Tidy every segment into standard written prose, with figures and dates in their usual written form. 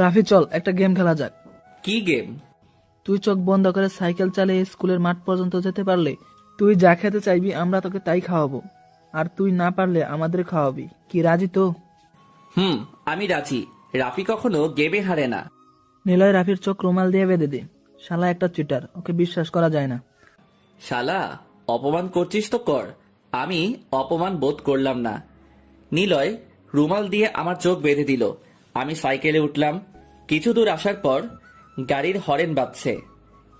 রাফি চল একটা গেম খেলা যাক। কি গেম? তুই চোখ বন্ধ করে সাইকেল চালিয়ে স্কুলের মাঠ পর্যন্ত যেতে পারলে তুই যা খেতে চাইবি আমরা তোকে তাই খাওয়াবো, আর তুই না পারলে আমাদের খাওয়াবি। কি রাজি তো? আমি রাজি। রাফি কখনো গেমে হারে না। নিলয় রাফির চোখ রুমাল দিয়ে বেঁধে দে। শালা একটা চিটার, ওকে বিশ্বাস করা যায় না। শালা, অপমান করছিস তো কর, আমি অপমান বোধ করলাম না। নিলয় রুমাল দিয়ে আমার চোখ বেঁধে দিল। আমি সাইকেলে উঠলাম। কিছু দূর আসার পর গাড়ির হরেন বাজছে।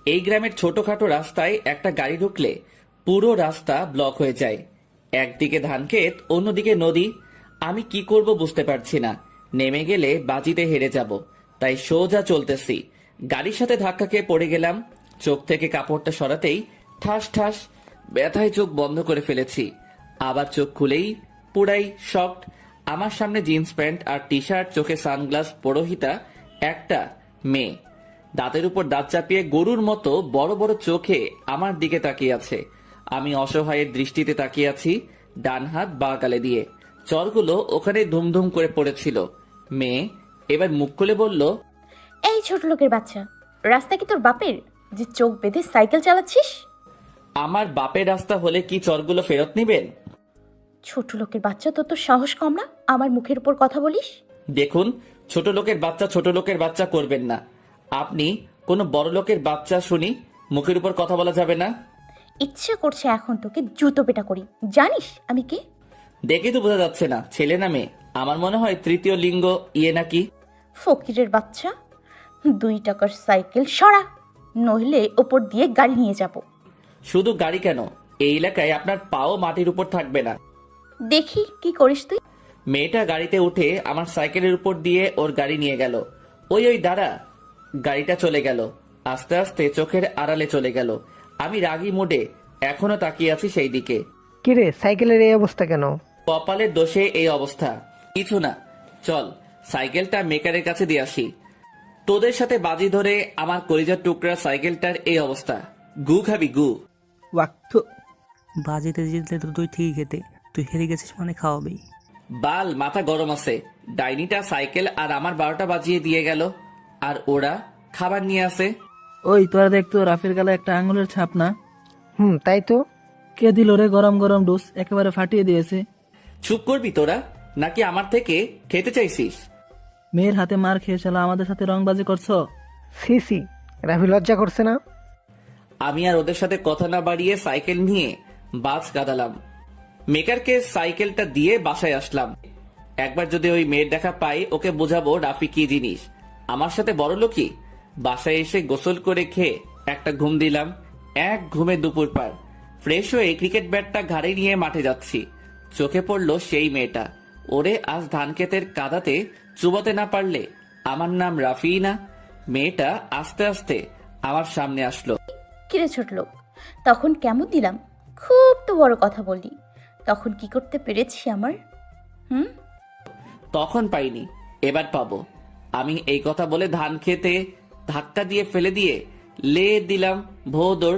এই গ্রামের ছোটখাটো রাস্তায় একটা গাড়ি ঢুকলে পুরো রাস্তা ব্লক হয়ে যায়। একদিকে ধানক্ষেত, অন্যদিকে নদী। আমি কি করব বুঝতে পারছি না। নেমে গেলে বাজিতে হেরে যাব, তাই সোজা চলতেছি। গাড়ির সাথে ধাক্কা খেয়ে পড়ে গেলাম। চোখ থেকে কাপড়টা সরাতেই ঠাস ঠাস ব্যথায় চোখ বন্ধ করে ফেলেছি। আবার চোখ খুলেই পুরাই শকড। আমার সামনে জিন্স প্যান্ট আর টি শার্ট, চোখে সানগ্লাস, পুরোহিতা একটা মেয়ে, দাঁতের উপর দাঁত চাপিয়ে গরুর মতো বড় বড় চোখে আমার দিকে তাকিয়ে আছে। আমি অসহায়ের দৃষ্টিতে তাকিয়ে আছি, ডান হাত বা গালে দিয়ে। চরগুলো ওখানে ধুমধুম করে পড়েছিল। মেয়ে এবার মুখ খুলে বলল, এই ছোট লোকের বাচ্চা, রাস্তা কি তোর বাপের যে চোখ বেঁধে সাইকেল চালাচ্ছিস? আমার বাপের রাস্তা হলে কি চরগুলো ফেরত নিবেন? ছোট লোকের বাচ্চা, তোর তো সাহস কম না আমার মুখের উপর কথা বলিস? দেখুন, ছোট লোকের বাচ্চা করবেন না। আপনি কোনো বড় লোকের বাচ্চা, শুনি মুখের উপর কথা বলা যাবে না। ইচ্ছে করছে এখন তোকে জুতো পেটা করি। জানিস আমি কে? দেখে তো বোঝা যাচ্ছে না ছেলে না মেয়ে। আমার মনে হয় তৃতীয় লিঙ্গ ইয়ে নাকি। ফকিরের বাচ্চা, 2 টাকার সাইকেল সরা, নইলে ওপর দিয়ে গাড়ি নিয়ে যাব। শুধু গাড়ি কেন, এই এলাকায় আপনার পাও মাটির উপর থাকবে না। দেখি কি করিস তুই। মেয়েটা গাড়িতে উঠে আমার সাইকেলের উপর দিয়ে ওর গাড়ি নিয়ে গেল। ওই দাঁড়া। গাড়িটা চলে গেল, আস্তে আস্তে চোখের আড়ালে চলে গেল। আমি রাগী মুডে এখনো তাকিয়ে আছি সেই দিকে। কিরে, সাইকেলের এই অবস্থা কেন? কপালের দোষে এই অবস্থা। কিছু না, চল সাইকেলটা মেকারের কাছে দিয়ে আসি। তোদের সাথে বাজি ধরে আমার কলিজার টুকরা সাইকেলটার এই অবস্থা। গু খাবি গু? ওয়াক্ত বাজিতে জিতলে তো তুই ঠিকই খেতে, তুই হেরে গেছিস মানে খাওয়াবি। বাল মাথা গরম আছে। ডাইনিটা সাইকেল আর আমার 12টা বাজিয়ে দিয়ে গেল, আর ওরা খাবার নিয়ে আসে। ওই তোরা দেখতো রাফির গালে একটা আঙুলের ছাপ না? তাই তো। কে দিল রে গরম গরম ডোজ, একেবারে ফাটিয়ে দিয়েছে। চুপ করবি তোরা, নাকি আমার থেকে খেতে চাইছিস? মেয়ের হাতে মার খেয়ে শালা আমাদের সাথে রংবাজি করছো? সি সি, রাফি লজ্জা করছে না? আমি আর ওদের সাথে কথা না বাড়িয়ে সাইকেল নিয়ে বাস কাঁদালাম। মেকারকে সাইকেলটা দিয়ে বাসায় আসলাম। একবার যদি ওই মেয়ের দেখা পাই, ওকে বোঝাবো রাফি কি জিনিস। আমার সাথে বড় লোকই। বাসায় এসে গোসল করে খেয়ে একটা ঘুম দিলাম। এক ঘুমে দুপুর পার। ফ্রেশ হয়ে ক্রিকেট ব্যাটটা ঘাড়ে নিয়ে মাঠে যাচ্ছি। চোখে পড়লো সেই মেয়েটা। ওরে আজ ধান ক্ষেতের কাদাতে চুবাতে না পারলে আমার নাম রাফি না। মেয়েটা আস্তে আস্তে আমার সামনে আসলো। কিরে ছোট লোক, তখন কেমন দিলাম? খুব তো বড় কথা বললি। তখন কি করতে পেরেছি আমার? তখন পাইনি, এবার পাবো। আমি এই কথা বলে ধান খেতে ধাক্কা দিয়ে ফেলে দিয়ে লে দিলাম ভোদর।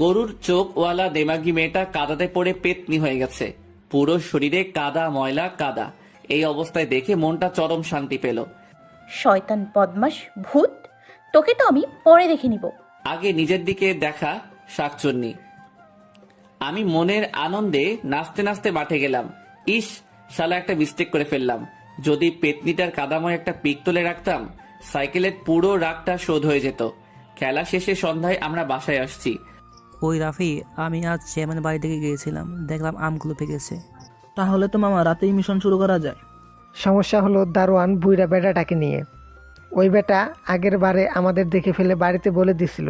গরুর চোখওয়ালা দেমাগি মেয়েটা কাদাতে পড়ে পেতনি হয়ে গেছে। পুরো শরীরে কাদা, ময়লা কাদা। এই অবস্থায় দেখে মনটা চরম শান্তি পেল। শয়তান বদমাস ভূত, তোকে তো আমি পরে দেখে নিব। আগে নিজের দিকে দেখা শাকচুন্নি। আমি মনের আনন্দে নাচতে নাচতে মাঠে গেলাম। ইস, শালা একটা মিস্টেক করে ফেললাম। যদি পেতনিটার কাদাময় একটা পিক তুলে রাখতাম, সাইকেলের পুরো রাগটা শোধ হয়ে যেত। খেলা শেষে সন্ধ্যায় আমরা বাসায় আসছি। ওই রাফি, আমি আজ চেয়ারম্যান বাড়ি থেকে গিয়েছিলাম, দেখলাম আমগুলো পেকেছে। তাহলে তো মামা রাতেই মিশন শুরু করা যায়। সমস্যা হলো দারোয়ান বুইরা বেটাটাকে নিয়ে। ওই বেটা আগের বারে আমাদের দেখে ফেলে বাড়িতে বলে দিছিল।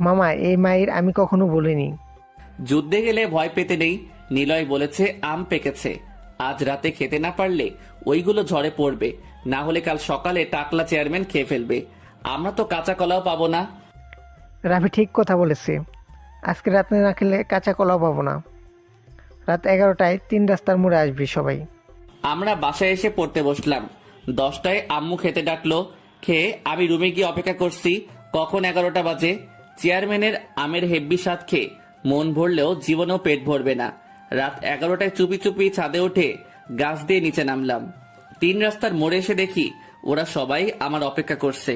মামা, এই মায়ের আমি কখনো বলিনি। যুদ্ধে গেলে ভয় পেতে নেই। নিলয় বলেছে আম পেকেছে। আজ রাতে খেতে না পারলে ওইগুলো ঝরে পড়বে, না হলে কাল সকালে টাকলা চেয়ারম্যান খেয়ে ফেলবে। আমরা তো কাঁচা কলাও পাবো না। রাফি ঠিক কথা বলেছে, আজকে রাতে না খেলে কাঁচা কলাও পাবো না। রাত 11টায় 3 রাস্তার মোড়ে আসবি সবাই। আমরা বাসায় এসে পড়তে বসলাম। 10টায় আম্মু খেতে ডাকলো। খেয়ে আমি রুমে গিয়ে অপেক্ষা করছি কখন 11টা বাজে। চেয়ারম্যানের আমের হেব্বি স্বাদ খেয়ে মন ভরলেও জীবনেও পেট ভরবে না। রাত 11টায় চুপি চুপি ছাদে উঠে গাছ দিয়ে নিচে নামলাম। 3 রাস্তার মোড়ে এসে দেখি ওরা সবাই আমার অপেক্ষা করছে।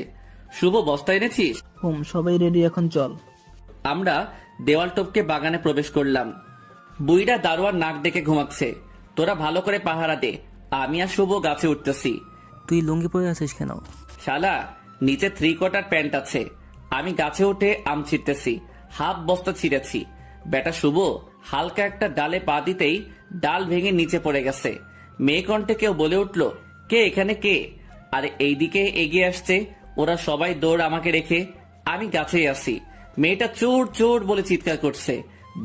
শুভ, বস্তা এনেছিস? সবাই রেডি, এখন চল। আমরা দেওয়াল টপকে বাগানে প্রবেশ করলাম। বুইড়া দারোয়ান নাক ডেকে ঘুমাচ্ছে। তোরা ভালো করে পাহারা দে, আমি আর শুভ গাছে উঠতেছি। তুই লুঙ্গি পরে আছিস কেন? শালা, নিচে 3/4 প্যান্ট আছে। আমি গাছে উঠে আম ছিঁড়তেছি, হাফ বস্তা ছিঁড়েছি। বেটা শুভ হালকা একটা ডালে পা দিতেই ডাল ভেঙে নিচে পড়ে গেছে। মেয়ে কণ্ঠে কেউ বলে উঠল, কে এখানে কে? আর এইদিকে এগিয়ে আসছে ওরা সবাই দৌড় আমাকে রেখে। আমি গাছেই আছি। মেয়েটা চোর চোর বলে চিৎকার করছে।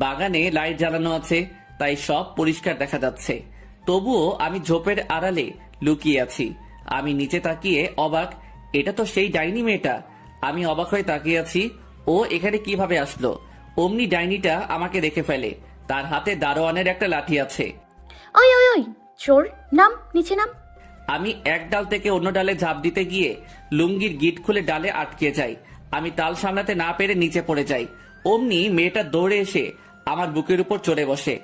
বাগানে লাইট জ্বালানো আছে, তাই সব পরিষ্কার দেখা যাচ্ছে। তবুও আমি ঝোপের আড়ালে লুকিয়ে আছি। আমি নিচে তাকিয়ে অবাক, এটা তো সেই ডাইনি মেয়েটা। আমি অবাক হয়ে তাকিয়ে আছি, ও এখানে কিভাবে আসলো? অমনি ডাইনিটা আমাকে দেখে ফেলে। তার হাতে দারোয়ানের একটা লাঠি আছে। ওই ওই ওই, চোর, নাম, নিচে নাম। আমি এক ডাল থেকে অন্য ডালে ঝাঁপ দিতে গিয়ে লুঙ্গির গিট খুলে ডালে আটকে যাই। আমি তাল সামলাতে না পেরে নিচে পড়ে যাই। অমনি মেয়েটা দৌড়ে এসে আমার বুকের উপর চড়ে বসে।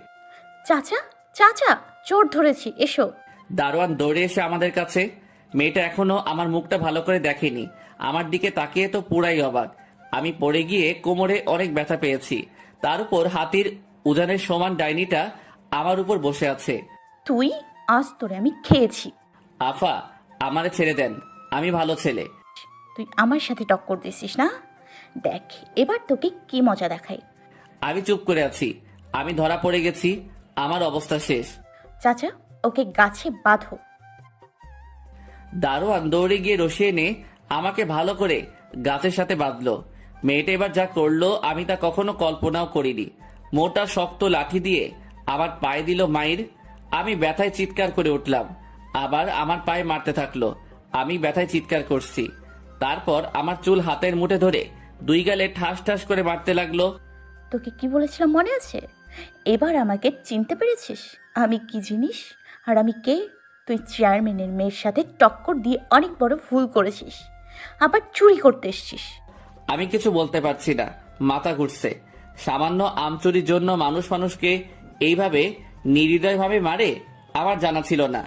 চাচা, চাচা, চোর ধরেছি, এসো। দারোয়ান দৌড়ে এসে আমাদের কাছে। মেয়েটা এখনো আমার মুখটা ভালো করে দেখেনি। আমার দিকে তাকিয়ে তো পুরাই অবাক। আমি পড়ে গিয়ে কোমরে অনেক ব্যথা পেয়েছি। তার উপর হাতির উজানের সমান ডাইনিটা আমার উপর বসে আছে। তুই, আজ তোরে আমি খেয়েছি। আফা, আমারে ছেড়ে দেন, আমি ভালো ছেলে। তুই আমার সাথে টক্কর দিছিস না? দেখ এবার তোকে কি মজা দেখাই। আমি চুপ করে আছি। আমি ধরা পড়ে গেছি, আমার অবস্থা শেষ। চাচা, ওকে গাছে বাঁধো। দারোয়ান দৌড়ে গিয়ে রশি এনে আমাকে ভালো করে গাছের সাথে বাঁধলো। মেয়েটা এবার যা করলো আমি তা কখনো কল্পনাও করিনি। মোটা শক্ত লাঠি দিয়ে আমার পায়ে দিল মাইর। আমি ব্যথায় চিৎকার করে উঠলাম। আবার আমার পায়ে মারতে থাকলো। আমি ব্যথায় চিৎকার করছি। তারপর আমার চুল হাতের মুঠে ধরে 2 গালে ঠাস ঠাস করে মারতে লাগলো। তোকে কি বলেছিলাম মনে আছে? এবার আমাকে চিনতে পেরেছিস? আমি কি জিনিস আর আমি কে? তুই চেয়ারম্যানের মেয়ের সাথে টক্কর দিয়ে অনেক বড় ভুল করেছিস, আবার চুরি করতে এসছিস। আমি কিছু বলতে পারছি না, মাথা ঘুরছে। সামান্য আম চুরির জন্য মানুষকে এইভাবে নির্দয়ভাবে মারে, আমার জানা ছিল না।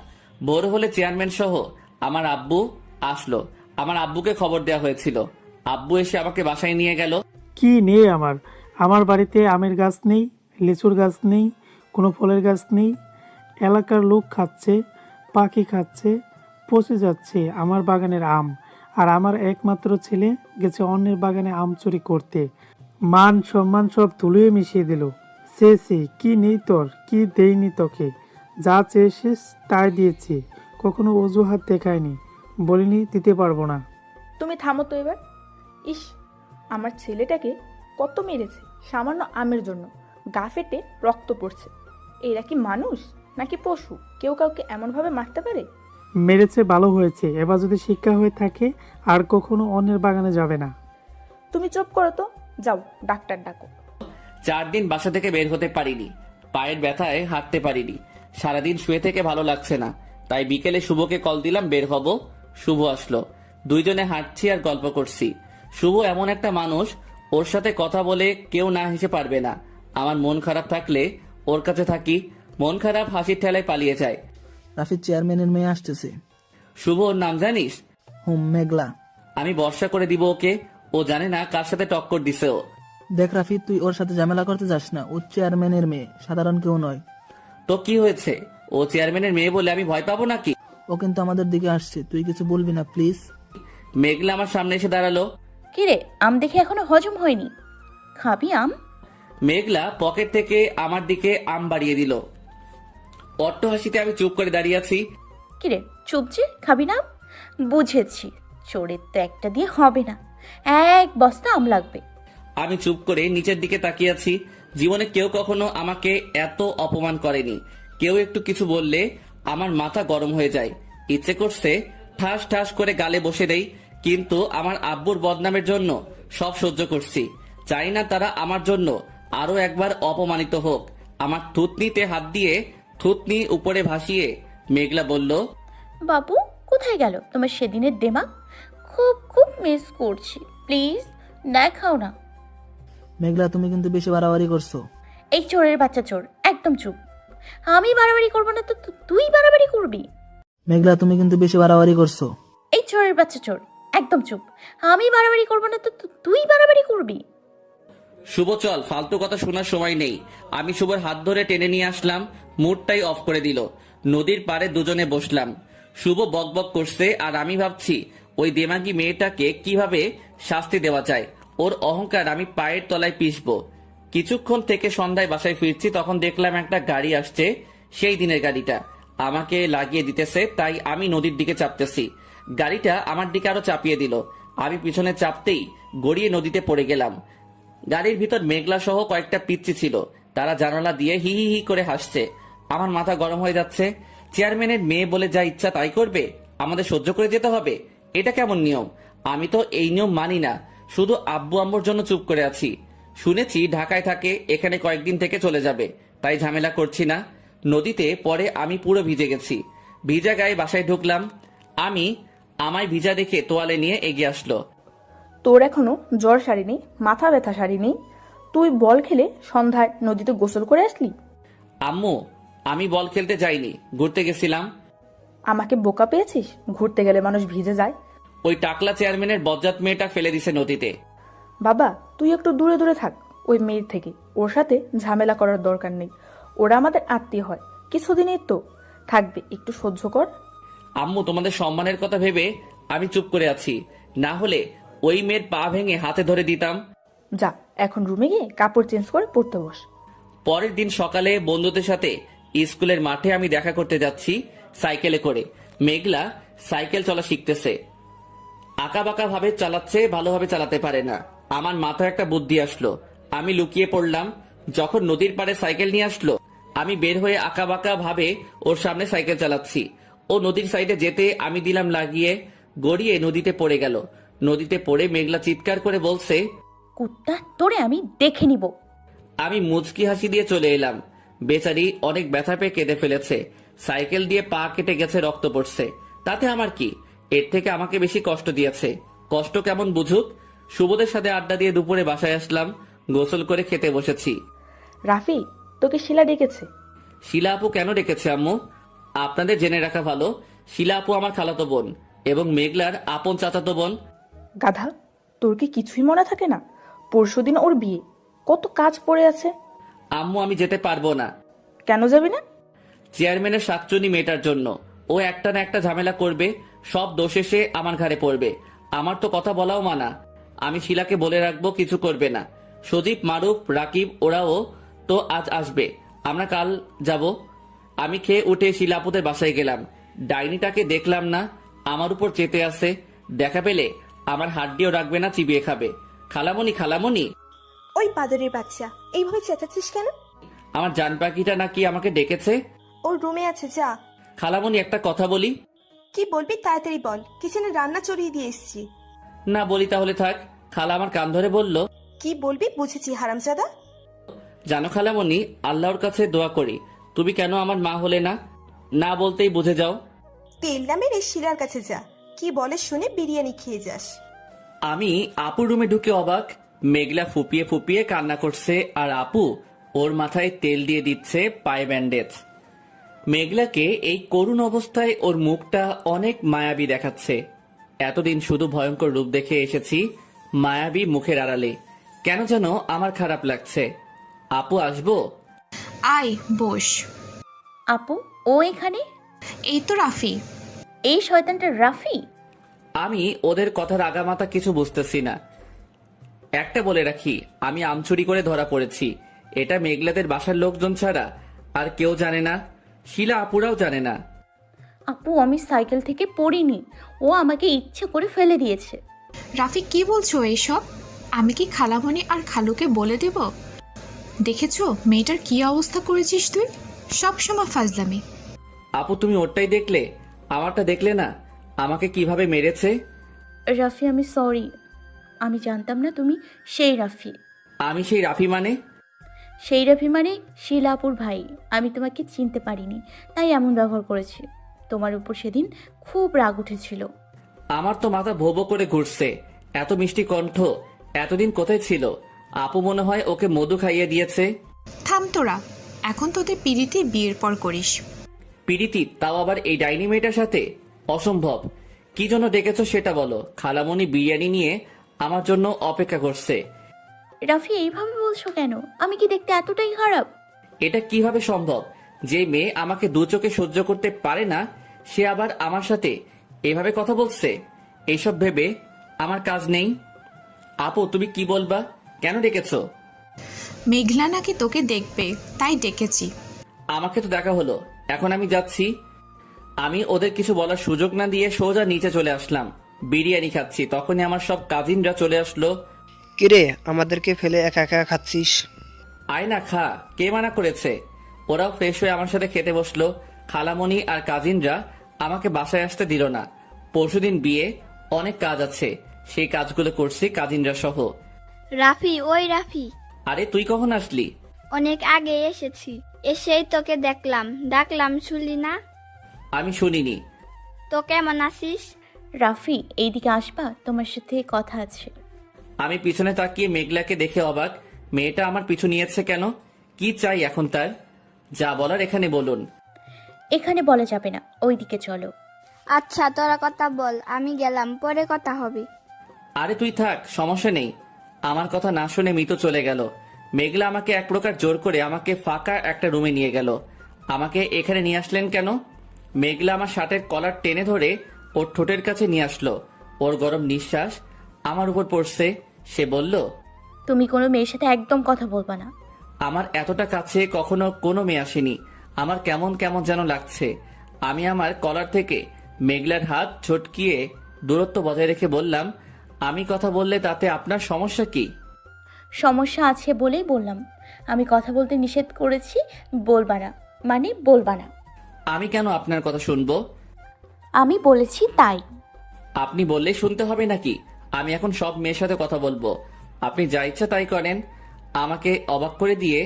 ভোর হলে চেয়ারম্যান সহ আমার আব্বু আসলো। আমার আব্বুকে খবর দেওয়া হয়েছিল। আব্বু এসে আমাকে বাসায় নিয়ে গেল। কি নেই আমার বাড়িতে আমের গাছ নেই, লিচুর গাছ নেই, কোনো ফলের গাছ নেই। এলাকার লোক খাচ্ছে, পাখি খাচ্ছে, পচে যাচ্ছে আমার বাগানের আম। আর আমার একমাত্র ছেলে গেছে অন্যের বাগানে আম চুরি করতে। মান সম্মান সব ধুলিয়ে মিশিয়ে দিল। সে কি নেই তোর, কি দেইনি তোকে? যা চেয়েছিস তাই দিয়েছি, কখনো অজুহাত দেখায়নি, বলিনি দিতে পারবো না। তুমি থামো তো এবার। ইস, আমার ছেলেটাকে কত মেরেছে সামান্য আমের জন্য, গা ফেটে রক্ত পড়ছে। এরা কি মানুষ নাকি পশু? কেউ কাউকে এমনভাবে মারতে পারে? মেরেছে, ভালো হয়েছে। এবার যদি শিক্ষা হয়ে থাকে আর কখনো অন্যের বাগানে যাবে না। তুমি চুপ করো তো, যাও ডাক্তার ডাকো। 4 দিন বাসা থেকে বের হতে পারিনি। পায়ের ব্যথায় হাঁটতে পারিনি। সারাদিন শুয়ে থেকে ভালো লাগছে না, তাই বিকেলে শুভকে কল দিলাম বের হব। শুভ আসলো। দুইজনে হাঁটছি আর গল্প করছি। শুভ এমন একটা মানুষ, ওর সাথে কথা বলে কেউ না হেসে পারবে না। আমার মন খারাপ থাকলে ওর কাছে থাকি, মন খারাপ হাসির ঠেলায় পালিয়ে যায়। রাফির চেয়ারম্যানের মেয়ে আসতেছে। শুভ, ওর নাম জানিস? মেঘলা। আমি ভরসা করে দিব ওকে। ও জানে না কার সাথে টক্কর দিছে ও। দেখ রাফি, তুই ওর সাথে ঝামেলা করতে যাস না। ও চেয়ারম্যানের মেয়ে, সাধারণ কেউ নয়। তো কি হয়েছে? ও চেয়ারম্যানের মেয়ে বলে আমি ভয় পাবো নাকি? ও কিন্তু আমাদের দিকে আসছে, তুই কিছু বলবি না প্লিজ। মেঘলা আমার সামনে এসে দাঁড়ালো। কিরে, আম দেখে এখনো হজম হয়নি, খাবি আম? মেঘলা পকেট থেকে আমার দিকে আম বাড়িয়ে দিল। অট্ট হাসিতে আমি চুপ করে দাঁড়িয়ে আছি। কিরে চুপ যে, খাবি না? বুঝেছি, চোরের তো একটা দিয়ে হবে না, 1 বস্তা আম লাগবে। আমি চুপ করে নিচের দিকে তাকিয়ে আছি। জীবনে কেউ কখনো আমাকে এত অপমান করেনি। কেউ একটু কিছু বললে আমার মাথা গরম হয়ে যায়। ইচ্ছে করছে ঠাস ঠাস করে গালে বসে দেই, কিন্তু আমার আব্বুর বদনামের জন্য সব সহ্য করছি। চাই না তারা আমার জন্য আরো একবার অপমানিত হোক। আমার থুতনিতে হাত দিয়ে থুতনি উপরে ভাসিয়ে মেঘলা বলল, বাবু কোথায় গেল তোমার সেদিনের দেমাগ? খুব খুব মিস করছি, প্লিজ দেখাও না। মেঘলা, তুমি কিন্তু বেশি বাড়াবাড়ি করছো। এই চোরের বাচ্চা চোর, একদম চুপ। আমি বাড়াবাড়ি করবো না তো তুই বাড়াবাড়ি করবি? মেঘলা, তুমি কিন্তু বেশি বাড়াবাড়ি করছো। এই চোরের বাচ্চা চোর, একদম চুপ। আমি বাড়াবাড়ি করবো না তো তুই বাড়াবাড়ি করবি? শুভ চল, ফালতু কথা শোনার সময় নেই। আমি শুভর হাত ধরে টেনে নিয়ে আসলাম, মুডটাই অফ করে দিল। নদীর পাড়ে দুজনে বসলাম। শুভ বকবক করছে আর আমি ভাবছি ওই দেমাগী মেয়েটাকে কিভাবে শাস্তি দেওয়া যায়। ওর অহংকার আমি পায়ের তলায় পিষবো। কিছুক্ষণ থেকে সন্ধ্যায় বাসায় ফিরছি, তখন দেখলাম একটা গাড়ি আসছে, সেই দিনের গাড়িটা আমাকে লাগিয়ে দিতেছে, তাই আমি নদীর দিকে চাপতেছি। গাড়িটা আমার দিকে আরো চাপিয়ে দিল। আমি পিছনে চাপতেই গড়িয়ে নদীতে পড়ে গেলাম। গাড়ির ভিতর মেঘলা সহ কয়েকটা পিচ্চি ছিল, তারা জানালা দিয়ে হি হি হি করে হাসছে। আমার মাথা গরম হয়ে যাচ্ছে। চেয়ারম্যানের মেয়ে বলে যা ইচ্ছা তাই করবে, আমাদের সহ্য করে যেতে হবে? এটা কেমন নিয়ম? আমি তো এই নিয়ম মানি না। শুধু আব্বু আম্মুর জন্য চুপ করে আছি। শুনেছি ঢাকায় থাকে, এখানে কয়েকদিন থেকে চলে যাবে, তাই ঝামেলা করছি না। নদীতে পরে আমি পুরো ভিজে গেছি। ভিজা গায়ে বাসায় ঢুকলাম। আমায় ভিজা দেখে তোয়ালে নিয়ে এগিয়ে আসলো। তোর এখনো জ্বর সারেনি, মাথা ব্যথা সারেনি, তুই বল খেলে সন্ধ্যায় নদীতে গোসল করে আসলি? আম্মু, আমি বল খেলতে যাইনি, ঘুরতে গেছিলাম। আমাকে বোকা পেয়েছিস? ঘুরতে গেলে মানুষ ভিজে যায়। ওই টাকলা চেয়ারম্যানের বজ্জাত মেয়েটা ফেলে দিছে নদীতে। বাবা, তুই একটু দূরে দূরে থাক ওই মেয়ের থেকে। ওর সাথে ঝামেলা করার দরকার নেই। ওরা আমাদের আত্মীয় হয়, কিছুদিনই তো থাকবে, একটু সহ্য কর। আম্মু, তোমাদের সম্মানের কথা ভেবে আমি চুপ করে আছি, না হলে ওই মেয়ের পা ভেঙে হাতে ধরে দিতাম। যা, এখন রুমে গিয়ে কাপড় চেঞ্জ করে পড়তে বস। পরের দিন সকালে বন্ধুদের সাথে স্কুলের মাঠে আমি দেখা করতে যাচ্ছি সাইকেলে করে। মেঘলা সাইকেল চলা শিখতেছে, আঁকা বাঁকা ভাবে চালাচ্ছে, ভালোভাবে চালাতে পারে না। আমার মাথায় একটা বুদ্ধি আসলো, আমি লুকিয়ে পড়লাম। যখন নদীর পাড়ে সাইকেল নিয়ে আসলো, আমি বের হয়ে আঁকা বাঁকা ভাবে ওর সামনে সাইকেল চালাচ্ছি। ও নদীর সাইডে যেতে আমি দিলাম লাগিয়ে, গড়িয়ে নদীতে পড়ে গেল। নদীতে পড়ে মেঘলা চিৎকার করে বলছে, কুত্তা, তোরে আমি দেখে নিব। আমি মুচকি হাসি দিয়ে চলে এলাম। বেচারি অনেক ব্যথা পেয়ে কেঁদে ফেলেছে। সাইকেল দিয়ে পা কেটে গেছে, রক্ত পড়ছে। তাতে আমার কি? এর থেকে আমাকে বেশি কষ্ট দিয়েছে। কষ্ট কেমন বুঝুক। শুভদের সাথে আড্ডা দিয়ে দুপুরে বাসায় আসলাম, গোসল করে খেতে বসেছি। রাফি, তোকে শিলা ডেকেছে। শিলা আপু কেন ডেকেছে আম্মু? আপনাদের জেনে রাখা ভালো, শিলা আপু আমার খালাতো বোন এবং মেঘলার আপন চাচাতো বোন। গাধা, তোর কি কিছুই মনে থাকে না? পরশুদিন ওর বিয়ে, কত কাজ পড়ে আছে। আম্মু, আমি যেতে পারবো না। কেন যাবি না? চেয়ারম্যানের শাকচুনি মেয়েটার জন্য। ও একটা না একটা ঝামেলা করবে, সব দোষ এসে আমার ঘাড়ে পড়বে। আমার তো কথা বলাও মানা। আমি শিলাকে বলে রাখবো কিছু করবে না। সজীব, মারুফ, রাকিব ওরাও তো আজ আসবে, আমরা কাল যাব। আমি খেয়ে উঠে শিলাপুতের বাসায় গেলাম। ডাইনিটাকে দেখলাম না, আমার উপর চেতে আসে। দেখা পেলে আমার হাড্ডিও রাখবে না, চিবিয়ে খাবে। খালামণি, খালামণি। ওই বাদরের বাচ্চা, এইভাবে চেঁচাচ্ছিস কেন? আমার জান পাখিটা নাকি আমাকে ডেকেছে। ওর রুমে আছে, যা। খালামণি, একটা কথা বলি। কি বলবি তাড়াতাড়ি বল, কিচেনে রান্না চড়িয়ে দিয়ে এসছি। না বলি তাহলে থাক। খালা আমার কান ধরে বলল, কি বলবি বুঝেছি হারামজাদা। জানো খালামণি, আল্লাহর কাছে দোয়া করি তুমি কেন আমার মা হলে না। না বলতেই বুঝে যাও। তেল না মেরে শিলার কাছে যা, কি বলে শুনে বিরিয়ানি খেয়ে যাস। আমি আপুর রুমে ঢুকে অবাক। মেঘলা ফুপিয়ে ফুপিয়ে কান্না করছে আর আপু ওর মাথায় তেল দিয়ে দিচ্ছে, পায়ে ব্যান্ডেজ। মেঘলাকে এই করুণ অবস্থায় ওর মুখটা অনেক মায়াবী দেখাচ্ছে। এতদিন শুধু ভয়ঙ্কর রূপ দেখে এসেছি, মায়াবী মুখের আড়ালে কেন যেন আমার খারাপ লাগছে। আপু, আসবো? আয় বস। আপু, ও এখানে? এই তো রাফি। এই শয়তানটা রাফি? আমি ওদের কথার আগামাতা কিছু বুঝতেছি না। একটা বলে রাখি, আমি আমচুরি করে ধরা পড়েছি। এটা মেঘলাদের বাসার লোকজন ছাড়া আর কেউ জানে না, শিলা আপুরাও জানে না। আপু, আমি সাইকেল থেকে পড়িনি, ও আমাকে ইচ্ছে করে ফেলে দিয়েছে। রাফি, কি বলছো এইসব? আমি কি খালামণি আর খালুকে বলে দেব? দেখেছো মেয়েটার কি অবস্থা করেছিস তুই? সব সময় ফাজলামি। আপু, তুমি ওরটাই দেখলে, আমারটা দেখলে না? আমাকে কিভাবে মেরেছে। রাফি, আমি সরি, আমি জানতাম না তুমি সেই রাফি। আমি সেই রাফি মানে? সেই রাফি মানে শিলাপুর ভাই। আমি তোমাকে চিনতে পারিনি, তাই এমন ব্যবহার করেছি। তোমার উপর সেদিন খুব রাগ উঠেছিল। আমার তো মাথা ভোবো করে ঘুরছে। এত মিষ্টি কণ্ঠ এতদিন কোথায় ছিল? আপু মনে হয় ওকে মধু খাইয়ে দিয়েছে। থাম তোরা, এখন তোদের পিড়িতে বিয়ের পর করিস। পিরিতি, তাও আবার এই ডাইনি মেয়েটার সাথে? অসম্ভব। কি জন্য ডেকেছো সেটা বলো। খালামণি বিরিয়ানি নিয়ে আমার জন্য অপেক্ষা করছে। রাফি এইভাবে বলছো কেন? আমি কি দেখতে এতটাই খারাপ? এটা কিভাবে সম্ভব? যে মেয়ে আমাকে দু চোখে সহ্য করতে পারে না, সে আবার আমার সাথে এভাবে কথা বলছে। এইসব ভেবে আমার কাজ নেই। আপু, তুমি কি বলবা? কেন ডেকেছো? মেঘলা নাকি তোকে দেখবে, তাই ডেকেছি। আমাকে তো দেখা হলো, এখন আমি যাচ্ছি। আমি ওদের কিছু বলার সুযোগ না দিয়ে সোজা নিচে চলে আসলাম। বিরিয়ানি খাচ্ছি, তখনই আমার সব কাজিনরা চলে আসলো। কিরে, আমাদেরকে ফেলে একা একা খাচ্ছিস? আয় না খা, কে মানা করেছে? ওরাও ফ্রেশ হয়ে আমার সাথে খেতে বসলো। খালামণি আর কাজিনরা আমাকে বাসায় আসতে দিল না। পরশুদিন বিয়ে, অনেক কাজ আছে, সেই কাজগুলো করছি কাজিনরা সহ। রাফি, ওই রাফি, আরে তুই কখন আসলি? অনেক আগে এসেছি। এসেই তোকে দেখলাম, ডাকলাম শুনলি না? আমি শুনিনি। তো কেমন আছিস? রাফি এইদিকে আসবা, তোমার সাথে কথা আছে। আমি পিছনে তাকিয়ে মেঘলাকে দেখে অবাক। মেয়েটা আমার পিছু নিয়েছে কেন? কি চাই এখন তার? যা বলার এখানে বলুন। এখানে বলা যাবে না, ওইদিকে চলো। আচ্ছা, তোরা কথা বল, আমি গেলাম, পরে কথা হবে। আরে তুই থাক, সমস্যা নেই। আমার কথা না শুনে মিতু চলে গেল। মেঘলা আমাকে এক প্রকার জোর করে আমাকে ফাঁকা একটা রুমে নিয়ে গেল। আমাকে এখানে নিয়ে আসলেন কেন? মেঘলা আমার শার্টের কলার টেনে ধরে ওর ঠোঁটের কাছে নিয়ে আসলো। ওর গরম নিঃশ্বাস আমার উপর পড়ছে। সে বলল, তুমি কোনো মেয়ের সাথে একদম কথা বলবা না। আমার এতটা কাছে কখনো কোনো মেয়ে আসেনি। আমার কেমন কেমন যেন লাগছে। আমি আমার কলার থেকে মেঘলার হাত ছটকিয়ে দূরত্ব বজায় রেখে বললাম, আমি কথা বললে তাতে আপনার সমস্যা কি? সমস্যা আছে বলেই বললাম। আমি কথা বলতে নিষেধ করেছি, বলবা না মানে বলবা না। আমি কেন আপনার কথা শুনবো? আমি বলেছি তাই। আপনি বললে শুনতে হবে নাকি? আমি এখন সব মেয়ের সাথে কথা বলবো, আপনি যা ইচ্ছা তাই করেন। আমাকে অবাক করে দিয়ে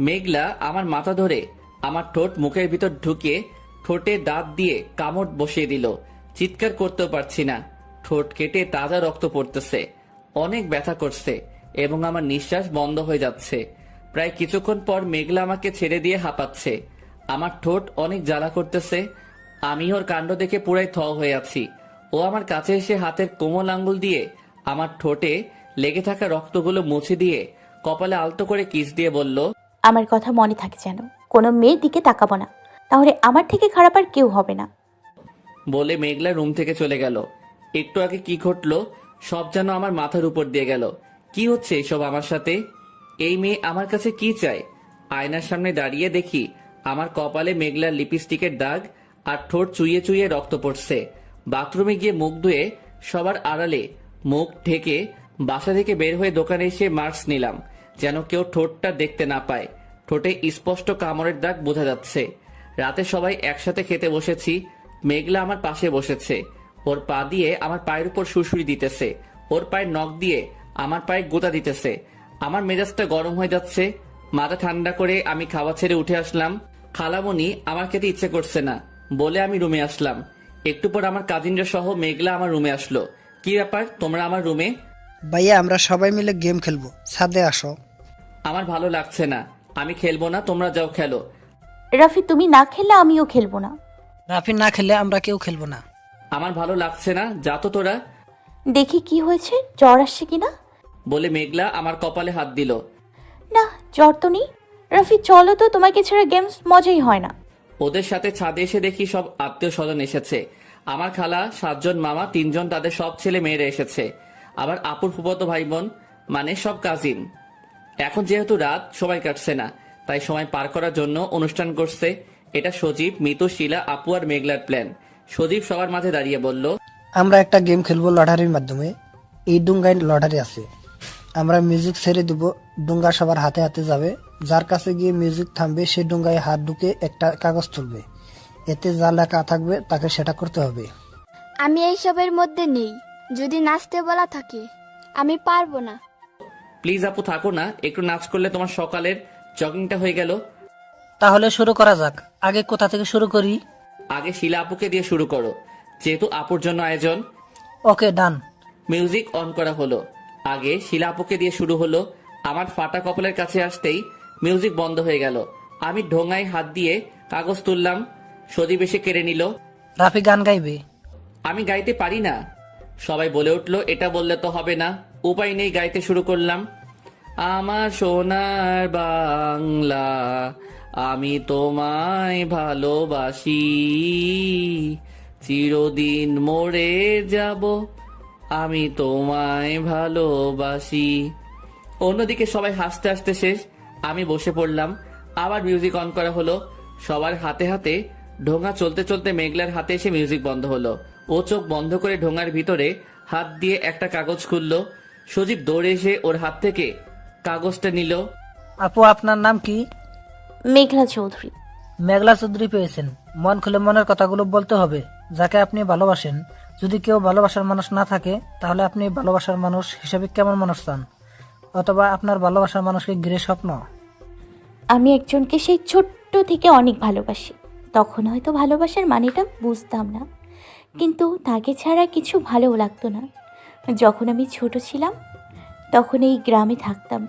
মেঘলা আমার মাথা ধরে আমার ঠোঁট মুখের ভিতর ঢুকিয়ে ঠোঁটে দাঁত দিয়ে কামড় বসিয়ে দিল। চিৎকার করতেও পারছি না। ঠোঁট কেটে তাজা রক্ত পড়তেছে, অনেক ব্যথা করছে এবং আমার নিঃশ্বাস বন্ধ হয়ে যাচ্ছে। প্রায় কিছুক্ষণ পর মেঘলা আমাকে ছেড়ে দিয়ে হাঁপাচ্ছে। আমার ঠোঁট অনেক জ্বালা করতেছে। আমি ওর কাণ্ড দেখে পুরাই থ হয়ে আছি। ও আমার কাছে এসে হাতের কোমল আঙ্গুল দিয়ে আমার ঠোঁটে লেগে থাকা রক্তগুলো মুছে দিয়ে কপালে আলতো করে কিস দিয়ে বলল, আমার কথা মনে থাকে যেন, কোনো মেয়ের দিকে তাকাবো না, তাহলে আমার থেকে খারাপ আর কেউ হবে না। বলে মেঘলা রুম থেকে চলে গেল। একটু আগে কি ঘটলো সব যেন আমার মাথার উপর দিয়ে গেল। কি হচ্ছে এসব আমার সাথে? এই মেয়ে আমার কাছে কি চায়? আয়নার সামনে দাঁড়িয়ে দেখি আমার কপালে মেঘলার লিপস্টিকের দাগ আর ঠোঁট চুইয়ে চুইয়ে রক্ত পড়ছে। বাথরুমে গিয়ে মুখ ধুয়ে সবার আড়ালে মুখ ঢেকে বাসা থেকে বের হয়ে দোকানে এসে মাস্ক নিলাম, যেন কেউ ঠোঁটটা দেখতে না পায়। ঠোঁটে স্পষ্ট কামড়ের দাগ বোঝা যাচ্ছে। রাতে সবাই একসাথে খেতে বসেছি। মেঘলা আমার পাশে বসেছে। ওর পা দিয়ে আমার পায়ের উপর সুড়সুড়ি দিতেছে, ওর পায়ের নখ দিয়ে আমার পায়ে গোতা দিতেছে। আমার মেজাজটা গরম হয়ে যাচ্ছে। মাথা ঠান্ডা করে আমি খাওয়া ছেড়ে উঠে আসলাম। খালামণি আমার খেতে ইচ্ছে করছে না বলে আমি রুমে আসলাম। একটু পর আমার কাজিনরা সহ মেঘলা আমার রুমে আসলো। কি ব্যাপার তোমরা আমার রুমে? ভাইয়া, আমরা সবাই মিলে গেম খেলবো, ছাদে আসো। আমার ভালো লাগছে না, আমি খেলবো না, তোমরা যাও খেলো। রাফি তুমি না খেললে আমিও খেলবো না। রাফি না খেলে আমরা কেউ খেলবো না। আমার ভালো লাগছে না, যা তো তোরা। দেখি কি হয়েছে, জ্বর আসছে কিনা। বলে মেঘলা আমার কপালে হাত দিল। না, জ্বর তো নেই। রাফি চলো তো, তোমাকে ছাড়া গেমস মজাই হয় না। ওদের সাথে ছাদে এসে দেখি সব আত্মীয় স্বজন এসেছে। আমার খালা, 7 জন মামা, 3 জন তাদের সব ছেলে মেয়েরা এসেছে। আবার আপুর ফুফাতো ভাই বোন, মানে সব কাজিন। এখন যেহেতু রাত, সময় কাটছে না, তাই সময় পার করার জন্য অনুষ্ঠান করছে। এটা সজীব, মিতু, শিলা, আপু আর মেঘলার প্ল্যান। সজীব সবার মাঝে দাঁড়িয়ে বলল, আমরা একটা গেম খেলবো লটারির মাধ্যমে। এই ডুঙ্গায় লটারি আছে, আমরা মিউজিক ছেড়ে দিব, ডুঙ্গা সবার হাতে হাতে যাবে। যার কাছে গিয়ে মিউজিক থামবে সে ডুঙ্গায় হাত ঢুকে একটা কাগজ তুলবে, এতে যা লেখা থাকবে তাকে সেটা করতে হবে। আমি এইসবের মধ্যে নেই, যদি নাচতে বলা থাকে আমি পারবো না। প্লিজ আপু থাকো না, একটু নাচ করলে তোমার সকালের জগিংটা হয়ে গেল। তাহলে শুরু করা যাক। আগে কোথা থেকে শুরু করি? আগে শিলা আপুকে দিয়ে শুরু করো, যেহেতু আপুর জন্য আয়োজন। ওকে, ডান। মিউজিক অন করা হলো। আগে শিলা আপুকে দিয়ে শুরু হলো। আমার ফাটা কপালের কাছে আসতেই মিউজিক বন্ধ হয়ে গেল। আমি ঢোঙায় হাত দিয়ে কাগজ তুললাম। সজীব এসে কেড়ে নিল। রাফি গান গাইবে। আমি গাইতে পারি না। সবাই বলে উঠলো, এটা বললে তো হবে না। উপায় নেই, গাইতে শুরু করলাম। আমার সোনার বাংলা, আমি তোমায় ভালোবাসি, চিরদিন মরে যাব, আমি তোমায় ভালোবাসি। অন্যদিকে সবাই হাসতে হাসতে শেষ, আমি বসে পড়লাম। আবার মিউজিক অন করা হলো। সবার হাতে হাতে ঢোঙা চলতে চলতে মেঘলার হাতে এসে মিউজিক বন্ধ হলো। ও চোখ বন্ধ করে ঢোঙার ভিতরে হাত দিয়ে একটা কাগজ খুললো। সজীব দৌড়ে এসে ওর হাত থেকে কাগজটা নিল। আপু, আপনার নাম কি? মেঘলা চৌধুরী। মেঘলা চৌধুরী পেয়েছেন। মন খুলে মনের কথাগুলো বলতে হবে। যাকে আপনি ভালোবাসেন, যদি কেউ ভালোবাসার মানুষ না থাকে, তাহলে আপনি ভালোবাসার মানুষ হিসেবে কেমন মানুষ চান? অথবা আপনার ভালোবাসার মানুষকে ঘিরে স্বপ্ন? আমি একজনকে সেই ছোট্ট থেকে অনেক ভালোবাসি। তখন হয়তো ভালোবাসার মানেটা বুঝতাম না, কিন্তু তাকে ছাড়া কিছু ভালো লাগতো না। যখন আমি ছোট ছিলাম তখন এই গ্রামে থাকতাম,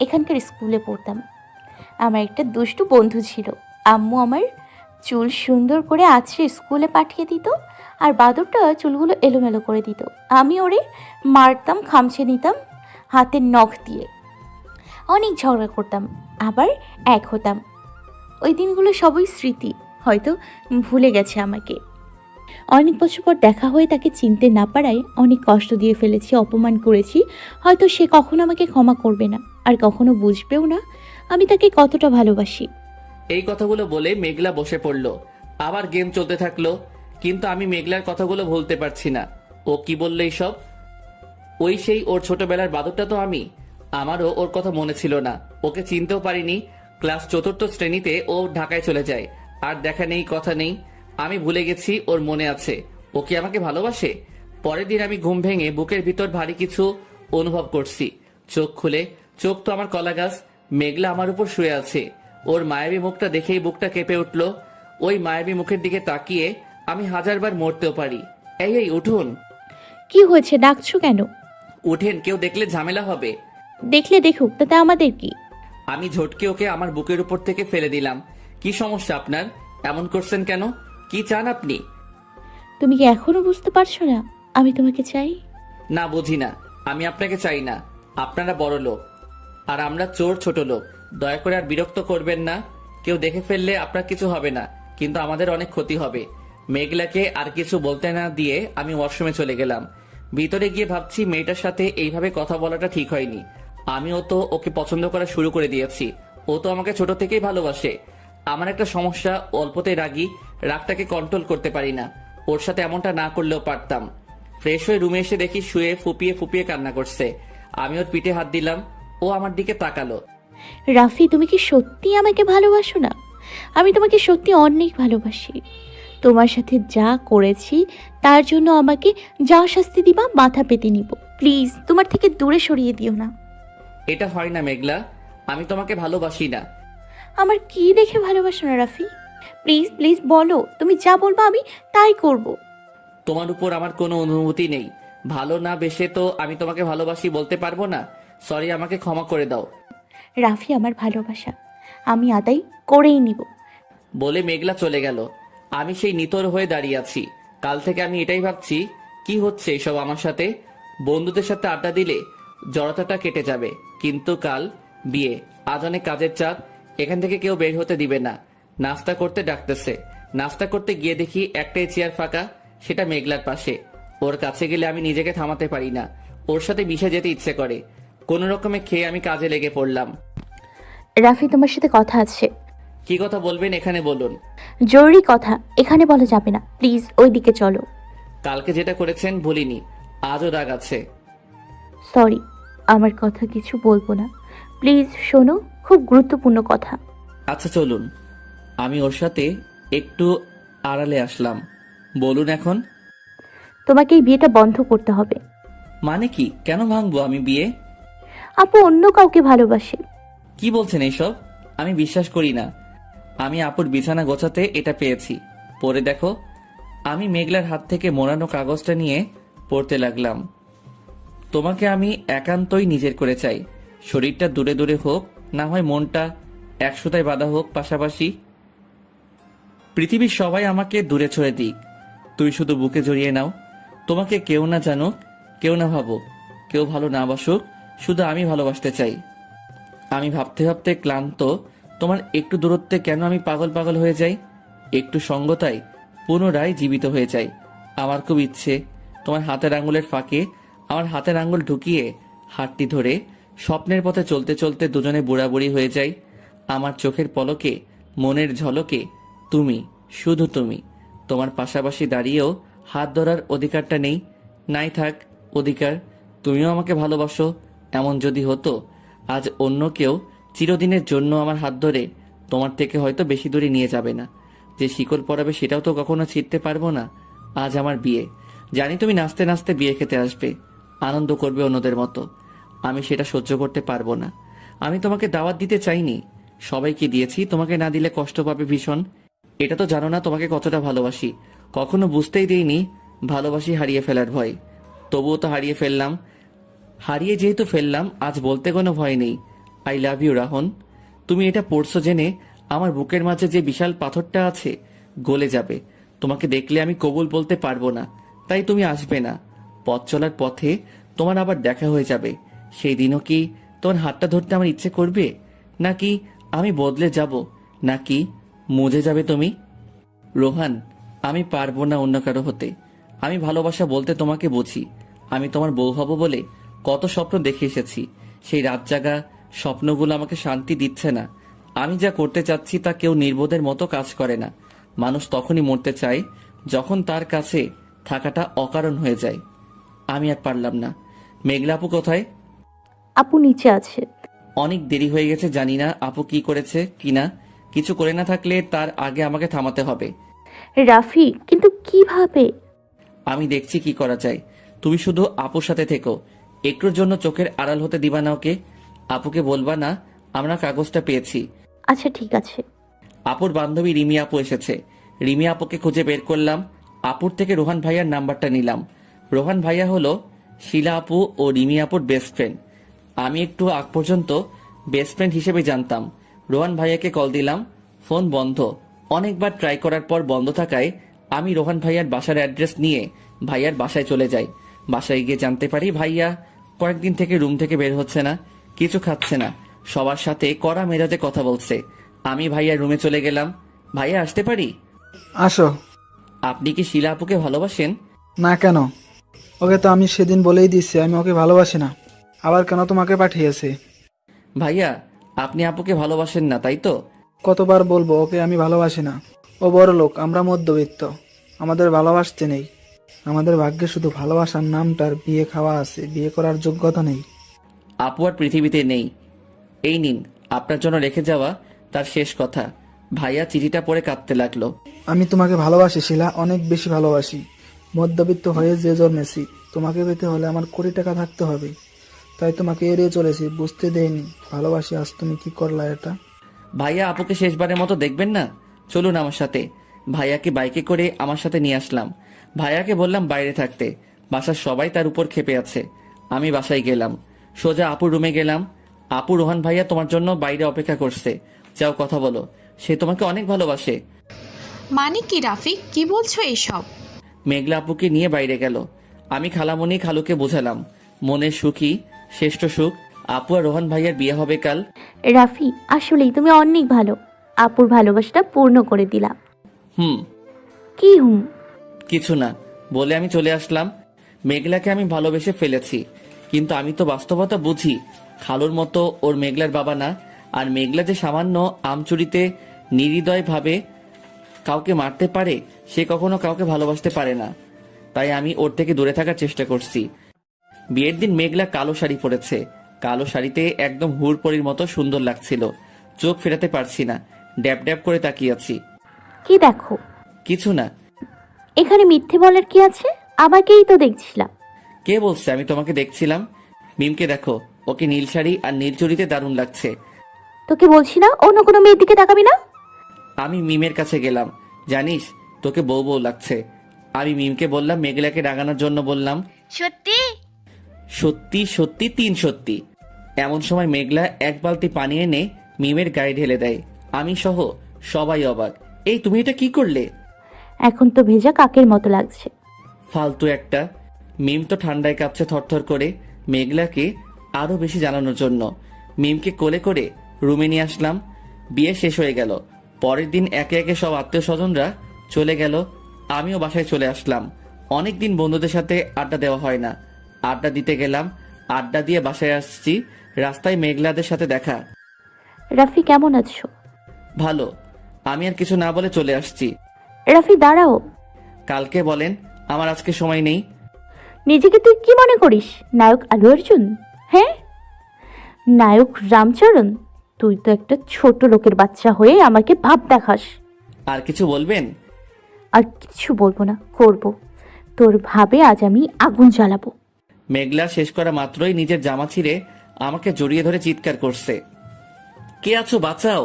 এখানকার স্কুলে পড়তাম। আমার একটা দুষ্টু বন্ধু ছিল। আম্মু আমার চুল সুন্দর করে আছড়ে স্কুলে পাঠিয়ে দিত, আর বাদরটা চুলগুলো এলোমেলো করে দিত। আমি ওরে মারতাম, খামছে নিতাম হাতের নখ দিয়ে। অনেক ঝগড়া করতাম, আবার এক হতাম। ওই দিনগুলো সবই স্মৃতি, হয়তো ভুলে গেছে আমাকে। অনেক বছর পর দেখা হয়ে তাকে চিনতে না পারায় অনেক কষ্ট দিয়ে ফেলেছি, অপমান করেছি। হয়তো সে কখনো আমাকে ক্ষমা করবে না, আর কখনো বুঝবেও না আমি তাকে কতটা ভালোবাসি। এই কথাগুলো বলে মেঘলা বসে পড়লো। আবার গেম চলতে থাকলো, কিন্তু আমি মেঘলার কথাগুলো ভুলতে পারছি না। ও কি বললো এইসব? ওই সেই ওর ছোটবেলার বাদরটা তো আমি। আমারও ওর কথা মনে ছিল না, ওকে চিনতেও পারিনি। ক্লাস 4র্থ শ্রেণীতে ও ঢাকায় চলে যায়, আর দেখা নেই কথা নেই। আমি ভুলে গেছি ওর মনে আছে। ও কি আমাকে ভালোবাসে? পরের দিন আমি ঘুম ভেঙে বুকের ভিতর ভারী কিছু অনুভব করছি। চোখ খুলে, চোখ তো আমার কলা গাছ। মেঘলা আমার উপর শুয়ে আছে। ওর মায়াবী মুখটা দেখেই বুকটা কেঁপে উঠল। ওই মায়াবী মুখের দিকে তাকিয়ে আমি হাজারবার মরতেও পারি। এই এই উঠুন। কি হয়েছে, ডাকছো কেন? উঠেন, কেউ দেখলে ঝামেলা হবে। দেখলে দেখুক, তাতে আমাদের কি? আমি ঝটকে ওকে আমার বুকের উপর থেকে ফেলে দিলাম। কি সমস্যা আপনার? এমন করছেন কেন? কি চান আপনি? তুমি কি এখনো বুঝতে পারছো না আমি তোমাকে চাই? না, বুঝি না। আমি আপনাকে চাই না। আপনারা বড় লোক আর আমরা চোর ছোট লোক। দয়া করে আর বিরক্ত করবেন না। কেউ দেখে ফেললে আপনার কিছু হবে না, কিন্তু আমাদের অনেক ক্ষতি হবে। মেঘলাকে আর কিছু বলতে না দিয়ে আমি ওয়াশরুমে চলে গেলাম। ভিতরে গিয়ে ভাবছি মেয়েটার সাথে এইভাবে কথা বলাটা ঠিক হয়নি। আমিও তো ওকে পছন্দ করা শুরু করে দিয়েছি। ও তো আমাকে ছোট থেকেই ভালোবাসে। আমার একটা সমস্যা, অল্পতে রাগী, রাগটাকে কন্ট্রোল করতে পারি না। ওর সাথে এমনটা না করলেও পারতাম। ফ্রেশ হয়ে রুমে এসে দেখি শুয়ে ফুপিয়ে ফুপিয়ে কান্না করছে। আমি ওর পিঠে হাত দিলাম। ও আমার দিকে তাকালো। রাফি, তুমি কি সত্যি আমাকে ভালোবাসো না? আমি তোমাকে সত্যি অনেক ভালোবাসি। তোমার সাথে যা করেছি তার জন্য আমাকে যা শাস্তি দিবা মাথা পেতে নিব। প্লিজ তোমার থেকে দূরে সরিয়ে দিও না। এটা হয় না মেঘলা, আমি তোমাকে ভালোবাসি না। আমার কি দেখে ভালোবাসো না রাফি? প্লিজ প্লিজ বলো, তুমি যা বলবো আমি তাই করব। তোমার উপর আমার কোনো অনুভূতি নেই। ভালো না বেসে তো আমি তোমাকে ভালোবাসি বলতে পারবো না। সরি, আমাকে ক্ষমা করে দাও। রাফি, আমার ভালোবাসা আমি আদায় করেই নিব। বলে মেঘলা চলে গেল। আমি সেই নিতর হয়ে দাঁড়িয়ে আছি। কাল থেকে আমি এটাই ভাবছি, কি হচ্ছে এসব আমার সাথে। বন্ধুদের সাথে আড্ডা দিলে জড়তাটা কেটে যাবে, কিন্তু কাল বিয়ে, আজ অনেক কাজের চাপ। এখান থেকে কেউ বের হতে দিবে না। নাস্তা করতে ডাকতেছে। নাস্তা করতে গিয়ে দেখি একটাই চেয়ার ফাঁকা, সেটা মেঘলার পাশে। ওর কাছে গেলে আমি নিজেকে থামাতে পারি না। ওর সাথে মিশে যেতে ইচ্ছে করে। কোনো রকমে খেয়ে আমি কাজে লেগে পড়লাম। রাফি, তোমার সাথে কথা আছে। কি কথা বলবেন এখানে বলুন। জরুরি কথা, এখানে বলা যাবে না। প্লিজ ওই দিকে চলো। কালকে যেটা করেছেন ভুলিনি, আজও রাগ আছে। সরি, আমার কথা কিছু বলবো না। প্লিজ শোনো, খুব গুরুত্বপূর্ণ কথা। আচ্ছা চলুন। আমি ওর সাথে একটু আড়ালে আসলাম। বলুন এখন। তোমাকে এই বিয়েটা বন্ধ করতে হবে। মানে কি? কেন ভাঙবো আমি বিয়ে? আপু অন্য কাউকে ভালোবাসে। কি বলছেন এইসব? আমি বিশ্বাস করি না। আমি আপুর বিছানা গোছাতে এটা পেয়েছি, পরে দেখো। আমি মেঘলার হাত থেকে মোড়ানো কাগজটা নিয়ে পড়তে লাগলাম। তোমাকে আমি একান্তই নিজের করে চাই। শরীরটা দূরে দূরে হোক, না হয় মনটা একশোতায় বাঁধা হোক পাশাপাশি। পৃথিবীর সবাই আমাকে দূরে ছড়ে দিক, তুই শুধু বুকে জড়িয়ে নাও। তোমাকে কেউ না জানুক, কেউ না ভাবুক, কেউ ভালো না বাসুক, শুধু আমি ভালোবাসতে চাই। আমি ভাবতে ভাবতে ক্লান্ত। তোমার একটু দূরত্বে কেন আমি পাগল পাগল হয়ে যাই, একটু সঙ্গতায় পুনরায় জীবিত হয়ে যাই। আমার খুব ইচ্ছে তোমার হাতের আঙুলের ফাঁকে আমার হাতের আঙুল ঢুকিয়ে হাতটি ধরে স্বপ্নের পথে চলতে চলতে দুজনে বুড়াবুড়ি হয়ে যাই। আমার চোখের পলকে, মনের ঝলকে তুমি, শুধু তুমি। তোমার পাশাপাশি দাঁড়িয়েও হাত ধরার অধিকারটা নেই, নাই থাক অধিকার। তুমিও আমাকে ভালোবাসো, এমন যদি হতো আজ অন্য কেউ চিরদিনের জন্য আমার হাত ধরে তোমার থেকে হয়তো বেশি দূরে নিয়ে যাবে না। যে শিকল পরাবে সেটাও তো কখনো ছিঁড়তে পারবো না। আজ আমার বিয়ে, জানি তুমি নাচতে নাচতে বিয়ে খেতে আসবে, আনন্দ করবে অন্যদের মতো। আমি সেটা সহ্য করতে পারবো না। আমি তোমাকে দাওয়াত দিতে চাইনি, সবাইকে দিয়েছি, তোমাকে না দিলে কষ্ট পাবে ভীষণ। এটা তো জানো না তোমাকে কতটা ভালোবাসি, কখনো বুঝতেই দেইনি ভালোবাসি হারিয়ে ফেলার ভয়। তবুও তো হারিয়ে ফেললাম। হারিয়ে যেহেতু ফেললাম, আজ বলতে কোনো ভয় নেই। I love you Rahan. তুমি এটা পড়ছো জেনে আমার বুকের মাঝে যে বিশাল পাথরটা আছে গলে যাবে। তোমাকে দেখলে আমি কবুল বলতে পারবো না, তাই তুমি আসবে না। পথ চলার পথে তোমার আবার দেখা হয়ে যাবে। সেই দিনও কি তোমার হাতটা ধরতে আমার ইচ্ছে করবে, নাকি আমি বদলে যাব, নাকি মুজে যাবে তুমি? রোহান, আমি পারবো না অন্য কারো হতে। আমি ভালোবাসা বলতে তোমাকে বুঝি। আমি তোমার বউ হব বলে কত স্বপ্ন দেখে এসেছি। সেই রাত জাগা স্বপ্নগুলো আমাকে শান্তি দিচ্ছে না। আমি যা করতে চাচ্ছি তা কেউ নির্বোধের মতো কাজ করে না। মানুষ তখনই মরতে চায় যখন তার কাছে থাকাটা অকারণ হয়ে যায়। আমি আর পারলাম না। মেঘলা আপু কোথায়? আপু নিচে আছে। অনেক দেরি হয়ে গেছে, জানি না আপু কি করেছে কিনা। কিছু করে না থাকলে তার আগে আমাকে থামাতে হবে। রাফি, কিন্তু কিভাবে? আমি দেখছি কি করা যায়। তুমি শুধু আপুর সাথে থেকো, একটুর জন্য চোখের আড়াল হতে দিবা না ওকে। আপুকে বলবা না আমরা কাগজটা পেয়েছি। আচ্ছা ঠিক আছে। আপুর বান্ধবী রিমি আপু এসেছে। রিমি আপুকে খুঁজে বের করলাম। আপুর থেকে রোহান ভাইয়ার নাম্বারটা নিলাম। রোহান ভাইয়া হলো শিলা আপু ও রিমি আপুর বেস্ট ফ্রেন্ড। আমি একটু আগ পর্যন্ত বেস্ট ফ্রেন্ড হিসেবে জানতাম। রোহান ভাইয়াকে কল দিলাম, ফোন বন্ধ। অনেকবার ট্রাই করার পর বন্ধ থাকায় আমি রোহান ভাইয়ার বাসার অ্যাড্রেস নিয়ে ভাইয়ার বাসায় চলে যাই। বাসায় গিয়ে জানতে পারি ভাইয়া কয়েকদিন থেকে রুম থেকে বের হচ্ছে না, কিছু খাচ্ছে না, সবার সাথে কড়া মেজাজে কথা বলছে। আমি ভাইয়ার রুমে চলে গেলাম। ভাইয়া আসতে পারি? আসো। আপনি কি শিলা আপুকে ভালোবাসেন? না কেন? ওকে তো আমি সেদিন বলেই দিচ্ছি আমি ওকে ভালোবাসি না, আবার কেন তোমাকে পাঠিয়েছে? ভাইয়া আপনি আপুকে ভালোবাসেন না তাই তো? কতবার বলবো ওকে আমি ভালোবাসি না। ও বড় লোক, আমরা মধ্যবিত্ত, আমাদের ভালোবাসতে নেই। আমাদের ভাগ্যে শুধু ভালোবাসার নামটার বিয়ে খাওয়া আছে, বিয়ে করার যোগ্যতা নেই। আপু আর পৃথিবীতে নেই। এই নিন আপনার জন্য রেখে যাওয়া তার শেষ কথা। ভাইয়া চিঠিটা পড়ে কাঁদতে লাগলো। আমি তোমাকে ভালোবাসি শিলা, অনেক বেশি ভালোবাসি। মধ্যবিত্ত হয়ে যে জন্মেছি, তোমাকে পেতে হলে আমার কোটি টাকা থাকতে হবে, তাই তোমাকে এড়িয়ে চলেছি, বুঝতে দেইনি ভালোবাসি। আজ তুমি কি করলা এটা? ভাইয়া আপুকে শেষবারের মতো দেখবেন না, চলুন আমার সাথে। ভাইয়াকে বাইকে করে আমার সাথে নিয়ে আসলাম। ভাইয়াকে বললাম বাইরে থাকতে, বাসার সবাই তার উপর ক্ষেপে আছে। আমি বাসায় গেলাম, সোজা আপুর রুমে গেলাম। আপু, রোহান ভাইয়া তোমার জন্য বাইরে অপেক্ষা করছে, যাও কথা বলো, সে তোমাকে অনেক ভালোবাসে। মানে কি রাফি, কি বলছো এইসব? মেঘলা আপুকে নিয়ে বাইরে গেল। আমি খালামণি খালুকে বোঝালাম মনের সুখী শ্রেষ্ঠ সুখ, আপু আর রোহান ভাইয়ার বিয়ে হবে কাল। রাফি, আসলেই তুমি অনেক ভালো। আপুর ভালোবাসাটা পূর্ণ করে দিলাম। কি হুম? কিছু না বলে আমি চলে আসলাম। মেঘলাকে আমি ভালোবেসে ফেলেছি, কিন্তু আমি তো বাস্তবতা বুঝি। খালুর মতো ওর মেঘলার বাবা না। আর মেঘলা যে সামান্য আমচুরিতে নির্হৃদয় ভাবে কাউকে মারতে পারে, সে কখনো কাউকে ভালোবাসতে পারে না। তাই আমি ওর থেকে দূরে থাকার চেষ্টা করছি। বিয়ের দিন মেঘলা কালো শাড়ি পরেছে। কালো শাড়িতে একদম হুড়পড়ির মতো সুন্দর লাগছিল। চোখ ফেরাতে পারছি না, ড্যাব ড্যাব করে তাকিয়ে আছি। কি দেখো? কিছু না। এখানে মিথ্যে বলার কি আছে? আমাকেই তো দেখছিলাম। কে বলছে আমি তোমাকে দেখছিলাম? মিমকে দেখো, ওকে নীল শাড়ি আর নীল চুড়িতে দারুণ লাগছে। তোকে বলছি না অন্য কোনো মেয়ের দিকে তাকাবি না? আমি মিমের কাছে গেলাম, জানিস তোকে বউ বউ লাগছে। আমি মিমকে বললাম, মেঘলাকে রাগানোর জন্য বললাম, সত্যি? সত্যি সত্যি 3 সত্যি। এমন সময় মেঘলা এক বালতি পানি এনে মিমের গায়ে ঢেলে দেয়। আমি সহ সবাই অবাক। এই তুমি এটা কি করলে? এখন তো ভেজা কাকের মতো লাগছে। ফালতু একটা। মিম তো ঠান্ডায় কাঁপছে থরথর করে মেঘলাকে আরো বেশি জানানোর জন্য। মিমকে কোলে করে রুমে নিয়ে আসলাম। বিয়ে শেষ হয়ে গেল। পরের দিন একে একে সব আত্মীয় স্বজনরা চলে গেল। আমিও বাসায় চলে আসলাম। অনেক দিন বন্ধুদের সাথে আড্ডা দেওয়া হয় না। আড্ডা দিতে গেলাম। আড্ডা দিয়ে বাসায় আসছি, রাস্তায় মেঘলাদের সাথে দেখা। রাফি কেমন আছো? ভালো। আমি আর কিছু না বলে চলে আসছি। রাফি দাঁড়াও। কালকে বলেন, আমার আজকে সময় নেই। নিজেকে তুই কি মনে করিস? নায়ক আলু অর্জুন? হ্যাঁ, নায়ক রামচরণ? তুই তো একটা ছোট লোকের বাচ্চা হয়ে আমাকে ভাব দেখাস। আর কিছু বলবেন? আর কিছু বলবো না, করব। তোর ভাবে আজ আমি আগুন জ্বালাবো। মেঘলা শেষ করা মাত্রই নিজের জামা ছিঁড়ে আমাকে জড়িয়ে ধরে চিৎকার করছে, কে আছো বাঁচাও।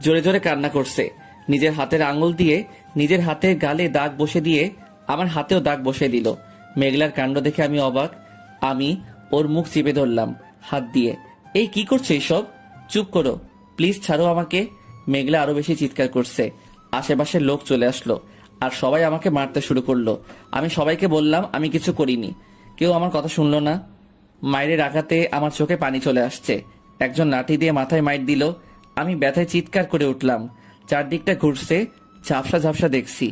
জোরে জোরে কান্না করছে। নিজের হাতের আঙুল দিয়ে নিজের হাতের গালে দাগ বসে দিয়ে আমার হাতেও দাগ বসে দিল। মেঘলার কাণ্ড দেখে আমি অবাক। আমি ওর মুখ চিপে ধরলাম হাত দিয়ে। এই কি করছো এইসব? চুপ করো প্লিজ, ছাড়ো আমাকে। মেঘলা আরো বেশি চিৎকার করছে। আশেপাশের লোক চলে আসলো আর সবাই আমাকে মারতে শুরু করলো। আমি সবাইকে বললাম আমি কিছু করিনি। কেউ আমার কথা শুনলো না। মায়ের আঘাতে আমার চোখে পানি চলে আসছে। একজন লাঠি দিয়ে মাথায় মাইর দিল। আমি ব্যথায় চিৎকার করে উঠলাম। চারদিকটা ঘুরছে, ঝাপসা ঝাপসা দেখছি।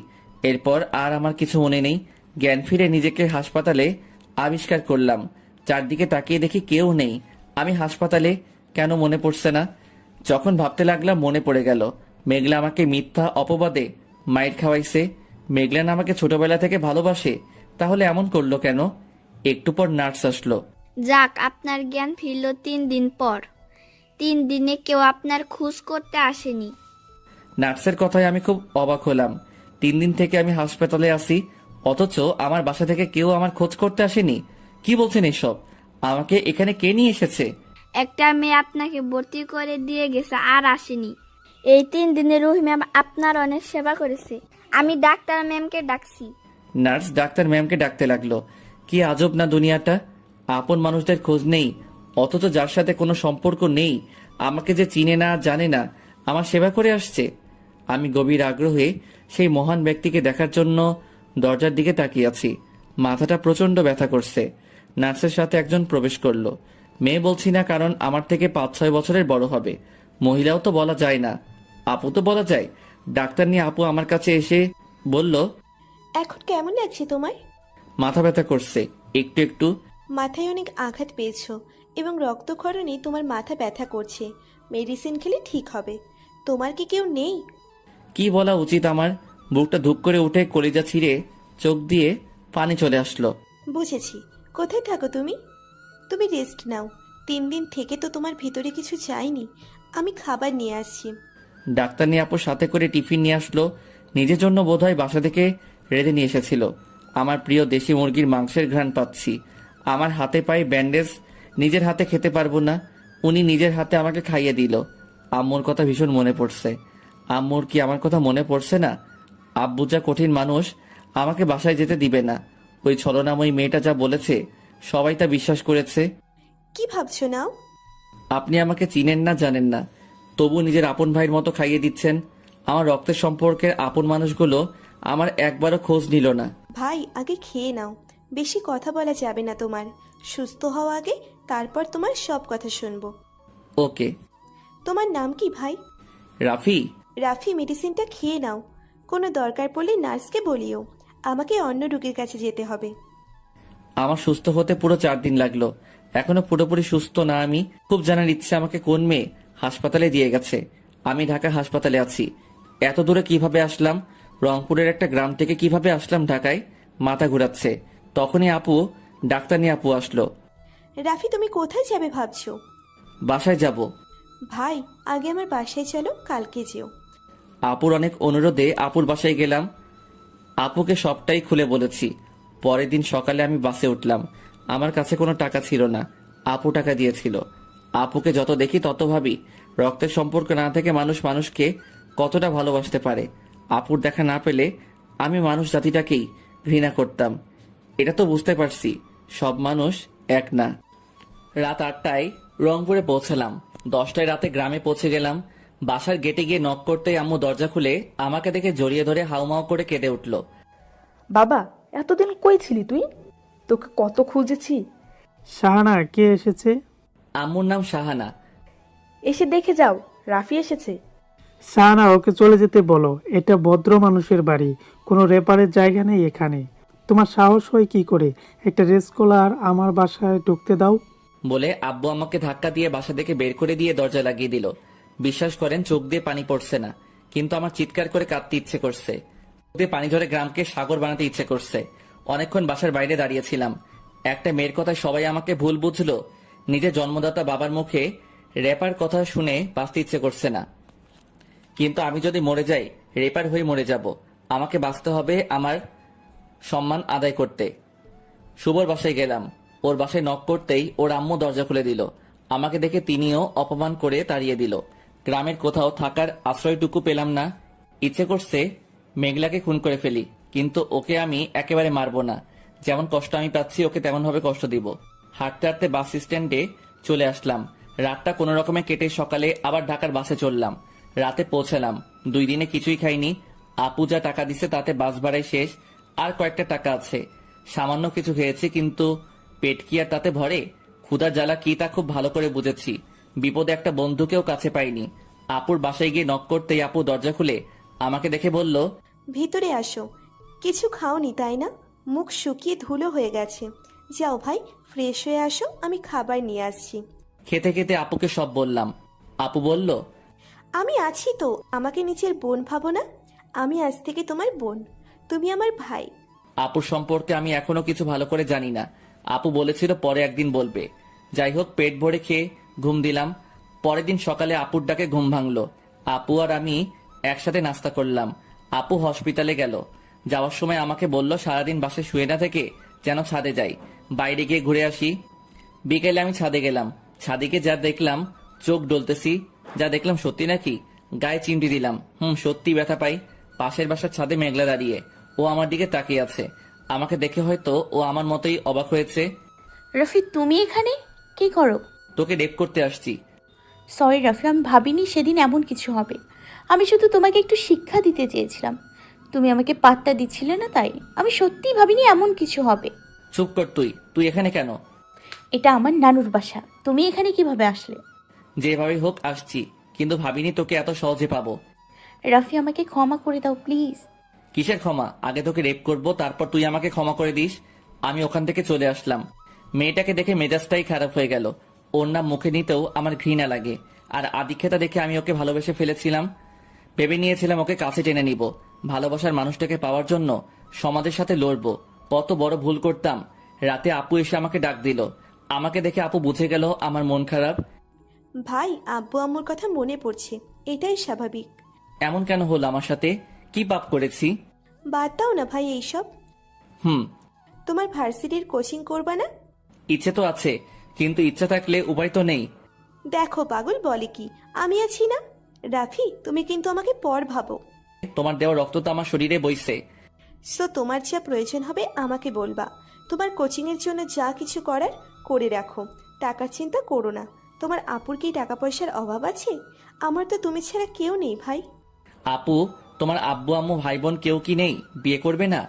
এরপর আর আমার কিছু মনে নেই। জ্ঞান ফিরে নিজেকে হাসপাতালে আবিষ্কার করলাম। চারদিকে তাকিয়ে দেখি কেউ নেই। আমি হাসপাতালে কেন মনে পড়ছে না। যখন ভাবতে লাগলাম মনে পড়ে গেল, মেঘলা আমাকে মিথ্যা অপবাদে মাইর খাওয়াইছে। মেঘলা না আমাকে ছোটবেলা থেকে ভালোবাসে, তাহলে এমন করলো কেন? একটু পর নার্স আসলো। যাক, আপনার জ্ঞান ফিরল 3 দিন পর। 3 দিনে কেউ আপনার খোঁজ করতে আসেনি। নার্সের কথায় আমি খুব অবাক হলাম। 3 দিন থেকে আমি হাসপাতালে আছি, অথচ আমার বাসা থেকে কেউ আমার খোঁজ করতে আসেনি। কি বলছেন এসব? আমাকে এখানে কে নিয়ে এসেছে? একটা মেয়ে আপনাকে ভর্তি করে দিয়ে গেছে আর আসেনি। এই 3 দিনে রুহি ম্যাম আপনার অনেক সেবা করেছে। আমি ডাক্তার ম্যামকে ডাকছি। নার্স ডাক্তার ম্যামকে ডাকতে লাগলো। কি আজব না দুনিয়াটা। আপন মানুষদের খোঁজ নেই, অথচ যার সাথে কোনো সম্পর্ক নেই, আমাকে যে চিনে না জানে না, আমার সেবা করে আসছে। আমি গভীর আগ্রহে সেই মহান ব্যক্তিকে দেখার জন্য দরজার দিকে তাকিয়ে আছি। মাথাটা প্রচন্ড ব্যথা করছে। নার্সের সাথে একজন প্রবেশ করলো। মেয়ে বলছি না, কারণ আমার থেকে 5-6 বছরের বড় হবে। মহিলাও তো বলা যায় না, আপু তো বলা যায়। ডাক্তার নিয়ে আপু আমার কাছে এসে বলল, এখন কেমন লাগছে তোমার? মাথা ব্যথা করছে একটু একটু। মাথায় অনেক আঘাত পেয়েছো এবং রক্তক্ষরণে তোমার মাথা ব্যথা করছে। মেডিসিন খেলে ঠিক হবে। তোমার কি কেউ নেই? কি বলা উচিত আমার? বুকটা ধুপ করে উঠে কলিজা ছিঁড়ে চোখ দিয়ে পানি চলে আসলো। বুঝেছি। কোথায় থাকো তুমি? তুমি রেস্ট নাও। 3 দিন থেকে তো তোমার ভিতরে কিছু চাইনি। আমি খাবার নিয়ে আসছি। ডাক্তার নিয়ে আপুর সাথে করে টিফিন নিয়ে আসলো। নিজের জন্য বোধহয় বাসা থেকে রেঁধে নিয়ে এসেছিল। আমার প্রিয় দেশি মুরগির মাংসের ঘ্রাণ পাচ্ছি। আমার হাতে পায়ে ব্যান্ডেজ, নিজের হাতে খেতে পারবো না। উনি নিজের হাতে আমাকে খাইয়ে দিল। আম্মুর কথা ভীষণ মনে পড়ছে। আম্মুর কি আমার কথা মনে পড়ছে না? আব্বু যা কঠিন মানুষ, আমাকে বাসায় যেতে দিবে না। ওই ছলনাময়ী মেয়েটা যা বলেছে সবাই তা বিশ্বাস করেছে। কি ভাবছো নাও? আপনি আমাকে চিনেন না, জানেন না, তবু নিজের আপন ভাইয়ের মতো খাইয়ে দিচ্ছেন। আমার রক্তের সম্পর্কের আপন মানুষগুলো আমার একবারও খোঁজ নিল না। ভাই, আগে খেয়ে নাও। বেশি কথা বলা যাবে না তোমার। সুস্থ হও আগে, তারপর তোমার সব কথা শুনবো। ওকে। তোমার নাম কি ভাই? রাফি। রাফি, মেডিসিনটা খেয়ে নাও। কোনো দরকার পড়লে নার্সকে বলিও। আমাকে অন্য রোগীর কাছে যেতে হবে। আমার সুস্থ হতে পুরো 4 দিন লাগলো। এখনো পুরোপুরি সুস্থ না আমি। খুব জানার ইচ্ছে আমাকে কোন মেয়ে হাসপাতালে দিয়ে গেছে। আমি ঢাকা হাসপাতালে আছি। এত দূরে কিভাবে আসলাম? রংপুরের একটা গ্রাম থেকে কিভাবে আসলাম ঢাকায়? মাথা ঘুরাচ্ছে। তখনই ডাক্তার নিয়ে আপু আসলো। রাফি, তুমি কোথায় যাবে ভাবছো? বাসায় যাব। ভাই, আগে আমার বাসায় চলো, কালকে যেও। আপুর অনেক অনুরোধে আপুর বাসায় গেলাম। আপুকে সবটাই খুলে বলেছি। পরের দিন সকালে আমি বাসে উঠলাম। আমার কাছে কোনো টাকা ছিল না, আপু টাকা দিয়েছিল। আপুকে যত দেখি তত ভাবি রক্তের সম্পর্ক না থেকে মানুষ মানুষকে কতটা ভালোবাসতে পারে। আপুর দেখা না পেলে আমি মানুষ জাতিটাকেই ঘৃণা করতাম। এটা তো বুঝতে পারছি সব মানুষ এক না। রাত 8টায় রংপুরে পৌঁছলাম। 10টায় রাতে গ্রামে পৌঁছে গেলাম। বাসার গেটে গিয়ে নক করতেই আম্মু দরজা খুলে আমাকে দেখে জড়িয়ে ধরে হাউমাউ করে কেঁদে উঠল। বাবা, এতদিন কই ছিলি তুই? তোকে কত খুঁজেছি। শাহানা, কে এসেছে? আম্মুর নাম শাহানা। এসে দেখে যাও, রাফি এসেছে। শাহানা, ওকে চলে যেতে বলো। এটা ভদ্র মানুষের বাড়ি, কোনো রেপারের জায়গা নেই এখানে। তোমার সাহস হয় কি করে একটা রেসকোলার আমার বাসায় ঢুকতে দাও? বলে আব্বু আমাকে ধাক্কা দিয়ে বাসা থেকে বের করে দিয়ে দরজা লাগিয়ে দিল। বিশ্বাস করেন চোখ দিয়ে পানি পড়ছে না, কিন্তু আমার চিৎকার করে কাঁদতে ইচ্ছে করছে। চোখ দিয়ে পানি ধরে গ্রামকে সাগর বানাতে ইচ্ছে করছে। অনেকক্ষণ বাসার বাইরে দাঁড়িয়েছিলাম। একটা মেয়ের কথায় সবাই আমাকে ভুল বুঝলো। নিজের জন্মদাতা বাবার মুখে রেপার কথা শুনে বাঁচতে ইচ্ছে করছে না। কিন্তু আমি যদি মরে যাই, রেপার হয়ে মরে যাব। আমাকে বাঁচতে হবে আমার সম্মান আদায় করতে। শুভর বাসায় গেলাম। ওর বাসায় নক করতেই ওর আম্মু দরজা খুলে দিল। আমাকে দেখে তিনিও অপমান করে তাড়িয়ে দিল। গ্রামের কোথাও থাকার আশ্রয়টুকু পেলাম না। ইচ্ছে করছে মেঘলাকে খুন করে ফেলি, কিন্তু ওকে আমি একেবারে মারবো না। যেমন কষ্ট আমি পাচ্ছি ওকে তেমনভাবে কষ্ট দিব। হাঁটতে হাঁটতে বাস স্ট্যান্ডে চলে আসলাম। রাতটা কোনো রকমে কেটে সকালে আবার ঢাকার বাসে চললাম। রাতে পৌঁছালাম। 2 দিনে কিছুই খাইনি। আপু যা টাকা দিছে তাতে বাস ভাড়াই শেষ। আর কয়েকটা টাকা আছে, সামান্য কিছু খেয়েছি, কিন্তু পেট কি আর তাতে ভরে? ক্ষুধার জ্বালা কি তা খুব ভালো করে বুঝেছি। বিপদে একটা বন্ধুকেও কাছে পাইনি। আপুর বাসায় গিয়ে নক করতেই আপু দরজা খুলে আমাকে দেখে বলল, ভিতরে আসো। কিছু খাওনি তাই না? মুখ শুকিয়ে ধুলো হয়ে গেছে। যাও ভাই, ফ্রেশ হয়ে আসো, আমি খাবার নিয়ে আসছি। খেতে খেতে আপুকে সব বললাম। আপু বলল, আমি আছি তো, আমাকে নিজের বোন ভাবো না? আমি আজ থেকে তোমার বোন, তুমি আমার ভাই। আপুর সম্পর্কে আমি এখনো কিছু ভালো করে জানি না। আপু বলেছিল পরে একদিন বলবে। যাই হোক, পেট ভরে খেয়ে ঘুম দিলাম। পরের দিন সকালে আপুর ডাকে ঘুম ভাঙলো। আপু আর আমি একসাথে নাস্তা করলাম। আপু হসপিটালে গেল। যাওয়ার সময় আমাকে বলল সারাদিন বাসায় শুয়ে না থেকে যেন ছাদে যাই, বাইরে গিয়ে ঘুরে আসি। বিকেলে আমি ছাদে গেলাম। ছাদে গিয়ে যা দেখলাম চোখ ডলতেছি। যা দেখলাম সত্যি নাকি? গায়ে চিমটি দিলাম। সত্যি ব্যথা পাই। পাশের বাসার ছাদে মেঘলা দাঁড়িয়ে, ও আমার দিকে তাকিয়ে আছে। আমাকে দেখে হয়তো ও আমার মতোই অবাক হয়েছে। রাফি, তুমি এখানে কি করো? তোকে রেপ করতে আসছি। সরি রাফি, আমি ভাবিনি সেদিন এমন কিছু হবে। আমি শুধু তোমাকে একটু শিক্ষা দিতে চেয়েছিলাম। তুমি আমাকে পাত্তা দিচ্ছিলে না, তাই আমি সত্যিই ভাবিনি এমন কিছু হবে। চুপ কর তুই। তুই এখানে কেন? এটা আমার নানুর বাসা। তুমি এখানে কিভাবে আসলে? যেভাবে হোক আসছি, কিন্তু ভাবিনি তোকে এত সহজে পাবো। রাফি, আমাকে ক্ষমা করে দাও প্লিজ। কিসের ক্ষমা? আগে তোকে রেপ করব, তারপর তুই আমাকে ক্ষমা করে দিস। আমি ওখান থেকে চলে আসলাম। মেয়েটাকে দেখে মেজাজটাই খারাপ হয়ে গেল। ওর নাম মুখে নিতেও আমার ঘৃণা লাগে। আর আদিক্ষেতা দেখে আমি ওকে ভালোবেসে ফেলেছিলাম। ভেবে নিয়েছিলাম ওকে কাছে টেনে নিব। ভালোবাসার মানুষটাকে পাওয়ার জন্য সমাজের সাথে লড়বো। কত বড় ভুল করতাম। রাতে আপু এসে আমাকে ডাক দিল। আমাকে দেখে আপু বুঝে গেল আমার মন খারাপ। ভাই, আব্বু আম্মুর কথা মনে পড়ছে, এটাই স্বাভাবিক। এমন কেন হলো আমার সাথে? কি পাপ করেছি? বাদ দাও না ভাই এইসব। হুম। তোমার ভার্সিটির কোচিং করবা না? ইচ্ছে তো আছে, কিন্তু ইচ্ছা থাকলে উপায় তো নেই। দেখো পাগল বলে কি, আমি আছি না। রাফি, তুমি কিন্তু আমাকে পর ভাবো। তোমার দেওয়া রক্ত তো আমার শরীরে বইছে। সো তোমার যা প্রয়োজন হবে আমাকে বলবা। তোমার কোচিং এর জন্য যা কিছু করার করে রাখো। টাকার চিন্তা করো না। তোমার আপুর কি টাকা পয়সার অভাব আছে? আমার তো তুমি ছাড়া কেউ নেই ভাই। আপু, তোমার আব্বু আম্মু ভাই বোন কেউ কি নেই? বিয়ে করবে না?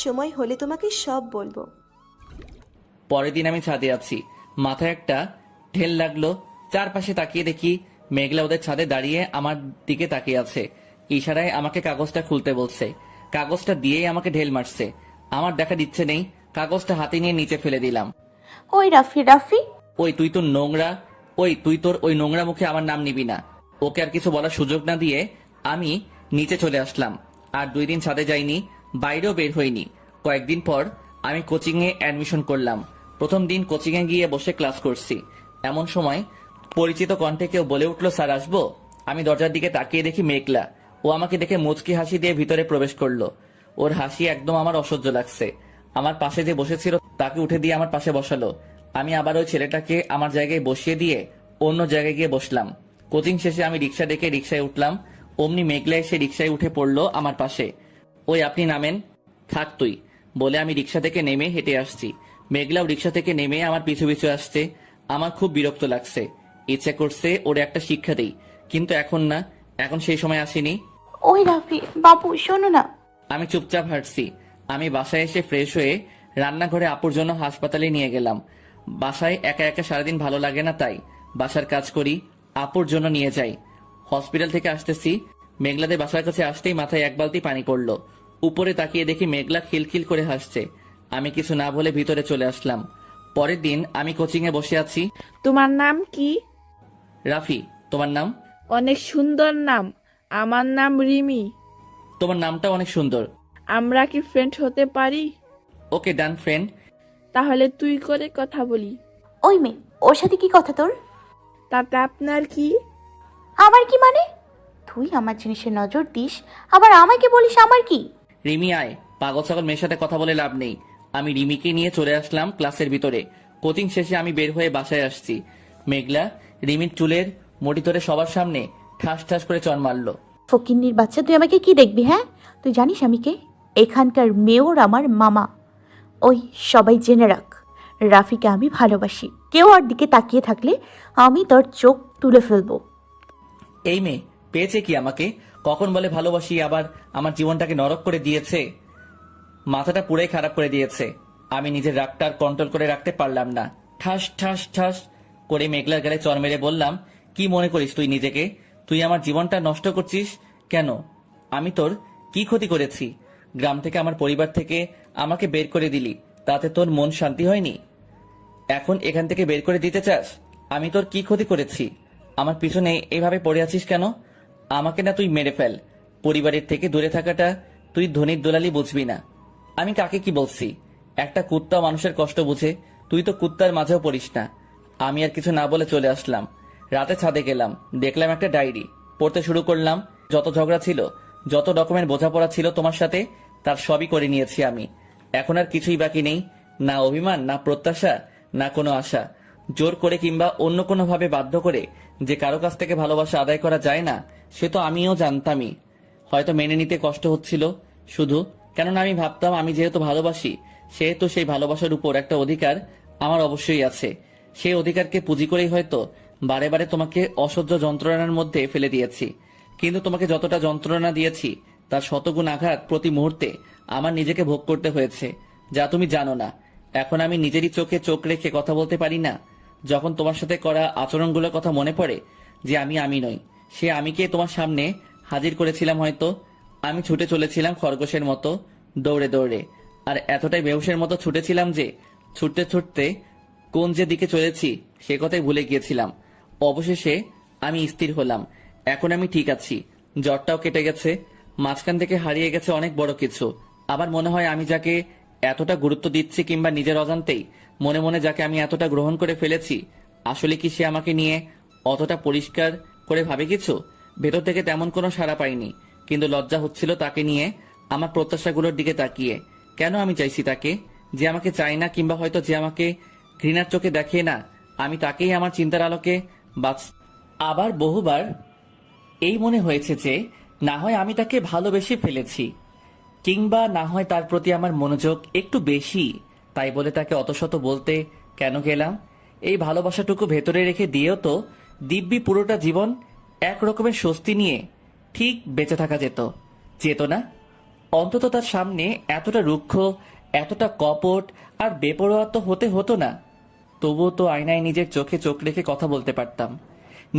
সময় হলে তোমাকে সব বলবো। পরের দিন আমি ছাদে আছি। মাথায় একটা ঢেল লাগলো। চারপাশে তাকিয়ে দেখি মেঘলা ওদের ছাদে দাঁড়িয়ে আমার দিকে তাকিয়ে আছে। ইশারায় আমাকে কাগজটা খুলতে বলছে। কাগজটা দিয়েই আমাকে ঢেল মারছে। আমার দেখার ইচ্ছে নেই। কাগজটা হাতে নিয়ে নিচে ফেলে দিলাম। ওই রাফি, রাফি। ওই তুই তোর নোংরা তুই তোর ওই নোংরা মুখে আমার নাম নিবি না। ওকে আর কিছু বলার সুযোগ না দিয়ে আমি নিচে চলে আসলাম। আর 2 দিন ছাদে যাইনি, বাইরেও বের হইনি। কয়েকদিন পর আমি কোচিংয়ে অ্যাডমিশন করলাম। প্রথম দিন কোচিংয়ে গিয়ে বসে ক্লাস করছি। এমন সময় পরিচিত কণ্ঠে কেউ বলে উঠলো, স্যার আসবো? আমি দরজার দিকে তাকিয়ে দেখি মেঘলা। ও আমাকে দেখে মুচকি হাসি দিয়ে ভিতরে প্রবেশ করলো। ওর হাসি একদম আমার অসহ্য লাগছে। আমার পাশে যে বসেছিল তাকে উঠে দিয়ে আমার পাশে বসালো। আমি আবার ওই ছেলেটাকে আমার জায়গায় বসিয়ে দিয়ে অন্য জায়গায় গিয়ে বসলাম। কোচিং শেষে আমি রিক্সা ডেকে রিক্সায় উঠলাম। অমনি মেঘলা এসে রিক্সায় উঠে পড়লো আমার পাশে। ওই আপনি নামেন। থাক তুই, বলে আমি রিক্সা থেকে নেমে হেঁটে আসছি। মেঘলাও রিক্সা থেকে নেমে আমার পিছু পিছু আসছে। আমার খুব বিরক্ত লাগছে। ইচ্ছে করছে ওরে একটা শিক্ষা দেই, কিন্তু এখন না, এখন সেই সময় আসেনি। ওই রাফি বাবু শোনো না। আমি চুপচাপ হাঁটছি। আমি বাসায় এসে ফ্রেশ হয়ে রান্নাঘরে আপুর জন্য হাসপাতালে নিয়ে গেলাম। বাসায় একা একা সারাদিন ভালো লাগে না, তাই বাসার কাজ করি, আপুর জন্য নিয়ে যাই। হসপিটাল থেকে আসতেছি, মেঘলাদের বাসার কাছে আসতেই মাথায় এক বালতি পানি পড়লো। উপরে তাকিয়ে দেখি মেঘলা খিলখিল করে হাসছে। আমি কিছু না বলে ভিতরে চলে আসলাম। পরের দিন আমি কোচিংয়ে বসে আছি। তোমার নাম কি? রাফি, তোমার নাম? অনেক সুন্দর নাম। আমার নাম রিমি। তোমার নামটা অনেক সুন্দর। আমরা কি ফ্রেন্ড হতে পারি? ওকে, ডান ফ্রেন্ড। তাহলে তুই করে কথা বলি। ওই মেয়ে, ওর সাথে কি কথা তোর? তাতে আপনার কি? আমার কি মানে? তুই আমার জিনিসে নজর দিস, আবার আমাকে বলিস আমার কি? রিমি আয়, পাগল ছাগল মেয়ের সাথে কথা বলে লাভ নেই। আমি রিমিকে নিয়ে চলে আসলাম ক্লাসের ভিতরে। কোচিং শেষে আমি বের হয়ে বাসায় আসছি। মেঘলা রিমির চুলের মুঠি ধরে সবার সামনে ঠাস ঠাস করে চড় মারলো। ফকিন্নির বাচ্চা, তুই আমাকে কি দেখবি? হ্যাঁ, তুই জানিস আমি কে? এখানকার মেয়র আমার মামা। ওই সবাই জেনে রাখ, রাফিকে আমি ভালোবাসি। কেউ ওর দিকে তাকিয়ে থাকলে আমি তোর চোখ তুলে ফেলবো। এই মেয়ে পেয়েছে কি আমাকে? কখন বলে ভালোবাসি, আবার আমার জীবনটাকে নরক করে দিয়েছে। মাথাটা পুরাই খারাপ করে দিয়েছে। আমি নিজের রাগটা কন্ট্রোল করে রাখতে পারলাম না। ঠাস ঠাস ঠাস করে মেঘলার গালে চর মেরে বললাম, কি মনে করিস তুই নিজেকে? তুই আমার জীবনটা নষ্ট করছিস কেন? আমি তোর কি ক্ষতি করেছি? গ্রাম থেকে, আমার পরিবার থেকে আমাকে বের করে দিলি, তাতে তোর মন শান্তি হয়নি? এখন এখান থেকে বের করে দিতে চাস? আমি তোর কি ক্ষতি করেছি? আমার পিছনে এভাবে পড়ে আছিস কেন? আমাকে না তুই মেরে ফেল। পরিবারের থেকে দূরে থাকাটা তুই ধনির দোলালি বুঝবি না। আমি কাকে কি বলছি? একটা কুত্তা মানুষের কষ্ট বুঝে, তুই তো কুত্তার মাঝেও পড়িস না। আমি আর কিছু না বলে চলে আসলাম। রাতে ছাদে গেলাম, দেখলাম একটা ডায়েরি, পড়তে শুরু করলাম। যত ঝগড়া ছিল, যত রকমের বোঝাপড়া ছিল তোমার সাথে, তার সবই করে নিয়েছি আমি। এখন আর কিছুই বাকি নেই, না অভিমান, না প্রত্যাশা, না কোনো আশা। জোর করে কিংবা অন্য কোনোভাবে বাধ্য করে যে কারো কাছ থেকে ভালোবাসা আদায় করা যায় না, সে তো আমিও জানতামই। হয়তো মেনে নিতে কষ্ট হচ্ছিল শুধু, কেননা আমি ভাবতাম আমি যেহেতু ভালোবাসি, সেহেতু সেই ভালোবাসার উপর একটা অধিকার আমার অবশ্যই আছে। সেই অধিকারকে পুঁজি করেই হয়তো বারে বারে তোমাকে অসহ্য যন্ত্রণার মধ্যে ফেলে দিয়েছি। কিন্তু তোমাকে যতটা যন্ত্রণা দিয়েছি, তার শতগুণ আঘাত প্রতি মুহূর্তে আমার নিজেকে ভোগ করতে হয়েছে, যা তুমি জানো না। এখন আমি নিজেরই চোখে চোখ রেখে কথা বলতে পারি না। যখন তোমার সাথে করা আচরণগুলোর কথা মনে পড়ে, যে আমি নই, সে আমিকে তোমার সামনে হাজির করেছিলাম। হয়তো আমি ছুটে চলেছিলাম খরগোশের মতো, দৌড়ে দৌড়ে, আর এতটাই বেহুশের মতো ছুটেছিলাম যে ছুটতে ছুটতে কোন যে দিকে চলেছি সে কথাই ভুলে গিয়েছিলাম। অবশেষে আমি স্থির হলাম। এখন আমি ঠিক আছি, জ্বরটাও কেটে গেছে, মাঝখান থেকে হারিয়ে গেছে অনেক বড় কিছু। আবার মনে হয় আমি যাকে এতটা গুরুত্ব দিচ্ছি, কিংবা নিজের অজান্তেই মনে মনে যাকে আমি এতটা গ্রহণ করে ফেলেছি, আসলে কি সে আমাকে নিয়ে অতটা পরিষ্কার করে ভাবে কিছু? ভেতর থেকে তেমন কোনো সাড়া পাইনি, কিন্তু লজ্জা হচ্ছিল তাকে নিয়ে আমার প্রত্যাশাগুলোর দিকে তাকিয়ে। কেন আমি চাইছি তাকে? যে আমাকে চায় না, কিংবা হয়তো যে আমাকে ঘৃণার চোখে দেখে না, আমি তাকেই আমার চিন্তার আলোকে বাঁচ। আবার বহুবার এই মনে হয়েছে যে না হয় আমি তাকে ভালোবেসে ফেলেছি, কিংবা না হয় তার প্রতি আমার মনোযোগ একটু বেশি, তাই বলে তাকে অতশত বলতে কেন গেলাম? এই ভালোবাসাটুকু ভেতরে রেখে দিয়েও তো দিব্যি পুরোটা জীবন এক রকমের স্বস্তি নিয়ে ঠিক বেঁচে থাকা যেত না? অন্তত তার সামনে এতটা রুক্ষ, এতটা কপট আর বেপরোয়া তো হতে হতো না। তবুও তো আয়নায় নিজের চোখে চোখ রেখে কথা বলতে পারতাম।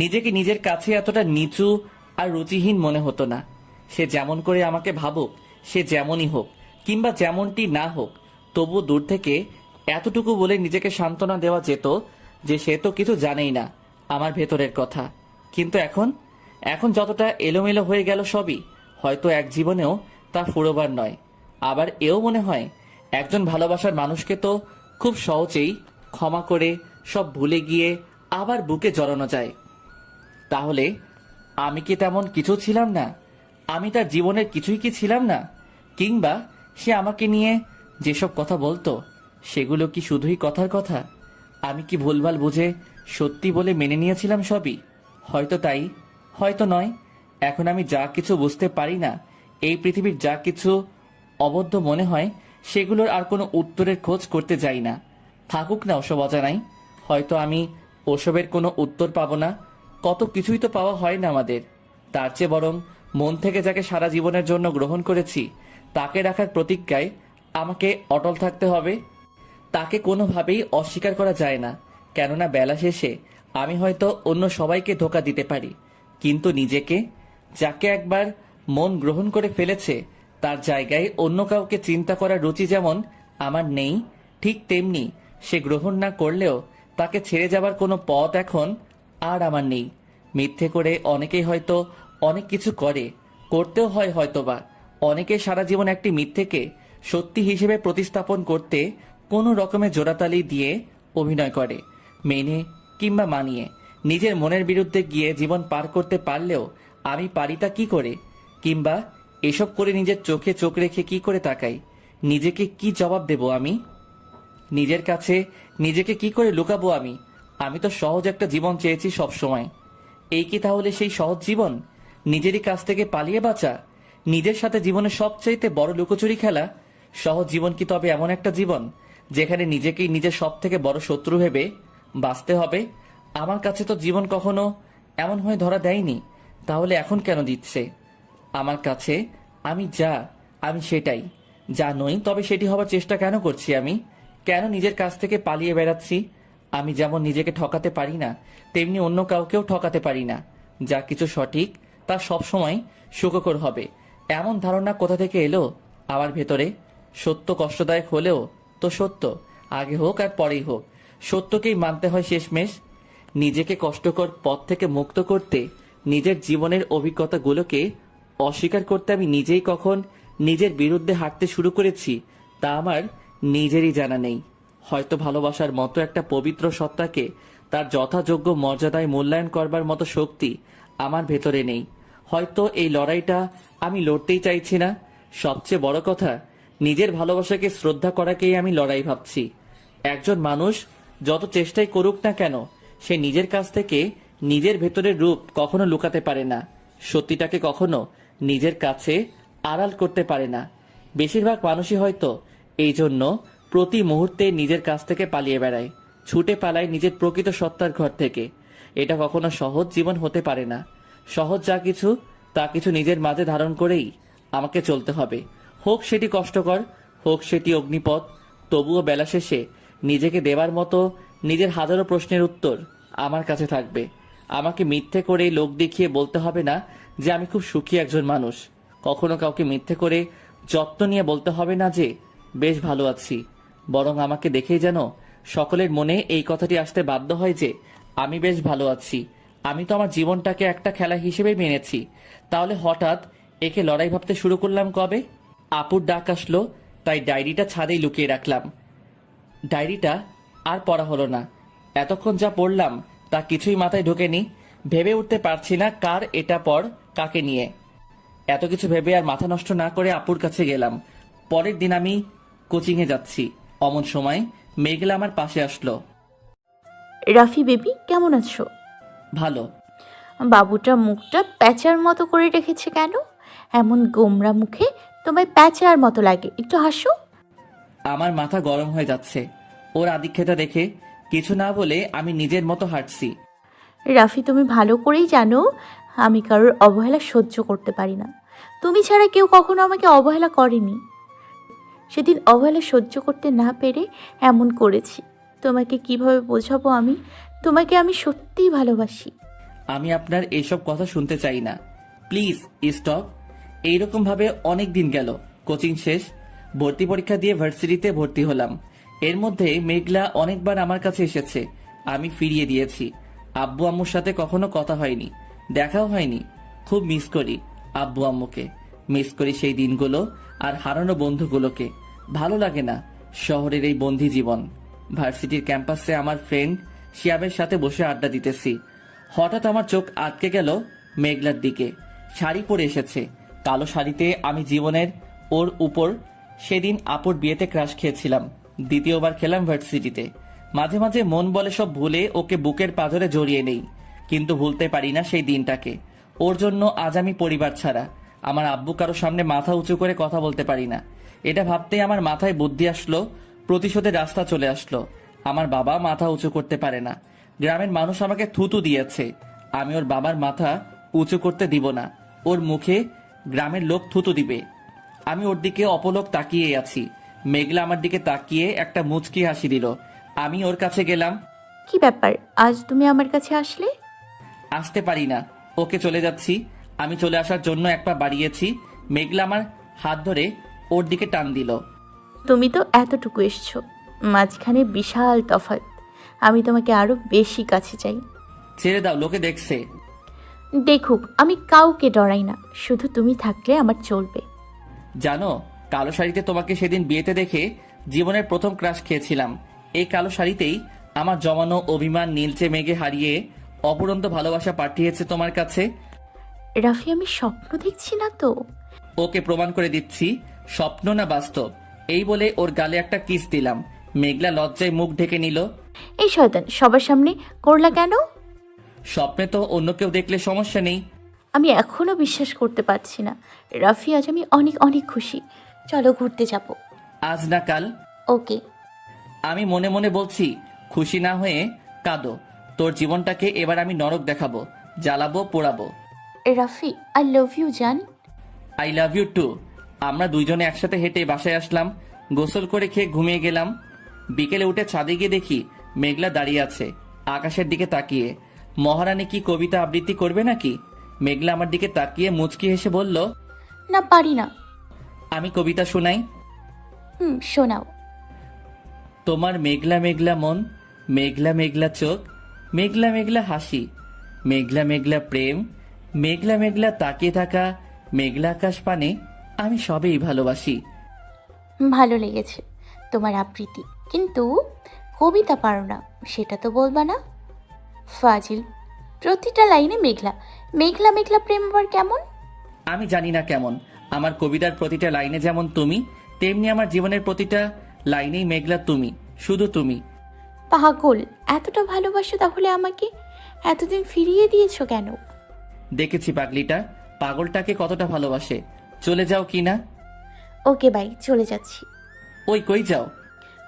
নিজেকে নিজের কাছে এতটা নিচু আর রুচিহীন মনে হতো না। সে যেমন করে আমাকে ভাবুক, সে যেমনই হোক কিংবা যেমনটি না হোক, তবু দূর থেকে এতটুকু বলে নিজেকে সান্ত্বনা দেওয়া যেত যে সে তো কিছু জানেই না আমার ভেতরের কথা। কিন্তু এখন যতটা এলোমেলো হয়ে গেল সবই, হয়তো এক জীবনেও তা ফুরোবার নয়। আবার এও মনে হয় একজন ভালোবাসার মানুষকে তো খুব সহজেই ক্ষমা করে সব ভুলে গিয়ে আবার বুকে জড়ানো যায়। তাহলে আমি কি তেমন কিছু ছিলাম না? আমি তার জীবনের কিছুই কি ছিলাম না? কিংবা সে আমাকে নিয়ে যেসব কথা বলতো, সেগুলো কি শুধুই কথার কথা? আমি কি ভুলভাল বুঝে সত্যি বলে মেনে নিয়েছিলাম সবই? হয়তো তাই, হয়তো নয়। এখন আমি যা কিছু বুঝতে পারি না, এই পৃথিবীর যা কিছু অবদ্ধ মনে হয়, সেগুলোর আর কোনো উত্তরের খোঁজ করতে যাই না। থাকুক না ওসব অজানাই, হয়তো আমি ওসবের কোনো উত্তর পাবো না। কত কিছুই তো পাওয়া হয় না আমাদের। তার চেয়ে বরং মন থেকে যাকে সারা জীবনের জন্য গ্রহণ করেছি তাকে রাখার প্রতিজ্ঞায় আমাকে অটল থাকতে হবে। তাকে কোনোভাবেই অস্বীকার করা যায় না, কেননা বেলা শেষে আমি হয়তো অন্য সবাইকে ধোঁকা দিতে পারি, কিন্তু নিজেকে, যাকে একবার মন গ্রহণ করে ফেলেছে তার জায়গায় অন্য কাউকে চিন্তা করার রুচি যেমন আমার নেই, ঠিক তেমনি সে গ্রহণ না করলেও তাকে ছেড়ে যাবার কোনো পথ এখন আর আমার নেই। মিথ্যে করে অনেকেই হয়তো অনেক কিছু করতেও হয় হয়তোবা। অনেকে সারা জীবন একটি মিথ্যেকে সত্যি হিসেবে প্রতিস্থাপন করতে কোনো রকমের জোড়াতালি দিয়ে অভিনয় করে, মেনে কিংবা মানিয়ে নিজের মনের বিরুদ্ধে গিয়ে জীবন পার করতে পারলেও আমি পারি তা কি করে? কিংবা এসব করে নিজের চোখে চোখ রেখে কি করে তাকাই? নিজেকে কি জবাব দেব আমি? নিজের কাছে নিজেকে কি করে লুকাবো আমি? আমি তো সহজ একটা জীবন চেয়েছি সব সময়। এই কি তাহলে সেই সহজ জীবন? নিজেরই কাছ থেকে পালিয়ে বাঁচা, নিজের সাথে জীবনের সবচাইতে বড় লুকোচুরি খেলা? সহজ জীবন কি তবে এমন একটা জীবন যেখানে নিজেকেই নিজের সব থেকে বড় শত্রু ভেবে বাঁচতে হবে? আমার কাছে তো জীবন কখনো এমন হয়ে ধরা দেয়নি, তাহলে এখন কেন দিচ্ছে? আমার কাছে আমি সেটাই। যা নই তবে সেটি হবার চেষ্টা কেন করছি আমি? কেন নিজের কাছ থেকে পালিয়ে বেড়াচ্ছি? আমি যেমন নিজেকে ঠকাতে পারি না, তেমনি অন্য কাউকেও ঠকাতে পারি না। যা কিছু সঠিক তা সবসময় সুখকর হবে, এমন ধারণা কোথা থেকে এলো আমার ভেতরে? সত্য কষ্টদায়ক হলেও তো সত্য, আগে হোক আর পরেই হোক, সত্যকেই মানতে হয় শেষমেশ। নিজেকে কষ্টকর পথ থেকে মুক্ত করতে, নিজের জীবনের অভিজ্ঞতাগুলোকে অস্বীকার করতে আমি নিজেই কখন নিজের বিরুদ্ধে হাঁটতে শুরু করেছি তা আমার নিজেরই জানা নেই। হয়তো ভালোবাসার মতো একটা পবিত্র সত্তাকে তার যথাযোগ্য মর্যাদায় মূল্যায়ন করবার মতো শক্তি আমার ভেতরে নেই। হয়তো এই লড়াইটা আমি লড়তেই চাইছি না। সবচেয়ে বড় কথা, নিজের ভালোবাসাকে শ্রদ্ধা করাকেই আমি লড়াই ভাবছি। একজন মানুষ যত চেষ্টাই করুক না কেন, সে নিজের কাছ থেকে নিজের ভেতরের রূপ কখনো লুকাতে পারে না, সত্যিটাকে কখনো নিজের কাছে আড়াল করতে পারে না। বেশিরভাগ মানুষই হয়তো এই জন্য প্রতি মুহূর্তে নিজের কাছ থেকে পালিয়ে বেড়ায়, ছুটে পালায় নিজের প্রকৃত সত্তার ঘর থেকে। এটা কখনো সহজ জীবন হতে পারে না। সহজ যা কিছু তা কিছু নিজের মাঝে ধারণ করেই আমাকে চলতে হবে, হোক সেটি কষ্টকর, হোক সেটি অগ্নিপথ। তবুও বেলা শেষে নিজেকে দেবার মতো নিজের হাজারো প্রশ্নের উত্তর আমার কাছে থাকবে। আমাকে মিথ্যে করে লোক দেখিয়ে বলতে হবে না যে আমি খুব সুখী একজন মানুষ। কখনো কাউকে মিথ্যে করে যত্ন নিয়ে বলতে হবে না যে বেশ ভালো আছি। বরং আমাকে দেখেই যেন সকলের মনে এই কথাটি আসতে বাধ্য হয় যে আমি বেশ ভালো আছি। আমি তো আমার জীবনটাকে একটা খেলা হিসেবে মেনেছি, তাহলে হঠাৎ একে লড়াই ভাবতে শুরু করলাম কবে? আপুর ডাক আসলো, তাই ডায়েরিটা ছাদেই লুকিয়ে রাখলাম। ডায়েরিটা আর পড়া হলো না। এতক্ষণ যা পড়লাম তা কিছুই মাথায় ঢোকেনি। ভেবে উঠতে পারছি না কার এটা পর, কাকে নিয়ে। এত কিছু ভেবে আর মাথা নষ্ট না করে আপুর কাছে গেলাম। পরের দিন আমি কোচিংয়ে যাচ্ছি। অমন সময় মেঘলা আমার পাশে আসলো। রাফি বেবি, কেমন আছো? ভালো। বাবুটা মুখটা প্যাঁচার মতো করে রেখেছে কেন? এমন গোমরা মুখে তোমায় প্যাঁচার মতো লাগে, একটু হাসো। আমার মাথা গরম হয়ে যাচ্ছে ওর আদিক্ষেতা দেখে। কিছু না বলে আমি নিজের মতো হাঁটছি। রাফি, তুমি ভালো করেই জানো আমি কারোর অবহেলা সহ্য করতে পারি না। তুমি ছাড়া কেউ কখনো আমাকে অবহেলা করেনি। সেদিন অবহেলা সহ্য করতে না পেরে এমন করেছি। তোমাকে কিভাবে বোঝাবো? তোমাকে আমি সত্যিই ভালোবাসি। আমি আপনার এইসব কথা শুনতে চাই না, প্লিজ স্টপ। এইরকম ভাবে অনেক দিন গেল। কোচিং শেষ, ভর্তি পরীক্ষা দিয়ে ভার্সিটিতে ভর্তি হলাম। এর মধ্যে মেঘলা অনেকবার আমার কাছে এসেছে, আমি ফিরিয়ে দিয়েছি। আব্বু আম্মুর সাথে কখনো কথা হয়নি, দেখাও হয়নি। খুব মিস করি আব্বু আম্মুকে, মিস করি সেই দিনগুলো আর হারানো বন্ধুগুলোকে। ভালো লাগে না শহরের এই বন্দি জীবন। ভার্সিটির ক্যাম্পাসে আমার ফ্রেন্ড শিয়াবের সাথে বসে আড্ডা দিতেছি। হঠাৎ আমার চোখ আটকে গেল মেঘলার দিকে। শাড়ি পরে এসেছে, কালো শাড়িতে। আমি জীবনের ওর উপর সেদিন আপুর বিয়েতে ক্রাশ খেয়েছিলাম, দ্বিতীয়বার খেলাম ভার্সিটিতে। মাঝে মাঝে মন বলে সব ভুলে ওকে বুকের পাঁজরে জড়িয়ে নেই, কিন্তু ভুলতে পারি না সেই দিনটাকে। ওর জন্য আজ আমি পরিবার ছাড়া। আমার আব্বু কারো সামনে মাথা উঁচু করে কথা বলতে পারি না। এটা ভাবতেই আমার মাথায় বুদ্ধি আসলো, প্রতিশোধের রাস্তা চলে আসলো। আমার বাবা মাথা উঁচু করতে পারে না, গ্রামের মানুষ আমাকে থুতু দিয়েছে, আমি ওর বাবার মাথা উঁচু করতে দিব না, ওর মুখে গ্রামের লোক থুতু দিবে। আমি ওর দিকে অপলক তাকিয়ে আছি। মেঘলা আমার দিকে তাকিয়ে একটা মুচকি হাসি দিল। আমি ওর কাছে গেলাম। কি ব্যাপার, আজ তুমি আমার কাছে আসলে? আসতে পারি না, ওকে চলে যাচ্ছি। আমি চলে আসার জন্য এক পা বাড়িয়েছি, মেঘলা আমার হাত ধরে ওর দিকে টান দিল। তুমি তো এতটুকু এসছো, মাঝখানে বিশাল তফাৎ। আমি তোমাকে আরো বেশি কাছে চাই। ছেড়ে দাও, লোকে দেখছে। দেখুক, আমি কাউকে ডরাই না, শুধু তুমি থাকলে আমার চলবে। জানো, কালো শাড়িতে তোমাকে সেদিন বিয়েতে দেখে জীবনের প্রথম ক্রাশ খেয়েছিলাম। এই কালো শাড়িতেই আমার জমানো অভিমান নীলচে মেঘে হারিয়ে অপরন্ত ভালোবাসা পাঠিয়েছে তোমার কাছে। রাফি, আমি স্বপ্ন দেখছি না তো? ওকে প্রমাণ করে দিচ্ছি স্বপ্ন না বাস্তব। এই বলে ওর গালে একটা কিস দিলাম। মেঘলা লজ্জায় মুখ ঢেকে নিল। এই শয়তান, সবার সামনে করলা কেন? স্বপ্নে তো অন্য কেউ দেখলে সমস্যা নেই। আমি এখনো বিশ্বাস করতে পারছি না। রাফি, আজ আমি অনেক অনেক খুশি। চলো ঘুরতে যাব। আজ না কাল। ওকে। আমি মনে মনে বলছি, খুশি না হয়ে কাঁদো। তোর জীবনটাকে এবার আমি নরক দেখাবো, জ্বালাবো, পোড়াবো। রাফি, আই লাভ ইউ জান। I love you too. আমরা দুইজনে একসাথে হেঁটে বাসায় আসলাম, গোসল করে খেয়ে ঘুমিয়ে গেলাম। বিকেলে উঠে ছাদে গিয়ে দেখি মেঘলা দাঁড়িয়ে আছে আকাশের দিকে তাকিয়ে। মহারানী কি কবিতা আবৃত্তি করবে নাকি? মেঘলা আমার দিকে তাকিয়ে মুচকি হেসে বলল, না, পারি না। আমি কবিতা শোনাই। শোনাও। তোমার মেঘলা মেঘলা মন, মেঘলা মেঘলা চোখ, মেঘলা মেঘলা হাসি, মেঘলা মেঘলা প্রেম, মেঘলা মেঘলা তাকিয়ে থাকা, মেঘলা আকাশ পানে আমি সবেই ভালোবাসি। ভালো লেগেছে তোমার আবৃত্তি, কিন্তু কবিতা পারো না, সেটা তো বলবা না। ফাজিল, প্রতিটা লাইনে মেঘলা মেঘলা মেঘলা প্রেম আবার কেমন? আমি জানি না কেমন। আমার কবিতার প্রতিটা লাইনে যেমন তুমি, তেমনি আমার জীবনের প্রতিটা লাইনেই মেঘলা তুমি, শুধু তুমি। পাগল, এতটা ভালোবাসো তাহলে আমাকে এতদিন ফিরিয়ে দিয়েছো কেন? দেখেছি পাগলিটা পাগলটাকে কতটা ভালোবাসে। চলে যাও কি না? ওকে বাই, চলে যাচ্ছি। ওই কই যাও?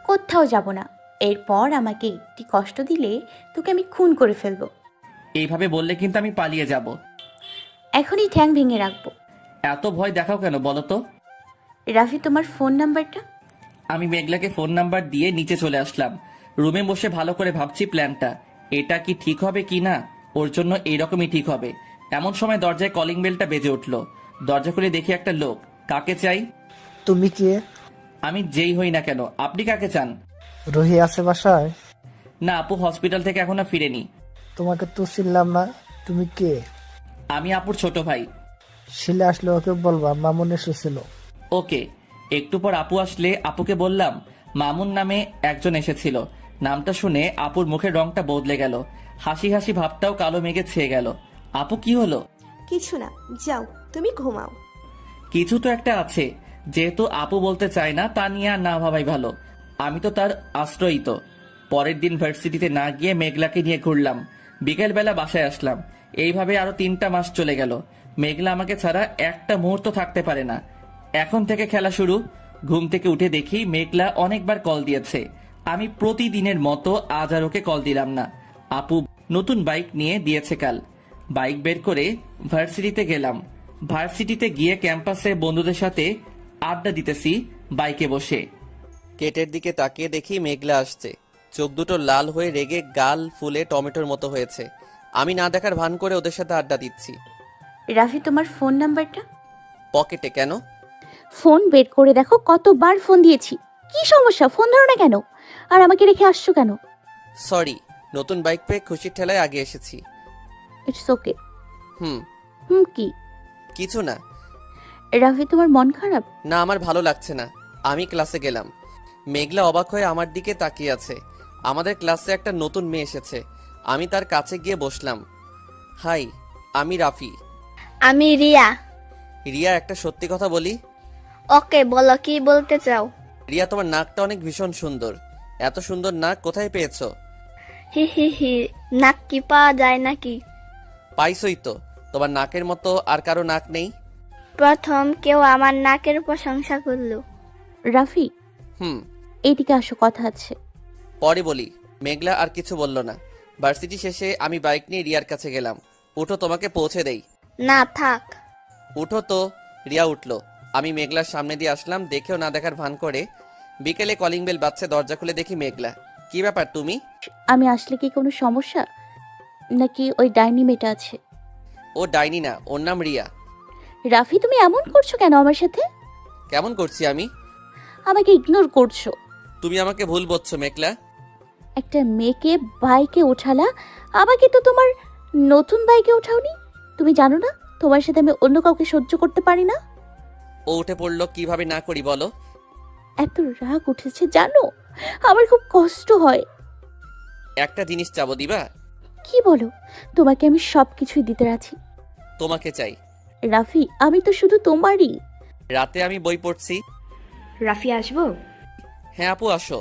কোথাও যাব না। এরপর আমাকে একটি কষ্ট দিলে তোকে আমি খুন করে ফেলবো। এইভাবে বললে কিন্তু আমি পালিয়ে যাব। এখনই ঠ্যাং ভেঙে রাখবো। এত ভয় দেখাও কেন বলো তো? রাফি, তোমার ফোন নাম্বারটা? আমি মেঘলাকে ফোন নাম্বার দিয়ে নিচে চলে আসলাম। রুমে বসে ভালো করে ভাবছি প্ল্যানটা, এটা কি ঠিক হবে কি না। ওর জন্য এইরকমই ঠিক হবে। এমন সময় দরজায় কলিং বেলটা বেজে উঠলো। দরজা খুলে দেখি একটা লোক। কাকে চাই? তুমি কে? আমি যেই হই না কেন, আপনি কাকে চান? রুহি আছে বাসায়? না, আপু হসপিটাল থেকে এখনো ফিরেনি। তোমাকে তো চিনলাম না, তুমি কে? আমি আপুর ছোট ভাই। শিলে আসলে ওকে বলবা মামুন এসেছিল। ওকে। একটু পর আপু আসলে আপুকে বললাম মামুন নামে একজন এসেছিল। নামটা শুনে আপুর মুখের রংটা বদলে গেল, হাসি হাসি ভাবটাও কালো মেঘে ছেয়ে গেল। আপু কি হলো? কিছু না, যাও তুমি ঘুমাও। কিছু তো একটা আছে, যেহেতু আপু বলতে চায় না তা নিয়ে আর না ভাবাই ভালো। আমি তো তার আশ্রয়ই তো। পরের দিন ভার্সিটিতে না গিয়ে মেঘলাকে নিয়ে ঘুরলাম। বিকেলবেলা বাসায় আসলাম। এইভাবে আরো 3টা মাস চলে গেল। মেঘলা আমাকে ছাড়া একটা মুহূর্ত থাকতে পারে না। এখন থেকে খেলা শুরু। ঘুম থেকে উঠে দেখি মেঘলা অনেকবার কল দিয়েছে। আমি প্রতিদিনের মতো আজ আর ওকে কল দিলাম না। আপু নতুন বাইক নিয়ে দিয়েছে কাল। বাইক বের করে ভার্সিটিতে গেলাম। ভার্সিটিতে গিয়ে ক্যাম্পাসে বন্ধুদের সাথে আড্ডা দিতেছি বাইকে বসে। গেটের দিকে তাকিয়ে দেখি মেঘলা আসছে। চোখ দুটো লাল হয়ে রেগে গাল ফুলে টমেটোর মতো হয়েছে। আমি না দেখার ভান করে ওদের সাথে আড্ডা দিচ্ছি। রাফি, তোমার ফোন নাম্বারটা? পকেটে। কেন? ফোন বের করে দেখো, কতবার ফোন দিয়েছি। কি সমস্যা, ফোন ধরো না কেন? আর আমাকে রেখে আসছো কেন? সরি, নতুন বাইক পেয়ে খুশির ঠেলায় আগে এসেছি। It's okay. হুম। কি? কিছু না। রাফি, তোমার মন খারাপ? না, আমার ভালো লাগছে না। আমি ক্লাসে গেলাম। মেঘলা অবাক হয়ে আমার দিকে তাকিয়ে আছে। আমাদের ক্লাসে একটা নতুন মেয়ে এসেছে। আমি তার কাছে গিয়ে বসলাম। হাই, আমি রাফি। আমি রিয়া। রিয়া, একটা সত্যি কথা বলি? ওকে, বলো কি বলতে চাও। রিয়া, তোমার নাকটা অনেক ভীষণ সুন্দর। এত সুন্দর নাক কোথায় পেয়েছো? হি হি হি, নাক কি পাওয়া যায় নাকি? পাইছই তো। তোমার নাকের মতো আর কারো নাক নেই। প্রথম কেউ আমার নাকের প্রশংসা করলো। রাফি, হুম। এইদিকে আসো, কথা আছে। পরে বলি। মেঘলা আর কিছু বলল না। ভার্সিটি শেষে আমি বাইক নিয়ে রিয়ার কাছে গেলাম। উঠো, তোমাকে পৌঁছে দেই। না থাক। উঠো তো। রিয়া উঠলো। আমি মেঘলার সামনে দিয়ে আসলাম, দেখেও না দেখার ভান করে। বিকেলে কলিং বেল বাজছে, দরজা খুলে দেখি মেঘলা। কি ব্যাপার তুমি? আমি আসলে কি কোনো সমস্যা, নাকি ওই ডাইনি মেয়েটা আছে? ও ডাইনি না, ওর নাম রিয়া। রাফি, তুমি এমন করছো কেন আমার সাথে? কেমন করছি আমি? আমাকে ইগনোর করছো। তুমি আমাকে ভুল বলছো মেঘলা। একটা মেয়েকে বাইকে ওঠালা, আমাকে তো তোমার নতুন বাইকে ওঠাওনি। তুমি জানো না তোমার সাথে আমি অন্য কাউকে সহ্য করতে পারি না? ও উঠে পড়লো, কিভাবে না করি বলো? এত রাগ উঠেছে জানো, আমার খুব কষ্ট হয়। একটা জিনিস চাবো, দিবা? কি বলো? তোমাকে আমি সব কিছুই দিতে রাজি। তোমাকে চাই। রাফি, আমি তো শুধু তোমারই। রাতে আমি বই পড়ছি। রাফি, আসবো? হ্যাঁ আপু, আসো।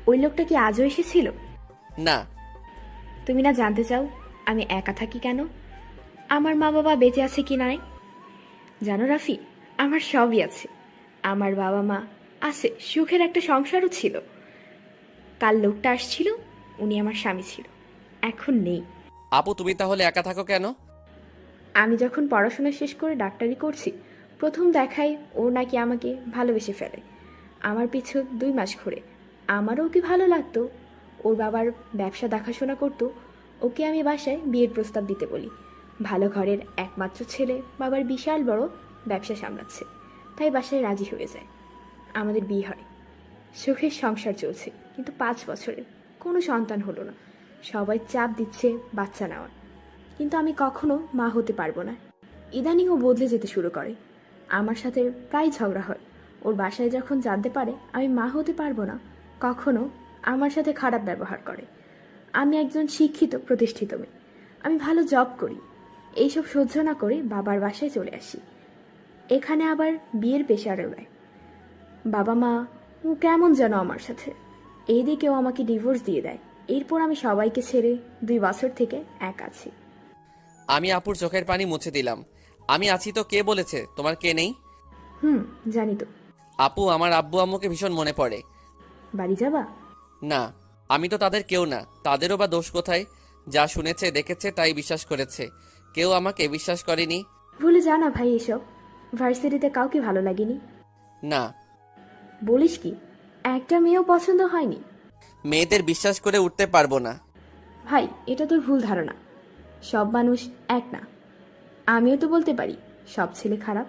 ওই লোকটা কি আজও এসেছিল? না। তুমি না জানতে চাও আমি একা থাকি কেন? আমার মা বাবা বেঁচে আছে কি নাই? জানো রাফি, আমার সবই আছে। আমার বাবা মা আছে, সুখের একটা সংসারও ছিল। কাল লোকটা আসছিল, উনি আমার স্বামী ছিল, এখন নেই। আপু তুমি তাহলে একা থাকো কেন? আমি যখন পড়াশোনা শেষ করে ডাক্তারি করছি, প্রথম দেখাই ও নাকি আমাকে ভালোবেসে ফেলে। আমার পিছু 2 মাস ঘুরে আমারও ওকে ভালো লাগতো। ওর বাবার ব্যবসা দেখাশোনা করতো। ওকে আমি বাসায় বিয়ের প্রস্তাব দিতে বলি। ভালো ঘরের একমাত্র ছেলে, বাবার বিশাল বড় ব্যবসা সামলাচ্ছে, তাই বাসায় রাজি হয়ে যায়। আমাদের বিয়ে হয়, সুখের সংসার চলছে। কিন্তু 5 বছরের কোনো সন্তান হলো না। সবাই চাপ দিচ্ছে বাচ্চা নেওয়ার, কিন্তু আমি কখনো মা হতে পারবো না। ইদানিং ও বদলে যেতে শুরু করে, আমার সাথে প্রায় ঝগড়া হয়। ওর বাসায় যখন জানতে পারে আমি মা হতে পারবো না, কখনো আমার সাথে খারাপ ব্যবহার করে। আমি একজন শিক্ষিত প্রতিষ্ঠিত মেয়ে, আমি ভালো জব করি। এইসব সহ্য না করে বাবার বাসায় চলে আসি। এখানে আবার বিয়ের পেশার ওড়ায়। বাবা মা ও কেমন যেন আমার সাথে। এই দিকেও আমাকে ডিভোর্স দিয়ে দেয়। এরপর আমি সবাইকে ছেড়ে 2 বছর থেকে এক আছি। আমি আপুর চোখের পানি মুছে দিলাম। আমি আছি তো কে বলেছে তোমার কে নেই? জানি তো। আপু, আমার আব্বু আম্মুকে ভীষণ মনে পড়ে। বাড়ি যাবা? না, আমি তো তাদের কেউ না। তাদেরও বা দোষ কোথায়? যা শুনেছে দেখেছে তাই বিশ্বাস করেছে, কেউ আমাকে বিশ্বাস করেনি। ভুলে যা না ভাই, এসব ভার্সিটিতে কাউকে ভালো লাগেনি? না। বলিস কি, একটা মেয়েও পছন্দ হয়নি? মেয়েদের বিশ্বাস করে উঠতে পারবো না। ভাই, এটা তোর ভুল ধারণা। সব মানুষ এক না। আমিও তো বলতে পারি সব ছেলে খারাপ।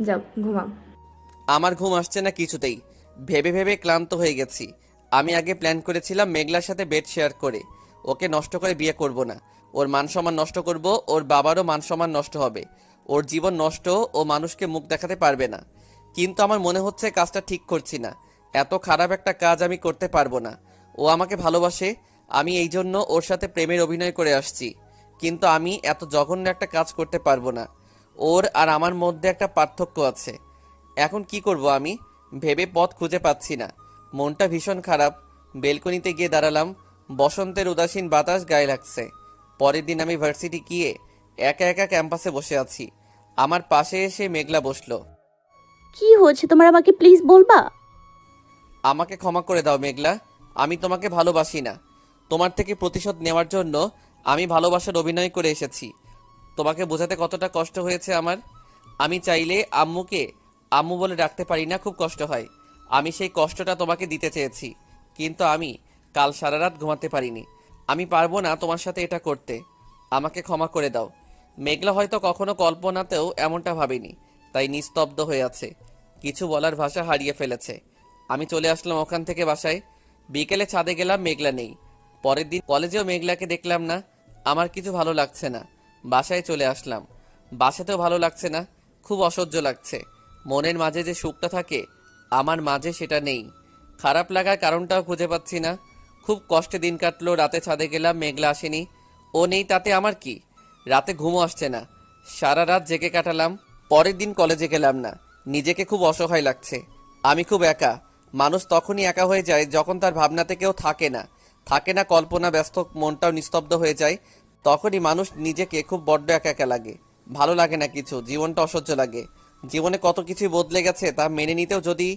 যাও ঘুমাও। আমার ঘুম আসছে না কিছুতেই। ভেবে ভেবে ক্লান্ত হয়ে গেছি। আমি আগে প্ল্যান করেছিলাম মেঘলার সাথে বেড শেয়ার করে ওকে নষ্ট করে বিয়ে করব না। ওর মান সম্মান নষ্ট করব, ওর বাবারও মান সম্মান নষ্ট হবে, ওর জীবন নষ্ট, ও মানুষকে মুখ দেখাতে পারবে না। কিন্তু আমার মনে হচ্ছে কাজটা ঠিক করছি না। এত খারাপ একটা কাজ আমি করতে পারবো না। ও আমাকে ভালোবাসে, আমি এই জন্য ওর সাথে প্রেমের অভিনয় করে আসছি। কিন্তু আমি এত জঘন্য একটা কাজ করতে পারবো না। ওর আর আমার মধ্যে একটা পার্থক্য আছে। এখন কি করব আমি ভেবে পথ খুঁজে পাচ্ছি না। মনটা ভীষণ খারাপ। বেলকনিতে গিয়ে দাঁড়ালাম। বসন্তের উদাসীন বাতাস গায়ে লাগছে। পরের দিন আমি ভার্সিটি গিয়ে একা একা ক্যাম্পাসে বসে আছি। আমার পাশে এসে মেঘলা বসলো। কি হয়েছে তোমার, আমাকে প্লিজ বলবা? আমাকে ক্ষমা করে দাও মেঘলা, আমি তোমাকে ভালোবাসি না। তোমার থেকে প্রতিশোধ নেওয়ার জন্য আমি ভালোবাসার অভিনয় করে এসেছি। তোমাকে বোঝাতে কতটা কষ্ট হয়েছে আমার। আমি চাইলে আম্মুকে আম্মু বলে ডাকতে পারি না, খুব কষ্ট হয়। আমি সেই কষ্টটা তোমাকে দিতে চেয়েছি, কিন্তু আমি কাল সারা রাত ঘুমাতে পারিনি। আমি পারবো না তোমার সাথে এটা করতে। আমাকে ক্ষমা করে দাও। মেঘলা হয়তো কখনো কল্পনাতেও এমনটা ভাবেনি, তাই নিস্তব্ধ হয়ে আছে, কিছু বলার ভাষা হারিয়ে ফেলেছে। আমি চলে আসলাম ওখান থেকে বাসায়। বিকেলে ছাদে গেলাম, মেঘলা নেই। পরের দিন কলেজেও মেঘলাকে দেখলাম না। আমার কিছু ভালো লাগছে না। বাসায় চলে আসলাম। বাসাতেও ভালো লাগছে না, খুব অসহ্য লাগছে। মনের মাঝে যে সুখটা থাকে আমার মাঝে সেটা নেই। খারাপ লাগার কারণটাও খুঁজে পাচ্ছি না। খুব কষ্টে দিন কাটলো। রাতে ছাদে গেলাম, মেঘলা আসেনি। ও নেই তাতে আমার কি? রাতে ঘুমও আসছে না, সারা রাত জেগে কাটালাম। পরের দিন কলেজে গেলাম না। নিজেকে খুব অসহায় লাগছে। আমি খুব একা। মানুষ তখনই একা হয়ে যায় যখন তার ভাবনাতে কেউ থাকে না, কল্পনা ব্যস্ত, মনটাও নিস্তব্ধ হয়ে যায়। তখনই মানুষ নিজেকে খুব বড্ড একা একা লাগে। ভালো লাগে না কিছু, জীবনটা অসহ্য লাগে। জীবনে কত কিছুই বদলে গেছে তা মেনে নিতেও যদি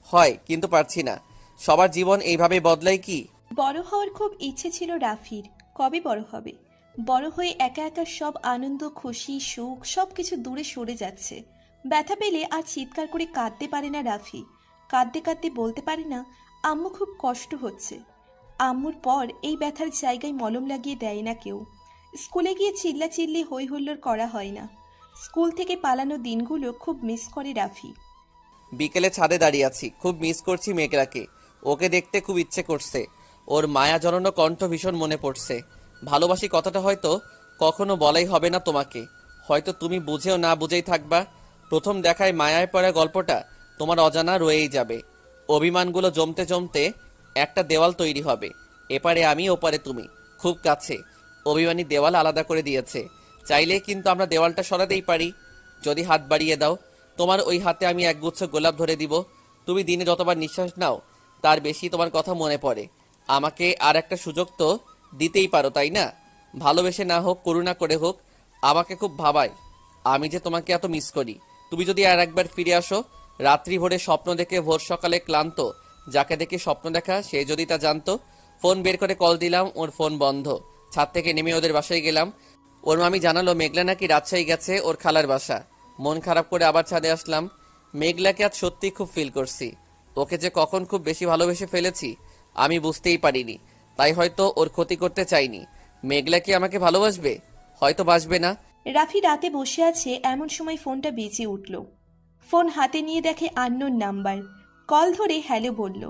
হয়, কিন্তু পারছি না। সবার জীবন এইভাবে বদলায় কি? বড় হওয়ার খুব ইচ্ছে ছিল রাফির। কবে বড় হবে? বড় হয়ে একা একা সব আনন্দ খুশি সুখ সব কিছু দূরে সরে যাচ্ছে। ব্যথা পেলে আর চিৎকার করে কাঁদতে পারে না রাফি। কাঁদতে কাঁদতে বলতে পারে না, আম্মু খুব কষ্ট হচ্ছে। আম্মুর পর এই ব্যথার জায়গায় মলম লাগিয়ে দেয় না কেউ। স্কুলে গিয়ে চিল্লাচিল্লি হই হুল্লোড় করা হয় না। স্কুল থেকে পালানো দিনগুলো খুব মিস করে রাফি। বিকেলে ছাদে দাঁড়িয়ে আছি, খুব মিস করছি মেঘলাকে। ওকে দেখতে খুব ইচ্ছে করছে। ওর মায়া জড়ানো কণ্ঠ ভীষণ মনে পড়ছে। ভালোবাসি কথাটা হয়তো কখনো বলাই হবে না তোমাকে, হয়তো তুমি বুঝেও না বুঝেই থাকবা। প্রথম দেখায় মায়ায় পড়া গল্পটা তোমার অজানা রয়েই যাবে। অভিমানগুলো জমতে জমতে একটা দেওয়াল তৈরি হবে, এপারে আমি ওপারে তুমি, খুব কাছে। অভিমানী দেওয়াল আলাদা করে দিয়েছে, চাইলেই কিন্তু আমরা দেওয়ালটা সরাতেই পারি। যদি হাত বাড়িয়ে দাও, তোমার ওই হাতে আমি একগুচ্ছ গোলাপ ধরে দিব। তুমি দিনে যতবার নিঃশ্বাস নাও তার বেশি তোমার কথা মনে পড়ে। আমাকে আর একটা সুযোগ তো দিতেই পারো, তাই না? ভালোবেসে না হোক, করুণা করে হোক, আমাকে খুব ভাবায় আমি যে তোমাকে এত মিস করি। তুমি যদি আর একবার ফিরে আসো, রাত্রি ভোরে স্বপ্ন দেখে ভোর সকালে ক্লান্ত, যাকে দেখে স্বপ্ন দেখা সে যদি তা জানতো। ফোন বের করে কল দিলাম, ওর ফোন বন্ধ। ছাদ থেকে নেমে ওদের বাসায় গেলাম। ওর মামি জানালো মেঘলা নাকি রাজশাহী গেছে ওর খালার বাসা। মন খারাপ করে আবার ছাদে আসলাম। মেঘলাকে আজ সত্যিই খুব ফিল করছি। ওকে যে কখন খুব বেশি ভালোবেসে ফেলেছি আমি বুঝতেই পারিনি। তাই হয়তো ওর ক্ষতি করতে চাইনি। মেঘলা কি আমাকে ভালোবাসবে? হয়তো বাসবে না। রাফি রাতে বসে আছে, এমন সময় ফোনটা বেজে উঠল। ফোন হাতে নিয়ে দেখে আননোন নাম্বার। কল ধরে হ্যালো বলল।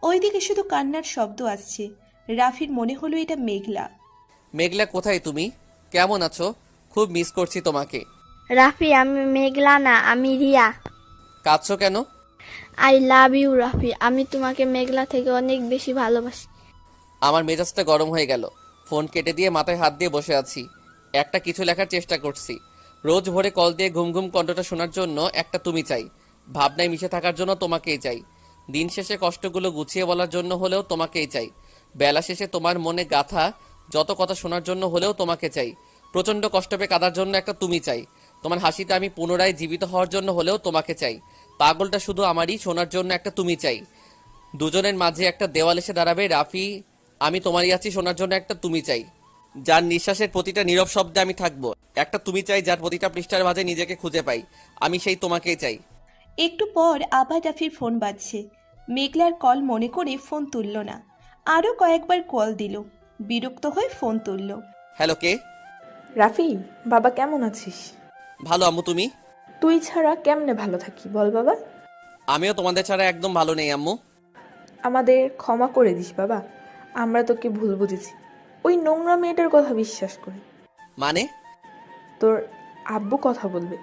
ওইদিকে শুধু কান্নার শব্দ আসছে। রাফির মনে হলো এটা মেঘলা। মেঘলা কোথায় তুমি? কেমন আছো? খুব মিস করছি তোমাকে। রাফি, আমি মেঘলা না, আমি রিয়া। কাঁদছো কেন? আই লাভ ইউ রাফি, আমি তোমাকে মেঘলা থেকে অনেক বেশি ভালোবাসি। আমার মেজাজটা গরম হয়ে গেল। ফোন কেটে দিয়ে মাথায় হাত দিয়ে বসে আছি। একটা কিছু লেখার চেষ্টা করছি। রোজ ভোরে কল দিয়ে ঘুম ঘুম কণ্ঠটা শোনার জন্য একটা তুমি চাই। ভাবনায় মিশে থাকার জন্য তোমাকেই চাই। দিন শেষে কষ্টগুলো গুছিয়ে বলার জন্য হলেও তোমাকেই চাই। বেলা শেষে তোমার মনে গাথা যত কথা শোনার জন্য হলেও তোমাকে চাই। প্রচণ্ড কষ্ট পেয়ে কাঁদার জন্য একটা তুমি চাই। তোমার হাসিতে আমি পুনরায় জীবিত হওয়ার জন্য হলেও তোমাকে চাই। পাগলটা শুধু আমারই, শোনার জন্য একটা তুমি চাই। দুজনের মাঝে একটা দেওয়াল এসে দাঁড়াবে। রাফি, আমি তোমারই আছি, শোনার জন্য একটা তুমি চাই। যার নিঃশ্বাসের প্রতিটা নীরব শব্দে আমি থাকবো। একটা তুমি চাই যার প্রতিটা পৃষ্ঠার মাঝে নিজেকে খুঁজে পাই। আমি সেই তোমাকেই চাই। একটু পর আবার রাফির ফোন বাজছে। মেঘলার কল মনে করে ফোন তুলল না। আরও কয়েকবার কল দিল। বিরক্ত হয়ে ফোন তুলল। হ্যালো, কে? রাফি, বাবা কেমন আছিস? ভালো আম্মু, তুমি? তুই ছাড়া কেমনে ভালো থাকি বল বাবা। আমিও তোমাদের ছাড়া একদম ভালো নেই আম্মু। আমাদের ক্ষমা করে দিস বাবা, আমরা তোকে ভুল বুঝেছি। ওই নোংরা মেয়েটার কথা বিশ্বাস করি। মানে? তোর আব্বু কথা বলবে।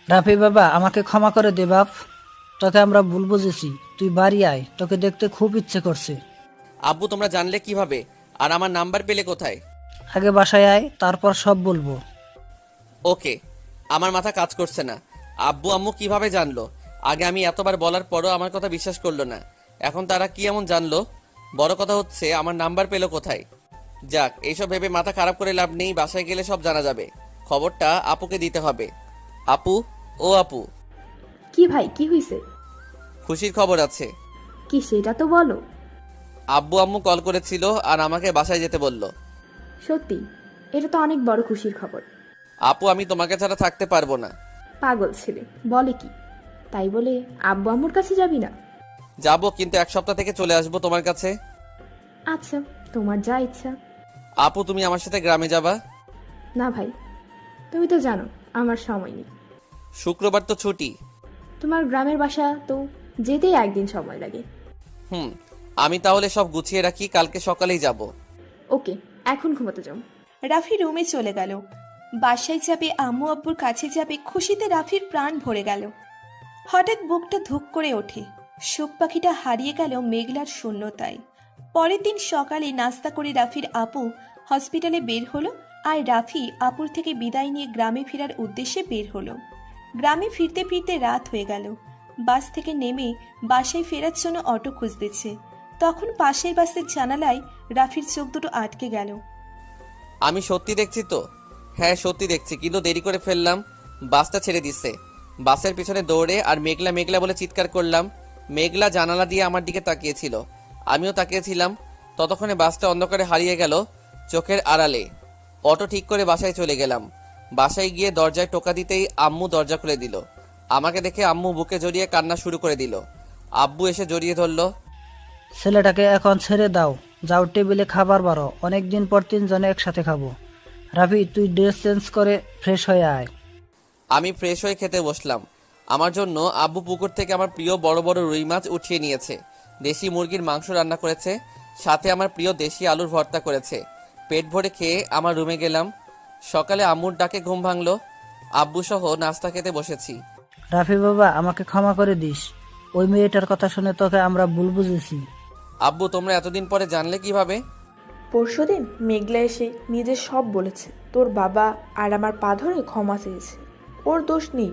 রাফি বাবা, আমাকে ক্ষমা করে দে বাপ, তোকে আমরা ভুল বুঝেছি। তুই বাড়ি আয়, তোকে দেখতে খুব ইচ্ছে করছে। আব্বু, তোমরা জানলে কিভাবে? আর আমার নাম্বার পেলে কোথায়? আগে বাসায় আয়, তারপর সব বলবো। ওকে। আমার মাথা কাজ করছে না। আব্বু আম্মু কিভাবে জানলো? আগে আমি এতবার বলার পরও আমার কথা বিশ্বাস করলো না, এখন তারা কি এমন জানলো? বড় কথা হচ্ছে আমার নাম্বার পেলো কোথায়? যাক, এইসব ভেবে মাথা খারাপ করে লাভ নেই। বাসায় গেলে সব জানা যাবে। খবরটা আপুকে দিতে হবে। আপু, ও আপু। কি ভাই, কি হয়েছে? খুশির খবর আছে। কি সেটা তো বলো। আব্বু আম্মু কল করেছিল আর আমাকে বাসায় যেতে বলল। সত্যি? এটা তো অনেক বড় খুশির খবর। আপু, আমি তোমাকে ছাড়া থাকতে পারবো না। পাগল ছেলে বলে কি? তাই বলে আব্বু আম্মুর কাছে যাবি না? যাবো, কিন্তু এক সপ্তাহ থেকে চলে আসবো তোমার কাছে। আচ্ছা, তোমার যা ইচ্ছা। আপু, তুমি আমার সাথে গ্রামে যাবা? না ভাই, তুমি তো জানো আমার সময় নেই। শুক্রবার তো ছুটি। তোমার গ্রামের বাসা তো যেতেই একদিন সময় লাগে। আমি তাহলে সব গুছিয়ে রাখি, কালকে সকালেই যাব। ওকে, এখন ঘুমাতে যাও। রাফি রুমে চলে গেল। বাসায় যাবে, আম্মু আব্বুর কাছে যাবে, খুশিতে রাফির প্রাণ ভরে গেল। হঠাৎ বুকটা ধুক করে ওঠে। সুখ পাখিটা হারিয়ে গেল মেঘলার শূন্যতায়। পরের দিন সকালে নাস্তা করে রাফির আপু হসপিটালে বের হলো, আর রাফি আপুর থেকে বিদায় নিয়ে গ্রামে ফেরার উদ্দেশ্যে বের হলো। গ্রামে ফিরতে ফিরতে রাত হয়ে গেল। বাস থেকে নেমে বাসায় ফেরার জন্য অটো খুঁজতেছে। তখন পাশের বাসের জানালায় রাফির চোখ দুটো আটকে গেল। আমি সত্যি দেখছি তো? হ্যাঁ, সত্যি দেখছি, কিন্তু দেরি করে ফেললাম। বাসটা ছেড়ে দিচ্ছে। বাসের পিছনে দৌড়ে আর মেঘলা মেঘলা বলে চিৎকার করলাম। মেঘলা জানালা দিয়ে আমার দিকে তাকিয়েছিল, আমিও তাকিয়েছিলাম। ততক্ষণে বাসটা অন্ধকারে হারিয়ে গেল চোখের আড়ালে। অটো ঠিক করে বাসায় চলে গেলাম। বাসায় গিয়ে দরজায় টোকা দিতেই আম্মু দরজা খুলে দিল। আমাকে দেখে আম্মু বুকে জড়িয়ে কান্না শুরু করে দিল। আব্বু এসে জড়িয়ে ধরলো। ছেলেটাকে এখন ছেড়ে দাও, যাও টেবিলে খাবার বারো, অনেকদিন পর 3 জনে একসাথে খাবো। রাফি, তুই ড্রেস চেঞ্জ করে ফ্রেশ হয়ে আয়। আমি ফ্রেশ হয়ে খেতে বসলাম। আমার জন্য আব্বু পুকুর থেকে আমার প্রিয় বড় বড় রুই মাছ উঠিয়ে নিয়েছে। দেশি মুরগির মাংস রান্না করেছে, সাথে আমার প্রিয় দেশি আলুর ভর্তা করেছে। পেট ভরে খেয়ে আমার রুমে গেলাম। সকালে আম্মুর ডাকে ঘুম ভাঙলো। আব্বু সহ নাস্তা খেতে বসেছি। রাফি বাবা, আমাকে ক্ষমা করে দিস, ওই মেয়েটার কথা শুনে তোকে আমরা ভুল বুঝেছি। আব্বু, তোমরা এতদিন পরে জানলে কিভাবে? পরশুদিন মেঘলা এসে নিজে সব বলেছে। তোর বাবা আর আমার পা ধরে ক্ষমা চেয়েছে। ওর দোষ নেই,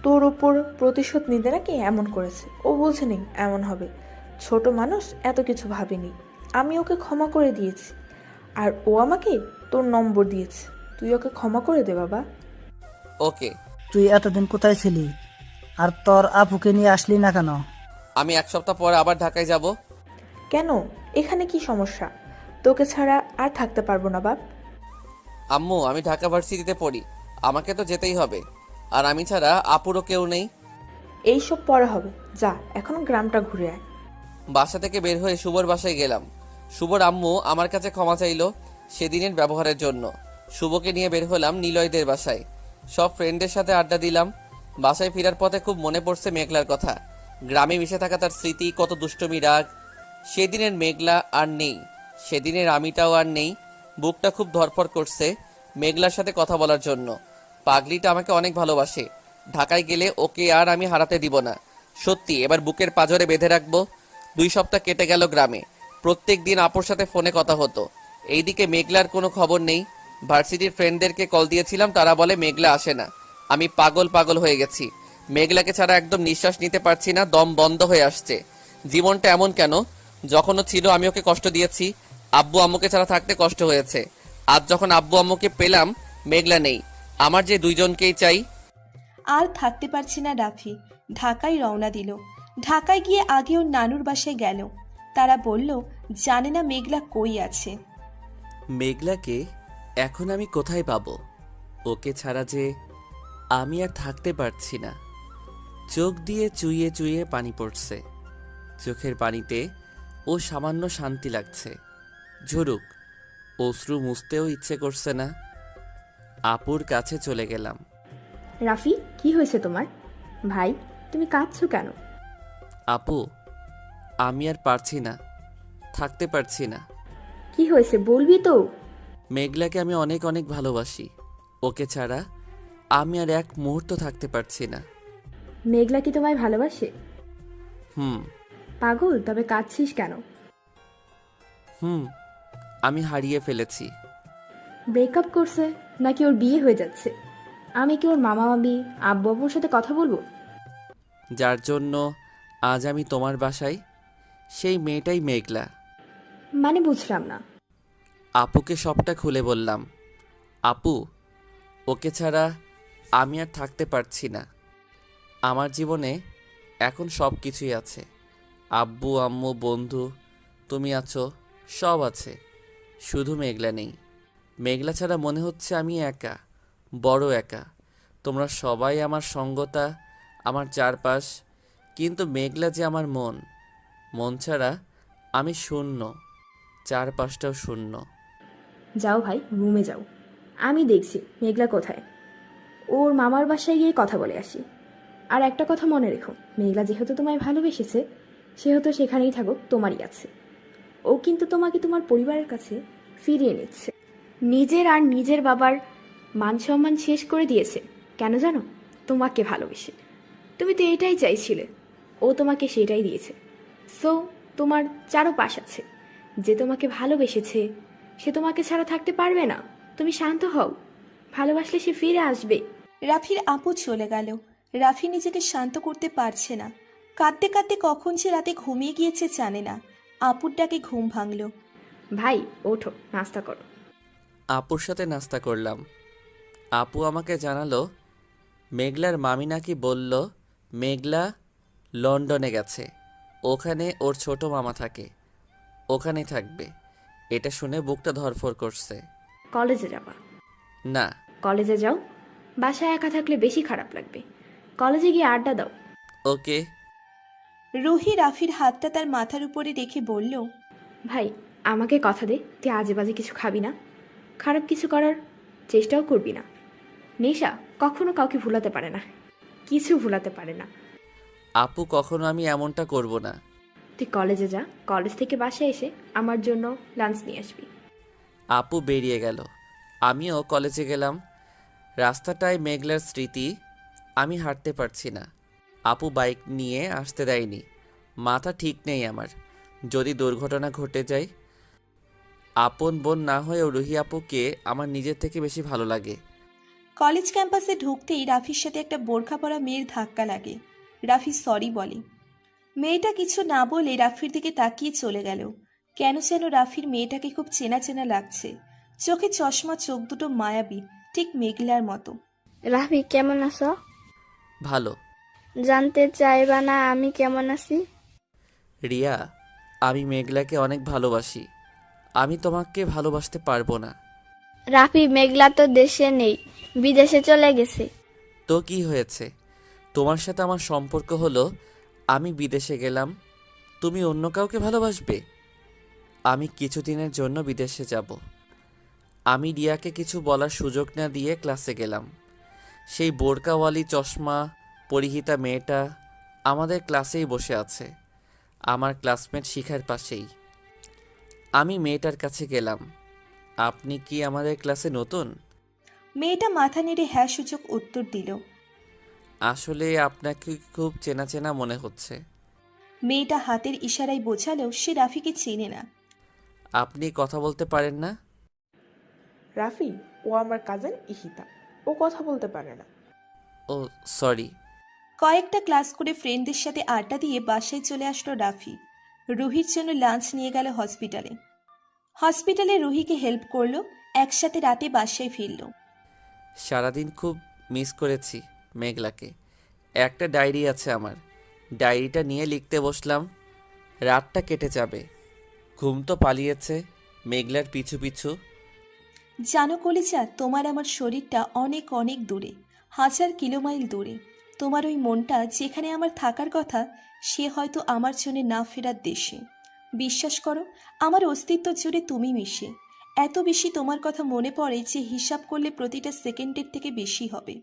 তোর ওপর প্রতিশোধ নিতে নাকি এমন করেছে। ও বোঝেনি এমন হবে, ছোট মানুষ এত কিছু ভাবেনি। আমি ওকে ক্ষমা করে দিয়েছি, আর ও আমাকে তোর নম্বর দিয়েছে। তুই ওকে ক্ষমা করে দে বাবা। ওকে। তুই এতদিন কোথায় ছিলি, আর তোর আপুকে নিয়ে আসলি না কেন? আমি 1 সপ্তাহ পর আবার ঢাকায় যাব। কেন, এখানে কি সমস্যা? তোকে ছাড়া আর থাকতে পারবো না বাপ। আম্মু, আমি ঢাকা ভার্সিটিতে পড়ি, আমাকে তো যেতেই হবে। আর আমি ছাড়া আপুরও কেউ নেই। এইসব পরে হবে, যা এখন গ্রামটা ঘুরে আয়। বাসা থেকে বের হয়ে শুভর বাসায় গেলাম। শুভর আম্মু আমার কাছে ক্ষমা চাইলো সেদিনের ব্যবহারের জন্য। শুভকে নিয়ে বের হলাম নিলয়দের বাসায়। সব ফ্রেন্ডদের সাথে আড্ডা দিলাম। বাসায় ফেরার পথে খুব মনে পড়ছে মেঘলার কথা। গ্রামে মিশে থাকা তার স্মৃতি, কত দুষ্টমি, রাগ। সেদিনের মেঘলা আর নেই, সেদিনের আমিটাও আর নেই। বুকটা খুব ধরফর করছে মেঘলার সাথে কথা বলার জন্য। পাগলিটা আমাকে অনেক ভালোবাসে। ঢাকায় গেলে ওকে আর আমি হারাতে দিব না। সত্যি, এবার বুকের পাঁজরে বেঁধে রাখবো। 2 সপ্তাহ কেটে গেল গ্রামে। প্রত্যেক দিন আপুর সাথে ফোনে কথা হতো। এইদিকে মেঘলার কোনো খবর নেই। ভার্সিটির ফ্রেন্ডদেরকে কল দিয়েছিলাম, তারা বলে মেঘলা আসে না। আমি পাগল পাগল হয়ে গেছি। মেঘলাকে ছাড়া একদম নিঃশ্বাস নিতে পারছি না, দম বন্ধ হয়ে আসছে। জীবনটা এমন কেন? যখনও ছিল আমি ওকে কষ্ট দিয়েছি। আব্বু আম্মুকে ছাড়া থাকতে কষ্ট হয়েছে। আজ যখন আব্বু আম্মুকে পেলাম, মেঘলা নেই। আমার যে 2 জনকেই চাই। আর থাকতে পারছি না রাফি ঢাকায় রওনা দিল। ঢাকায় গিয়ে আগে ওর নানুর বাসায় গেল। তারা বলল জানে না মেঘলা কই আছে। মেঘলাকে এখন আমি কোথায় পাবো? ওকে ছাড়া যে আমি আর থাকতে পারছি না। চোখ দিয়ে চুইয়ে চুইয়ে পানি পড়ছে। চোখের পানিতে ও সামান্য শান্তি লাগছে। ঝরুক, অশ্রু মুছতেও ইচ্ছে করছে না। আপুর কাছে চলে গেলাম। রাফি, কি হয়েছে তোমার? ভাই, তুমি কাঁদছো কেন? আপু, আমি আর পারছি না, থাকতে পারছি না। কি হয়েছে বলবি তো? মেঘলাকে আমি অনেক অনেক ভালোবাসি। ওকে ছাড়া আমি আর 1 মুহূর্ত থাকতে পারছি না। মেঘলা কি তোমায় ভালোবাসে? হুম। পাগল, তবে কাঁদছিস কেন? আমি হারিয়ে ফেলেছি। ব্রেকআপ করছে নাকি ওর বিয়ে হয়ে যাচ্ছে? আমি কি ওর মামা মামি আব্বু আব্বুর সাথে কথা বলবো? যার জন্য আজ আমি তোমার বাসায়, সেই মেয়েটাই মেঘলা। মানে বুঝলাম না। আপুকে সবটা খুলে বললাম। আপু, ওকে ছাড়া আমি আর থাকতে পারছি না। আমার জীবনে এখন সব কিছুই আছে। আব্বু আম্মু, বন্ধু, তুমি আছো, সব আছে। শুধু মেঘলা নেই। মেঘলা ছাড়া মনে হচ্ছে আমি একা, বড় একা। তোমরা সবাই আমার সঙ্গতা, আমার চারপাশ, কিন্তু মেঘলা যে আমার মন। মন ছাড়া আমি শূন্য, চারপাশটাও শূন্য। যাও ভাই, রুমে যাও, আমি দেখছি মেঘলা কোথায়। ওর মামার বাসায় গিয়ে কথা বলে আসি। আর একটা কথা মনে রেখো, মেঘলা যেহেতু তোমায় ভালোবেসেছে, সেহেতু সেখানেই থাকুক, তোমারই আছে। ও কিন্তু তোমাকে তোমার পরিবারের কাছে ফিরিয়ে নিচ্ছে। নিজের আর নিজের বাবার মান সম্মান শেষ করে দিয়েছে। কেন জানো? তোমাকে ভালোবেসে। তুমি তো এটাই চাইছিলে, ও তোমাকে সেটাই দিয়েছে। সো তোমার চারপাশ আছে। যে তোমাকে ভালোবেসেছে সে তোমাকে ছাড়া থাকতে পারবে না। তুমি শান্ত হও, ভালোবাসলে সে ফিরে আসবে। রাফির আপু চলে গেল। রাফি নিজেকে শান্ত করতে পারছে না। কাঁদতে কাঁদতে কখন যে রাতে ঘুমিয়ে গিয়েছে জানে না। আপুর ডাকে ঘুম ভাঙল। ভাই ওঠো, নাস্তা করো। আপুর সাথে নাস্তা করলাম। আপু আমাকে জানালো মেঘলার মামি নাকি বলল মেঘলা লন্ডনে গেছে, ওখানে ওর ছোট মামা থাকে, ওখানে থাকবে। এটা শুনে বুকটা ধরফর করছে। কলেজে যাবা? না। কলেজে যাও, বাসায় একা থাকলে বেশি খারাপ লাগবে। কলেজে গিয়ে আড্ডা দাও। ওকে। রুহি রাফির হাতটা তার মাথার উপরে রেখে বলল, ভাই আমাকে কথা দে, তুই আজে বাজে কিছু খাবি না, খারাপ কিছু করার চেষ্টাও করবি না। নেশা কখনো কাউকে ভুলাতে পারে না, কিছু ভুলাতে পারে না। আপু, কখনো আমি এমনটা করব না। তুই কলেজে যা, কলেজ থেকে বাসায় এসে আমার জন্য লাঞ্চ নিয়ে আসবি। আপু বেরিয়ে গেল। আমিও কলেজে গেলাম। রাস্তাটায় মেঘলার স্মৃতি, আমি হাঁটতে পারছি না। আপু বাইক নিয়ে আসতে দেয়নি। মাথা ঠিক নেই আমার, যদি দুর্ঘটনা ঘটে যায়। আপন বোন না হয়েও রুহি আপুকে আমার নিজের থেকে বেশি ভালো লাগে। কলেজ ক্যাম্পাসে ঢুকতেই রাফির সাথে একটা বোরখা পরা মেয়ের ধাক্কা লাগে। রাফি সরি বলে। মেয়েটা কিছু না বলে রাফির দিকে তাকিয়ে চলে গেল। কেন যেন রাফির মেয়েটাকে খুব চেনা চেনা লাগছে। চোখে চশমা, চোখ দুটো মায়াবী, ঠিক মেঘলার মতো। রাফি কেমন আছো? ভালো। জানতে চাইবা না আমি কেমন আছি? রিয়া, আমি মেঘলাকে অনেক ভালোবাসি। আমি তোমাকে ভালোবাসতে পারবো না। রাফি, মেঘলা তো দেশে নেই, বিদেশে চলে গেছে। তো কি হয়েছে? তোমার সাথে আমার সম্পর্ক হলো, আমি বিদেশে গেলাম, তুমি অন্য কাউকে ভালোবাসবে? আমি কিছুদিনের জন্য বিদেশে যাব। আমি রিয়াকে কিছু বলার সুযোগ না দিয়ে ক্লাসে গেলাম। সেই বোরকাওয়ালি চশমা পরিহিতা মেয়েটা আমাদের ক্লাসেই বসে আছে, আমার ক্লাসমেট শিখার পাশেই। আমি মেয়েটার কাছে গেলাম। আপনি কি আমাদের ক্লাসে নতুন? মেয়েটা মাথা নেড়ে হ্যাঁ সূচক উত্তর দিল। আসলে আপনাকে খুব চেনা চেনা মনে হচ্ছে। মেয়েটা হাতের ইশারায় বোঝালো সে রাফিকে চেনে না। আপনি কথা বলতে পারেন না? রাফি, ও আমার কাজিন ইশিতা, ও কথা বলতে পারে না। ও সরি। কয়েকটা ক্লাস করে ফ্রেন্ডদের সাথে আড্ডা দিয়ে বাসায় চলে আসলো রাফি। রুহির জন্য লাঞ্চ নিয়ে গেল হসপিটালে। হসপিটালে রুহিকে হেল্প করলো, একসাথে রাতে বাসায় ফিরল। সারাদিন খুব মিস করেছি মেঘলাকে। একটা ডায়েরি আছে আমার, ডায়েরিটা নিয়ে লিখতে বসলাম। রাতটা কেটে যাবে, ঘুম তো পালিয়েছে মেঘলার পিছু পিছু। জানো কলিজা, তোমার আমার শরীরটা অনেক অনেক দূরে, 1000 কিলোমাইল দূরে। তোমার ওই মনটা যেখানে আমার থাকার কথা, সে হয়তো আমার জন্য না ফেরার দেশে। বিশ্বাস করো, আমার অস্তিত্ব জুড়ে তুমি মিশে। এত বেশি তোমার কথা মনে পড়ে যে হিসাব করলে প্রতিটা সেকেন্ডের থেকে বেশি হবে।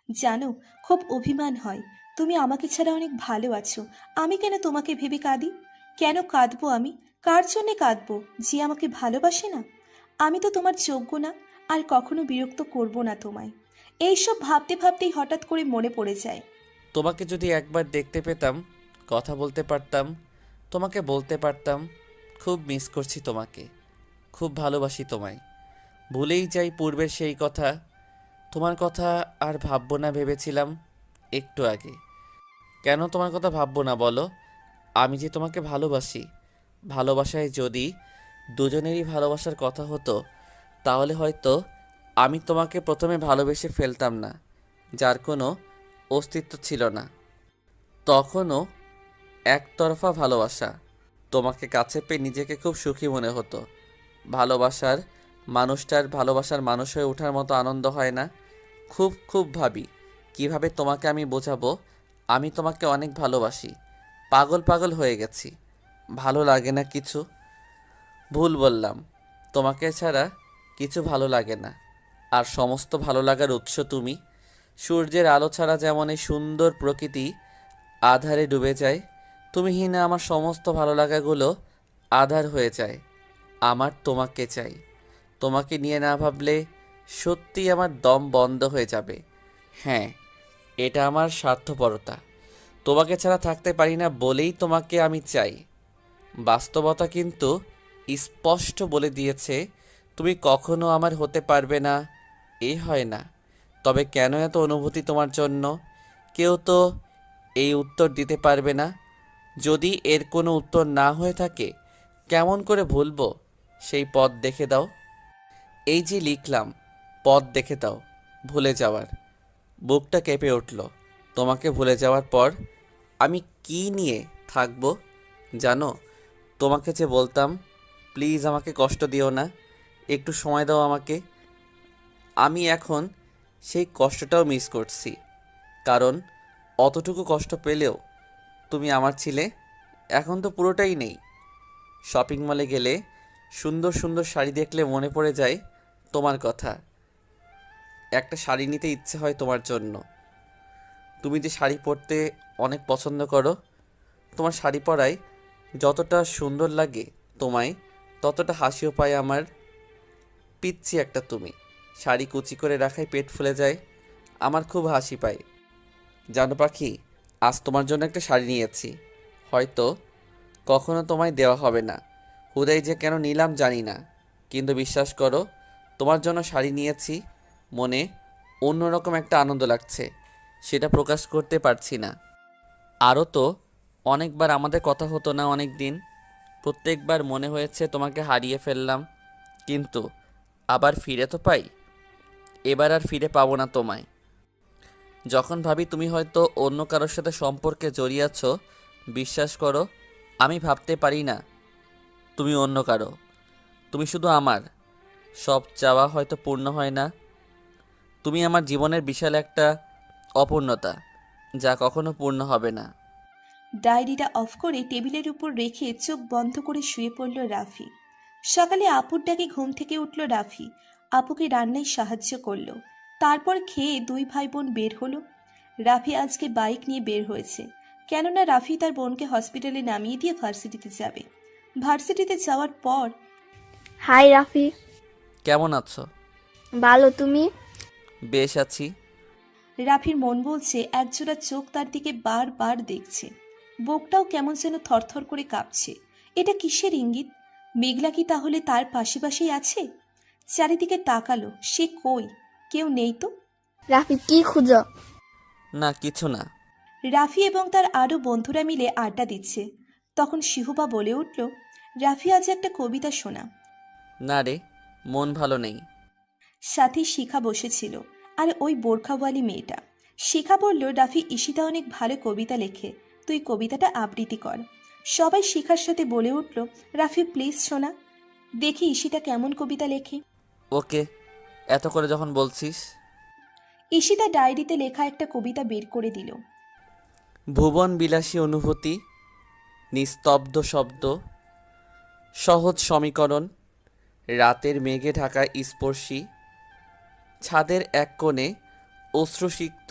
জানো, খুব অভিমান হয়। তুমি আমাকে ছাড়া অনেক ভালো আছো, আমি কেন তোমাকে ভেবে কাঁদি? কেন কাঁদবো আমি? কার জন্যে কাঁদবো? যে আমাকে ভালোবাসে না? আমি তো তোমার যোগ্য না, আর কখনো বিরক্ত করব না তোমায়। এইসব ভাবতে ভাবতেই হঠাৎ করে মনে পড়ে যায়। তোমাকে যদি একবার দেখতে পেতাম, কথা বলতে পারতাম, তোমাকে বলতে পারতাম খুব মিস করছি তোমাকে, খুব ভালোবাসি তোমায়। ভুলেই যাই পূর্বের সেই কথা। তোমার কথা আর ভাববো না ভেবেছিলাম একটু আগে। কেন তোমার কথা ভাববো না বলো? আমি যে তোমাকে ভালোবাসি। ভালোবাসায় যদি দুজনেরই ভালোবাসার কথা হতো, তাহলে হয়তো আমি তোমাকে প্রথমে ভালোবেসে ফেলতাম না, যার কোনো অস্তিত্ব ছিল না। তখনও একতরফা ভালোবাসা। তোমাকে কাছে পেয়ে নিজেকে খুব সুখী মনে হতো। ভালোবাসার ভালোবাসার মানুষ হয়ে ওঠার মতো আনন্দ হয় না। খুব খুব ভাবি কিভাবে তোমাকে আমি বোঝাবো আমি তোমাকে অনেক ভালোবাসি। পাগল পাগল হয়ে গেছি, ভালো লাগে না কিছু। ভুল বললাম, তোমাকে ছাড়া কিছু ভালো লাগে না। আর সমস্ত ভালো লাগার উৎস তুমি। সূর্যের আলো ছাড়া যেমন এই সুন্দর প্রকৃতি আধারে ডুবে যায়, তুমিহীনা আমার সমস্ত ভালো লাগাগুলো আধার হয়ে যায়। আমার তোমাকে চাই। তোমাকে নিয়ে না ভাবলে সত্যি আমার দম বন্ধ হয়ে যাবে। হ্যাঁ, এটা আমার স্বার্থপরতা। তোমাকে ছাড়া থাকতে পারি না বলেই তোমাকে আমি চাই। বাস্তবতা কিন্তু স্পষ্ট বলে দিয়েছে তুমি কখনো আমার হতে পারবে না। এ হয় না। তবে কেন এত অনুভূতি তোমার জন্য? কেউ তো এই উত্তর দিতে পারবে না। যদি এর কোনো উত্তর না হয়ে থাকে, কেমন করে ভুলবো? সেই পথ দেখে দাও। এই যে লিখলাম, পথ দেখে দাও ভুলে যাওয়ার। বুকটা কেঁপে উঠল। তোমাকে ভুলে যাওয়ার পর আমি কি নিয়ে থাকবো জানো? তোমাকে যে বলতাম, প্লিজ আমাকে কষ্ট দিও না, একটু সময় দাও আমাকে, আমি এখন সেই কষ্টটাও মিস করছি, কারণ অতটুকু কষ্ট পেলেও তুমি আমার ছিলে। এখন তো পুরোটাই নেই। শপিং মলে গেলে সুন্দর সুন্দর শাড়ি দেখলে মনে পড়ে যায় তোমার কথা। একটা শাড়ি নিতে ইচ্ছে হয় তোমার জন্য। তুমি যে শাড়ি পরতে অনেক পছন্দ করো, তোমার শাড়ি পরায় যতটা সুন্দর লাগে তোমায়, ততটা হাসিও পায় আমার। পিচ্ছি একটা তুমি, শাড়ি কুচি করে রাখায় পেট ফুলে যায়, আমার খুব হাসি পায়। জানো পাখি, আজ তোমার জন্য একটা শাড়ি নিয়েছি, হয়তো কখনো তোমায় দেওয়া হবে না। হুদাই যে কেন নিলাম জানি না, কিন্তু বিশ্বাস করো, তোমার জন্য শাড়ি নিয়েছি, মনে অন্যরকম একটা আনন্দ লাগছে, সেটা প্রকাশ করতে পারছি না। আরও তো অনেকবার আমাদের কথা হতো না অনেক দিন, প্রত্যেকবার মনে হয়েছে তোমাকে হারিয়ে ফেললাম, কিন্তু আবার ফিরে তো পাই। এবার আর ফিরে পাবো না তোমায়। যখন ভাবি তুমি হয়তো অন্য কারোর সাথে সম্পর্কে জড়িয়ে আছো, বিশ্বাস করো আমি ভাবতে পারি না তুমি অন্য কারো। তুমি শুধু আমার। সব চাওয়া হয়তো পূর্ণ হয় না, তুমি আমার জীবনের বিশাল একটা অপূর্ণতা, যা কখনো পূর্ণ হবে না। ডায়েরিটা অফ করে টেবিলের উপর রেখে চোখ বন্ধ করে শুয়ে পড়ল রাফি। সকালে আপুর ডাকে ঘুম থেকে উঠল রাফি, আপুকে রান্নায় সাহায্য করলো। তারপর খেয়ে দুই ভাই বোন বের হলো। রাফি আজকে বাইক নিয়ে বের হয়েছে, কেননা রাফি তার বোনকে হসপিটালে নামিয়ে দিয়ে ভার্সিটিতে যাবে। ভার্সিটিতে যাওয়ার পর হাই রাফি। কেমন আছো? ভালো, তুমি? বেশ আছি। রাফির মন বলছে, একজোড়া চোখ তার দিকে বারবার দেখছে। বুকটাও কেমন যেন থরথর করে কাঁপছে। এটা কিসের ইঙ্গিত? মেঘলা কি তাহলে তার পাশেই আছে? চারিদিকে তাকালো, সে কই? কেউ নেই তো। রাফি কি খুঁজো? না কিছু না। রাফি এবং তার আরো বন্ধুরা মিলে আড্ডা দিচ্ছে। তখন শিহুবা বলে উঠল, রাফি আজ একটা কবিতা শোনা। না রে, মন ভালো নেই। সাথে শিখা বসেছিল, আর ওই বোরখাওয়ালি মেয়েটা। শিখা বলল, রাফি ঈশিতা অনেক ভালো কবিতা লেখে, তুই কবিতাটা আবৃত্তি কর। সবাই শিখার সাথে বলে উঠল, রাফি প্লিজ শোনা, দেখি ঈশিতা কেমন কবিতা লেখে। ওকে, এত করে যখন বলছিস। ঈশিতা ডায়েরিতে লেখা একটা কবিতা বের করে দিল। ভুবন বিলাসী অনুভূতি, নিস্তব্ধ শব্দ, সহজ সমীকরণ, রাতের মেঘে ঢাকা স্পর্শী, ছাদের এক কোণে অশ্রুসিক্ত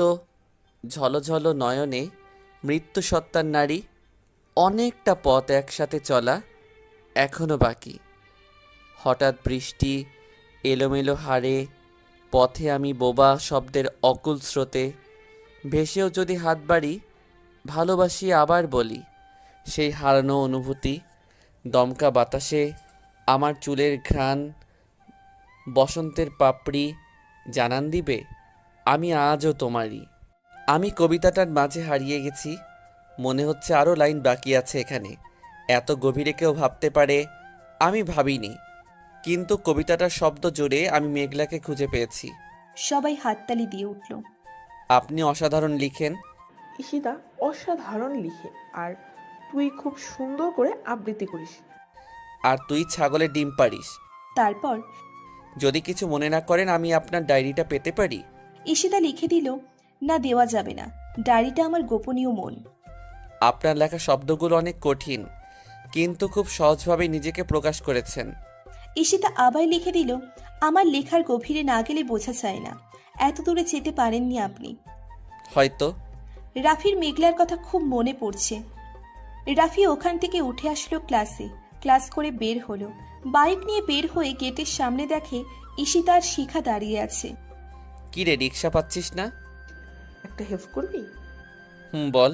ঝলঝল নয়নে মৃত্যু সত্তার নারী, অনেকটা পথ একসাথে চলা এখনো বাকি। হঠাৎ বৃষ্টি এলোমেলো হারে, পথে আমি বোবা শব্দের অকুল স্রোতে, ভেসেও যদি হাত বাড়ি, ভালোবাসি আবার বলি, সেই হারানো অনুভূতি। দমকা বাতাসে আমার চুলের ঘ্রাণ, বসন্তের পাপড়ি জানান দিবে আমি আজও তোমারই। আমি কবিতাটার মাঝে হারিয়ে গেছি, মনে হচ্ছে আরও লাইন বাকি আছে এখানে। এত গভীরে কেউ ভাবতে পারে আমি ভাবিনি, কিন্তু কবিতাটার শব্দ জুড়ে আমি মেঘলাকে খুঁজে পেয়েছি। সবাই হাততালি দিয়ে উঠল। আপনি অসাধারণ লিখেন। ঈশিতা অসাধারণ লিখে, আর তুই খুব সুন্দর করে আবৃত্তি করিস। আর তুই ছাগলের ডিম পারিস। তারপর যদি কিছু মনে না করেন, আমি আপনার ডায়েরিটা পেতে পারি? ঈশিতা লিখে দিল, না দেওয়া যাবে না, ডায়েরিটা আমার গোপনীয় মন। আপনার লেখা শব্দগুলো অনেক কঠিন, কিন্তু খুব সহজভাবে নিজেকে প্রকাশ করেছেন। ঈশিতা আবার লিখে দিল, আমার লেখার গভীরে না গেলে বোঝা যায় না, এত দূরে যেতে পারেননি আপনি। হয়তো। রাফির মেঘলার কথা খুব মনে পড়ছে। রাফি ওখান থেকে উঠে আসলো ক্লাসে, ক্লাস করে বের হলো। বাইক নিয়ে বের হয়ে গেটের সামনে দেখে ঈশিতা আর শিখা দাঁড়িয়ে আছে। কি রে, রিক্সা পাচ্ছিস না? একটা হেল্প করবি? বল।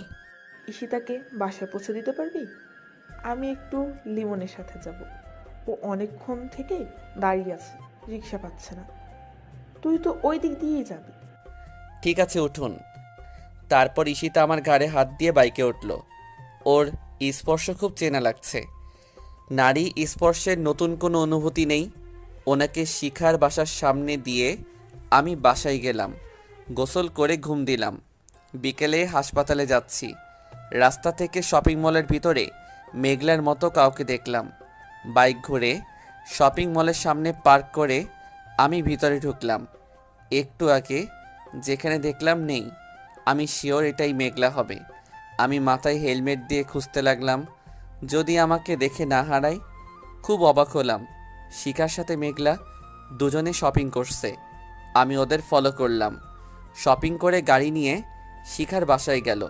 ঈশিতাকে বাসায় পৌঁছে দিতে পারবি? আমি একটু লিমনের সাথে যাব, ও অনেকক্ষণ থেকে দাঁড়িয়ে আছে, রিক্সা পাচ্ছে না। তুই তো ওই দিক দিয়েই যাবি। ঠিক আছে, উঠুন। তারপর ঈশিতা আমার ঘাড়ে হাত দিয়ে বাইকে উঠল। ওর স্পর্শ খুব চেনা লাগছে। নারী স্পর্শের নতুন কোনো অনুভূতি নেই। ওনাকে শিখার বাসার সামনে দিয়ে আমি বাসায় গেলাম, গোসল করে ঘুম দিলাম। বিকেলে হাসপাতালে যাচ্ছি। রাস্তা থেকে শপিং মলের ভিতরে মেঘলার মতো কাউকে দেখলাম। বাইক ঘুরে শপিং মলের সামনে পার্ক করে আমি ভিতরে ঢুকলাম। একটু আগে যেখানে দেখলাম নেই। আমি শিওর এটাই মেঘলা হবে। আমি মাথায় হেলমেট দিয়ে খুঁজতে লাগলাম, যদি আমাকে দেখে না হারায়। খুব অবাক হলাম, শিখার সাথে মেঘলা দুজনে শপিং করছে। আমি ওদের ফলো করলাম। শপিং করে গাড়ি নিয়ে শিখার বাসায় গেল।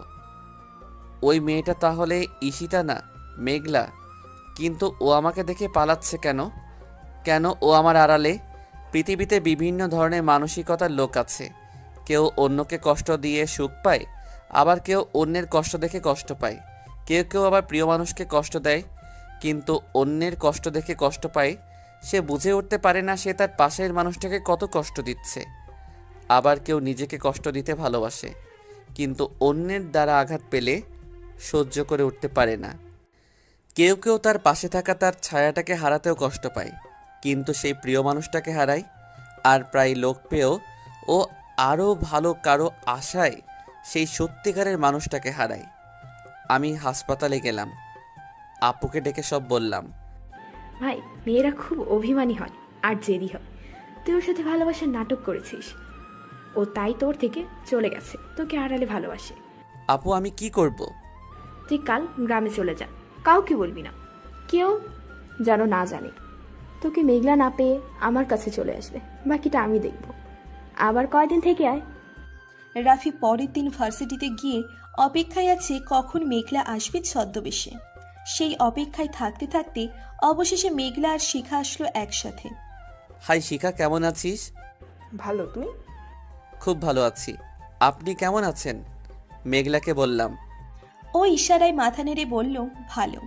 ওই মেয়েটা তাহলে ঈশিতা না, মেঘলা। কিন্তু ও আমাকে দেখে পালাচ্ছে কেন? কেন ও আমার আড়ালে? পৃথিবীতে বিভিন্ন ধরনের মানসিকতার লোক আছে। কেউ অন্যকে কষ্ট দিয়ে সুখ পায়, আবার কেউ অন্যের কষ্ট দেখে কষ্ট পায়। কেউ কেউ আবার প্রিয় মানুষকে কষ্ট দেয়, কিন্তু অন্যের কষ্ট দেখে কষ্ট পায়। সে বুঝে উঠতে পারে না সে তার পাশের মানুষটাকে কত কষ্ট দিচ্ছে। আবার কেউ নিজেকে কষ্ট দিতে ভালোবাসে, কিন্তু অন্যের দ্বারা আঘাত পেলে সহ্য করে উঠতে পারে না। কেউ কেউ তার পাশে থাকা তার ছায়াটাকে হারাতেও কষ্ট পায়, কিন্তু সেই প্রিয় মানুষটাকে হারায়। আর প্রায় লোক পেয়েও ও আরও ভালো কারো আশায় সেই সত্যিকারের মানুষটাকে হারায়। আমি হাসপাতালে গেলাম, আপুকে ডেকে সব বললাম। ভাই, মেয়েরা খুব অভিমানী হয় আর জেদি হয়। তুই ওর সাথে ভালোবাসার নাটক করেছিস, ও তাই তোর থেকে চলে গেছে, তোকে আড়ালে ভালোবাসে। আপু আমি কি করব? তুই কাল গ্রামে চলে যা, কাউকে বলবি না, কেউ যেন না জানে। তোকে মেঘলা না পেয়ে আমার কাছে চলে আসবে, বাকিটা আমি দেখব। আবার কয়দিন থেকে আয়। রাফি পরের দিন ভার্সিটিতে গিয়ে অপেক্ষায় আছে কখন মেঘলা আসবে ছদ্মবেশে। সেই অপেক্ষায় থাকতে থাকতে অবশেষে মেঘলা আর শিখা আসলো একসাথে। হাই শিখা, কেমন আছিস? ভালো, তুই? খুব ভালো আছি। আপনি কেমন আছেন? মেঘলাকে বললাম। ও ইশারায় মাথা নেড়ে বলল, ভালো।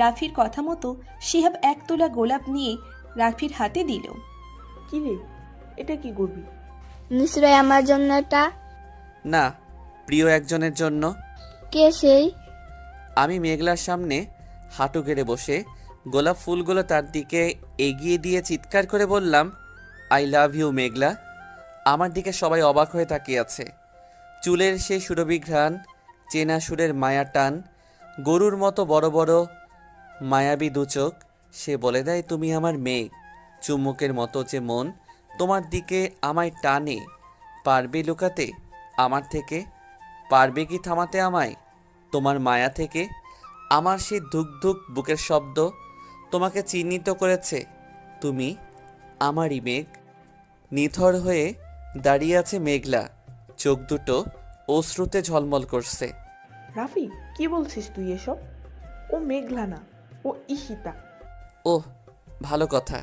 রাফির কথা মতো শিহাব এক তোলা গোলাপ নিয়ে রাফির হাতে দিল। কি রে, এটা কি করবি? নিশ্চয় আমার জন্য এটা। না, প্রিয় একজনের জন্য। কে সেই? আমি মেঘলার সামনে হাঁটু গেড়ে বসে গোলাপ ফুলগুলো তার দিকে এগিয়ে দিয়ে চিৎকার করে বললাম, আই লাভ ইউ মেঘলা। আমার দিকে সবাই অবাক হয়ে তাকিয়ে আছে। চুলের সেই সুরভি ঘ্রাণ, চেনা সুরের মায়া টান, গরুর মতো বড় বড় মায়াবী দুচোখ। সে বলে দেয় তুমি আমার মেয়ে। চুম্বকের মতো যে মন তোমার দিকে আমায় টানে, পারবে লুকাতে আমার থেকে? পারবে কি থামাতে আমায় তোমার মায়া থেকে? আমার সেই ধুক ধুক বুকের শব্দ তোমাকে চিহ্নিত করেছে। তুমি আমারই মেঘ। নিথর হয়ে দাঁড়িয়ে আছে মেঘলা, চোখ দুটো অশ্রুতে ঝলমল করছে। রাফি, কি বলছিস তুই এসব? ও মেঘলা না, ও ঈশিতা। ওহ, ভালো কথা।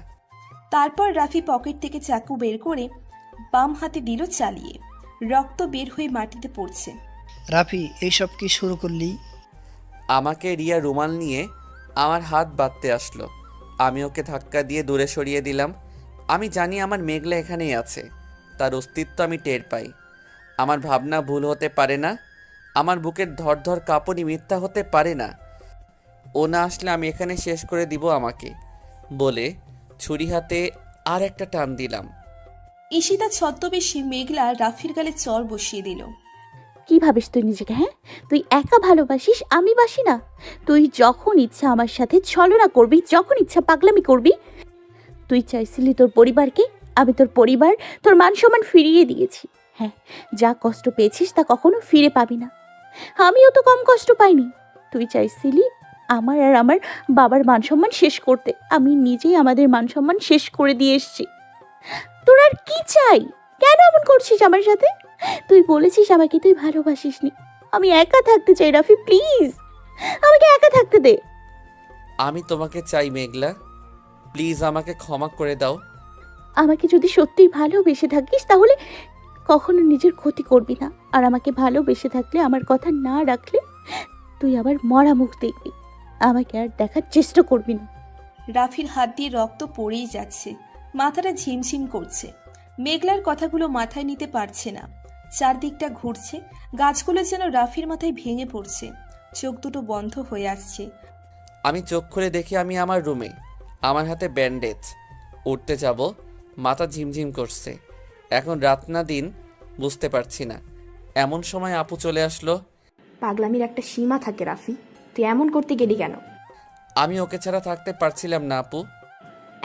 তারপর রাফি পকেট থেকে চাকু বের করে বাম হাতে দিল চালিয়ে। রক্ত বের হয়ে মাটিতে পড়ছে। রাফি, এইসব কি শুরু করলি? আমাকে রিয়া রুমাল নিয়ে আমার হাত বাঁধতে আসলো। আমি ওকে ধাক্কা দিয়ে দূরে সরিয়ে দিলাম। আমি জানি আমার মেঘলা এখানেই আছে, তার অস্তিত্ব আমি টের পাই। আমার ভাবনা ভুল হতে পারে না, আমার বুকের ধরধর কাঁপুনি মিথ্যা হতে পারে না। ও না আসলে আমি এখানে শেষ করে দিব আমাকে, বলে ছুরি হাতে আর একটা টান দিলাম। ঈশিতা ছদ্মবেশে মেঘলা রাফির গালে চর বসিয়ে দিল। কি ভাবিস তুই নিজেকে? হ্যাঁ, তুই একা ভালোবাসিস, আমি বাসি না? তুই যখন ইচ্ছা আমার সাথে ছলনা করবি, যখন ইচ্ছা পাগলামি করবি। তুই চাইছিলি তোর পরিবারকে, আমি তোর পরিবার, তোর মান সম্মান ফিরিয়ে দিয়েছি। হ্যাঁ, যা কষ্ট পেয়েছিস তা কখনো ফিরে পাবি না। আমিও তো কম কষ্ট পাইনি। তুই চাইছিলি আমার আর আমার বাবার মান সম্মান শেষ করতে, আমি নিজেই আমাদের মান সম্মান শেষ করে দিয়ে এসছি। তোর আর কি চাই? কেন এমন করছিস আমার সাথে? তুই বলেছিস আমাকে তুই ভালোবাসিস নি। আমি একা থাকতে চাই রাফি, প্লিজ আমাকে একা থাকতে দে। আমি তোমাকে চাই মেঘলা, প্লিজ আমাকে ক্ষমা করে দাও। আমাকে যদি সত্যিই ভালোবেসে থাকিস তাহলে কখনো নিজের ক্ষতি করবি না। আর আমাকে ভালোবেসে থাকলে, আমার কথা না রাখলে তুই আবার মরা মুখ দেখবি, আমাকে আর দেখার চেষ্টা করবি না। রাফির হাত দিয়ে রক্ত পড়েই যাচ্ছে, মাথাটা ঝিমঝিম করছে। মেঘলার কথাগুলো মাথায় নিতে পারছে না। চারদিকটা ঘুরছে, গাছগুলো যেন রাফির মাথায় ভেঙে পড়ছে। চোখ দুটো বন্ধ হয়ে আসছে। আমি চোখ খুলে দেখি আমি আমার রুমে, আমার হাতে ব্যান্ডেজ। উঠতে যাব, মাথা ঝিমঝিম করছে। এখন রাত না দিন বুঝতে পারছি না। এমন সময় আপু চলে আসলো। পাগলামির একটা সীমা থাকে রাফি, তুই এমন করতে গেলি কেন? আমি ওকে ছাড়া থাকতে পারছিলাম না আপু।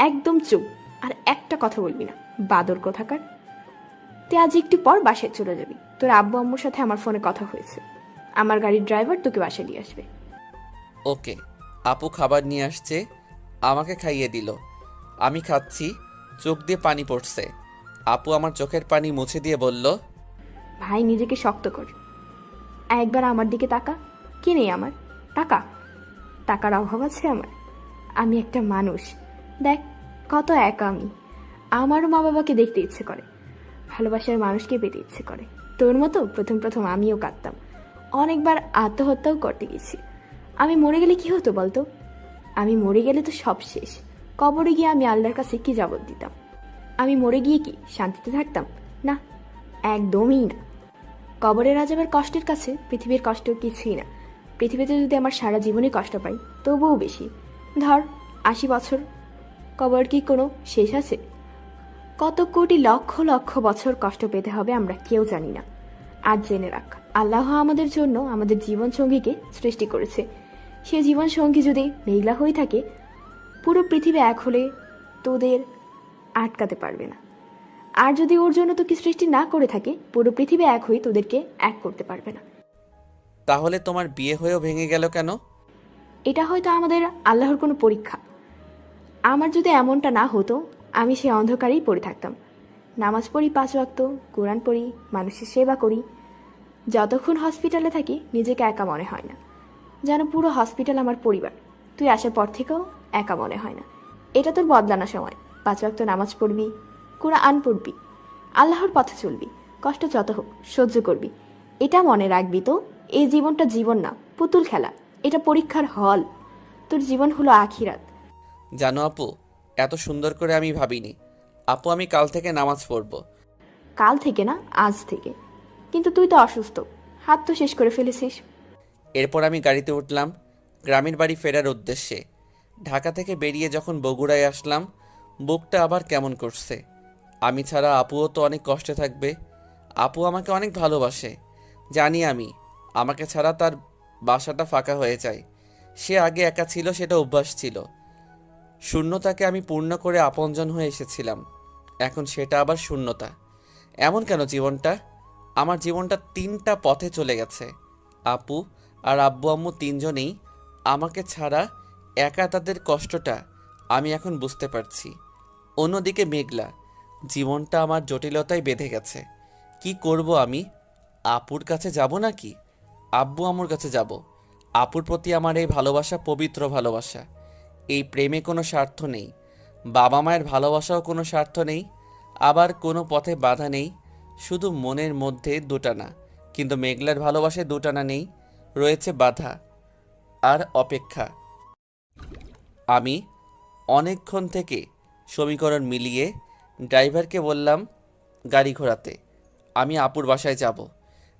একদম চুপ, আর একটা কথা বলবি না, বাদর কোথাকার। তুই আজ একটু পর বাসায় চলে যাবি। তোর আব্বু আম্মুর সাথে আমার ফোনে কথা হয়েছে, আমার গাড়ির ড্রাইভার তোকে বাসায় দিয়ে আসবে। ওকে। আপু খাবার নিয়ে আসছে, আমাকে খাইয়ে দিল। আমি খাচ্ছি, চোখ দিয়ে পানি পড়ছে। আপু আমার চোখের পানি মুছে দিয়ে বলল, ভাই নিজেকে শক্ত কর, একবার আমার দিকে তাকা। কি নেই আমার? টাকা? টাকার অভাব আছে আমার? আমি একটা মানুষ, দেখ কত একা আমি। আমারও মা বাবাকে দেখতে ইচ্ছে করে, ভালোবাসার মানুষকে পেতে ইচ্ছে করে। তোর মতো প্রথম প্রথম আমিও কাঁদতাম, অনেকবার আত্মহত্যাও করতে গেছি। আমি মরে গেলে কি হতো বলতো? আমি মরে গেলে তো সব শেষ। কবরে গিয়ে আমি আল্লাহর কাছে কি জবাব দিতাম? আমি মরে গিয়ে কি শান্তিতে থাকতাম? না, একদমই না। কবরের আযাবের কষ্টের কাছে পৃথিবীর কষ্ট কিছুই না। পৃথিবীতে যদি আমার সারা জীবনে কষ্ট পাই তবুও বেশি। ধর 80 বছর, কবর কি কোনো শেষ আছে? কত কোটি লক্ষ লক্ষ বছর কষ্ট পেতে হবে আমরা কেউ জানি না। আজ জেনে রাখ, আল্লাহ আমাদের জন্য আমাদের জীবন সঙ্গীকে সৃষ্টি করেছে। সে জীবন সঙ্গী যদি মেঘলা হয়ে থাকে, পুরো পৃথিবী এক হলে তোদের আটকাতে পারবে না। আর যদি ওর জন্য তোকে সৃষ্টি না করে থাকে, পুরো পৃথিবী এক হয়ে তোদেরকে এক করতে পারবে না। তাহলে তোমার বিয়ে হয়েও ভেঙে গেল কেন? এটা হয়তো আমাদের আল্লাহর কোনো পরীক্ষা। আমার যদি এমনটা না হতো, আমি সে অন্ধকারেই পড়ে থাকতাম। নামাজ পড়ি 5 ওয়াক্ত, কোরআন পড়ি, মানুষের সেবা করি। যতক্ষণ হসপিটালে থাকি নিজেকে একা মনে হয় না, যেন পুরো হসপিটাল আমার পরিবার। তুই আসার পর থেকেও একা মনে হয় না। এটা তোর বদলানো সময়। 5 ওয়াক্ত নামাজ পড়বি, কোরআন পড়বি, আল্লাহর পথে চলবি, কষ্ট যত হোক সহ্য করবি। এটা মনে রাখবি তো, এই জীবনটা জীবন না, পুতুল খেলা। এটা পরীক্ষার হল। তোর জীবন হলো আখিরাত। জানো আপু, এত সুন্দর করে আমি ভাবিনি। আপু আমি কাল থেকে নামাজ পড়ব। কাল থেকে না, আজ থেকে। কিন্তু তুই তো অসুস্থ, হাত তো শেষ করে ফেলেছিস। এরপর আমি গাড়িতে উঠলাম গ্রামের বাড়ি ফেরার উদ্দেশ্যে। ঢাকা থেকে বেরিয়ে যখন বগুড়ায় আসলাম, বুকটা আবার কেমন করছে। আমি ছাড়া আপুও তো অনেক কষ্টে থাকবে। আপু আমাকে অনেক ভালোবাসে, জানি আমি। আমাকে ছাড়া তার বাসাটা ফাঁকা হয়ে যায়। সে আগে একা ছিল, সেটা অভ্যাস ছিল। শূন্যতাকে আমি পূর্ণ করে আপনজন হয়ে এসেছিলাম, এখন সেটা আবার শূন্যতা। এমন কেন জীবনটা? আমার জীবনটা 3টা পথে চলে গেছে। আপু আর আব্বু আম্মু 3জনেই আমাকে ছাড়া একা, তাদের কষ্টটা আমি এখন বুঝতে পারছি। অন্যদিকে মেঘলা, জীবনটা আমার জটিলতায় বেঁধে গেছে। কি করব আমি? আপুর কাছে যাব নাকি আব্বু আম্মুর কাছে যাব? আপুর প্রতি আমার এই ভালোবাসা পবিত্র ভালোবাসা। এই প্রেমে কোনো স্বার্থ নেই, বাবা মায়ের ভালোবাসাও কোনো স্বার্থ নেই, আবার কোনো পথে বাধা নেই, শুধু মনের মধ্যে দুটানা। কিন্তু মেঘলার ভালোবাসায় দুটানা নেই, রয়েছে বাধা আর অপেক্ষা। আমি অনেকক্ষণ থেকে সমীকরণ মিলিয়ে ড্রাইভারকে বললাম গাড়ি ঘোরাতে, আমি আপুর বাসায় যাব।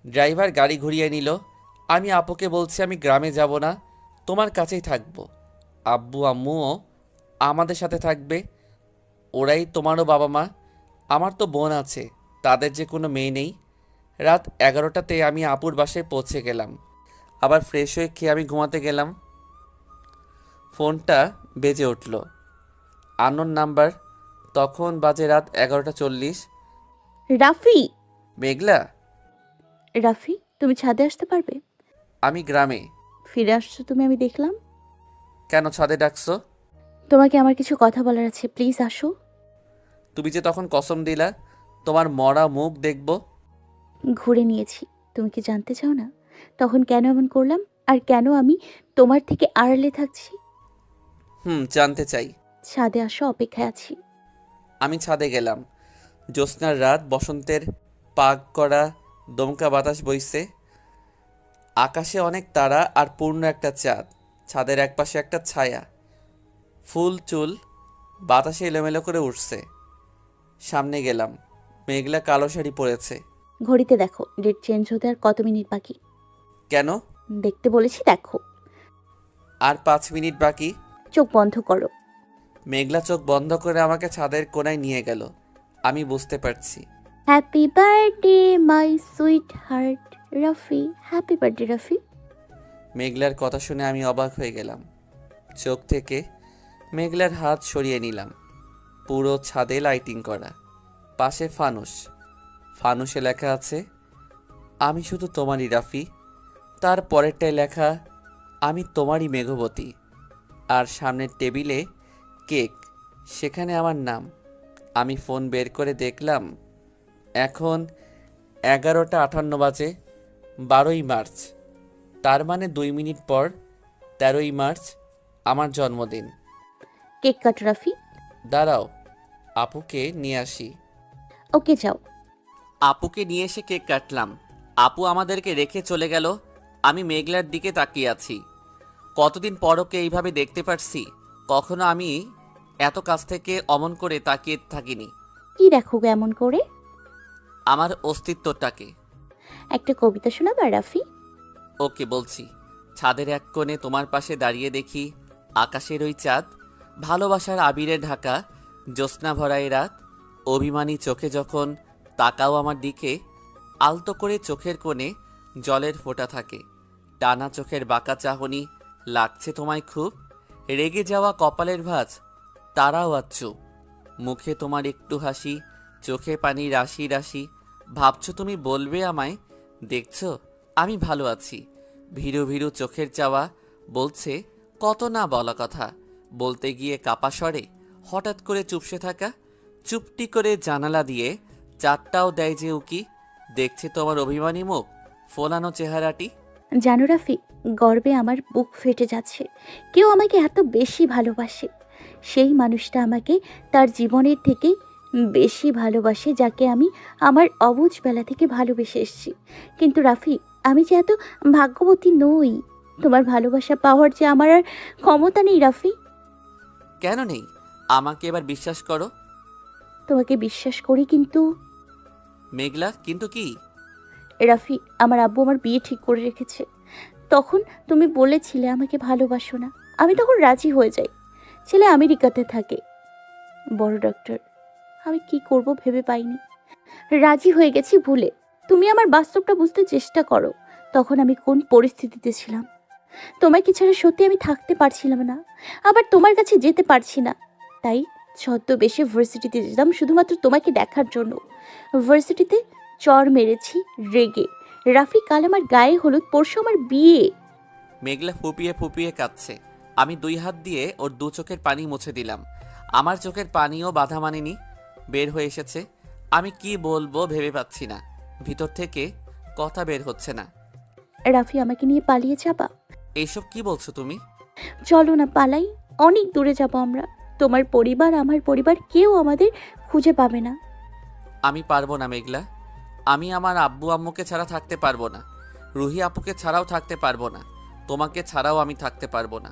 ড্রাইভার গাড়ি ঘুরিয়ে নিল। আমি আপুকে বলছি আমি গ্রামে যাব না, তোমার কাছেই থাকবো। আব্বু আম্মুও আমাদের সাথে থাকবে, ওরাই তোমারও বাবা মা। আমার তো বোন আছে, তাদের যে কোনো মেয়ে নেই। রাত 11টাতে আমি আপুর বাসায় পৌঁছে গেলাম। আবার ফ্রেশ হয়ে খেয়ে আমি ঘুমাতে গেলাম। ফোনটা বেজে উঠল, আননোন নাম্বার। তখন বাজে রাত 11:40। রাফি, মেঘলা, রাফি তুমি ছাদে আসতে পারবে? আমি গ্রামে। ফিরে আসছো তুমি, আমি দেখলাম। কেন ছাদে ডাকছো? তোমাকে আমার কিছু কথা বলার আছে, প্লিজ আসো। তুমি যে তখন কসম দিলা তোমার মরা মুখ দেখব। ঘুরে নিয়েছি, তুমি কি জানতে চাও না তখন কেন এমন করলাম, আর কেন আমি তোমার থেকে আড়ালে থাকছি? জানতে চাই। ছাদে আসো, অপেক্ষায় আছি। আমি ছাদে গেলাম। জ্যোৎস্নার রাত, বসন্তের পাক করা দমকা বাতাস বইছে। আকাশে অনেক তারা আর পূর্ণ একটা চাঁদ। ছাদের একপাশে একটা ছায়া, ফুল চুল বাতাসে এলোমেলো করে উঠছে। সামনে গেলাম, মেঘলা কালো শাড়ি পরেছে। ঘড়িতে দেখো, ডেট চেঞ্জ হতে আর কত মিনিট বাকি। কেন? দেখতে বলেছি, দেখো। আর 5 মিনিট বাকি। চোখ বন্ধ করো। মেঘলা চোখ বন্ধ করে আমাকে ছাদের কোণায় নিয়ে গেল। আমি বুঝতে পারছি। Happy birthday my sweet heart Rafi, happy birthday Rafi. মেঘলার কথা শুনে আমি অবাক হয়ে গেলাম। চোখ থেকে মেঘলার হাত সরিয়ে নিলাম। পুরো ছাদে লাইটিং করা, পাশে ফানুস। ফানুসে লেখা আছে, আমি শুধু তোমারই রাফি। তার পরেরটায় লেখা, আমি তোমারই মেঘবতী। আর সামনের টেবিলে কেক, সেখানে আমার নাম। আমি ফোন বের করে দেখলাম এখন 11টা 58 বাজে। 12ই মার্চ, তার মানে 2 মিনিট পর 13ই মার্চ আমার জন্মদিন। Cake cut Rafi. দাঁড়াও, আপুকে নিয়ে আসি। ওকে যাও। আপুকে নিয়ে এসে কেক কাটলাম। আপু আমাদেরকে রেখে চলে গেল। আমি মেঘলার দিকে তাকিয়ে আছি। কতদিন পর ওকে এইভাবে দেখতে পারছি। কখনো আমি এত কাছ থেকে অমন করে তাকিয়ে থাকিনি। কি দেখো গো এমন করে? আমার অস্তিত্বটাকে। একটা কবিতা শোনাবা রাফি? ওকে বলছি। ছাদের এক কোণে তোমার পাশে দাঁড়িয়ে দেখি আকাশের ওই চাঁদ, ভালোবাসার আবিরে ঢাকা জ্যোৎস্না ভরা এই রাত। অভিমানী চোখে যখন তাকাও আমার দিকে, আলতো করে চোখের কোণে জলের ফোঁটা থাকে। টানা চোখের বাঁকা চাহনি লাগছে তোমায় খুব। রেগে যাওয়া কপালের ভাঁজ, তারাও আজ চুপ। মুখে তোমার একটু হাসি, চোখে পানি রাশি রাশি। ভাবছো তুমি বলবে আমায়, দেখছো আমি ভালো আছি। ভীরু ভীরু চোখের চাওয়া বলছে কত না বলা কথা। বলতে গিয়ে কাপা স্বরে হঠাৎ করে চুপসে থাকা। চুপটি করে জানালা দিয়ে চারটাও দেয় যে উকি। দেখছে তোমার অভিমানী মুখ, ফোলানো চেহারাটি। জানো রাফি, গর্বে আমার বুক ফেটে যাচ্ছে। কেউ আমাকে এত বেশি ভালোবাসে। সেই মানুষটা আমাকে তার জীবনের থেকে বেশি ভালোবাসে, যাকে আমি আমার অবুঝ বেলা থেকে ভালোবেসে এসেছি। কিন্তু রাফি, আমি যে এত ভাগ্যবতী নই। তোমার ভালোবাসা পাওয়ার যে আমার আর ক্ষমতা নেই রাফি। কেন নেই? আমাকে এবার বিশ্বাস করো। তোমাকে বিশ্বাস করি, কিন্তু মেঘলা, কিন্তু কি? রাফি, আমার আব্বু আমার বিয়ে ঠিক করে রেখেছে। তখন তুমি বলেছিলে আমাকে ভালোবাসো না। আমি তখন রাজি হয়ে যাই। ছেলে আমেরিকাতে থাকে, বড় ডক্টর। আমি কি করব ভেবে পাইনি। রাজি হয়ে গেছি ভুলে। তুমি আমার বাস্তবটা বুঝতে চেষ্টা করো। তখন আমি কোন পরিস্থিতিতে ছিলাম। তোমাকে ছাড়া সত্যি আমি থাকতে পারছিলাম না, আবার তোমার কাছে যেতে পারছি না। তাই ছদ্মবেশে ভার্সিটিতে যেতাম শুধুমাত্র তোমাকে দেখার জন্য। ভার্সিটিতে চর মেরেছি রেগে। রাফি, কাল আমার গায়ে হলুদ, পরশু আমার বিয়ে। মেঘলা ফুপিয়ে ফুপিয়ে কাঁদছে। আমি 2 হাত দিয়ে ওর 2 চোখের পানি মুছে দিলাম। আমার চোখের পানিও বাধা মানেনি, বের হয়ে এসেছে। আমি কি বলবো ভেবে পাচ্ছি না। ভিতর থেকে কথা বের হচ্ছে না। রাফি, আমাকে নিয়ে পালিয়ে যাবা? এইসব কি বলছো তুমি? চলো না পালাই। অনেক দূরে যাব আমরা। তোমার পরিবার, আমার পরিবার, কেউ আমাদের খুঁজে পাবে না। আমি পারবো না মেঘলা। আমি আমার আব্বু আম্মুকে ছাড়া থাকতে পারবো না। রুহি আপুকে ছাড়াও থাকতে পারবো না। তোমাকে ছাড়াও আমি থাকতে পারবো না।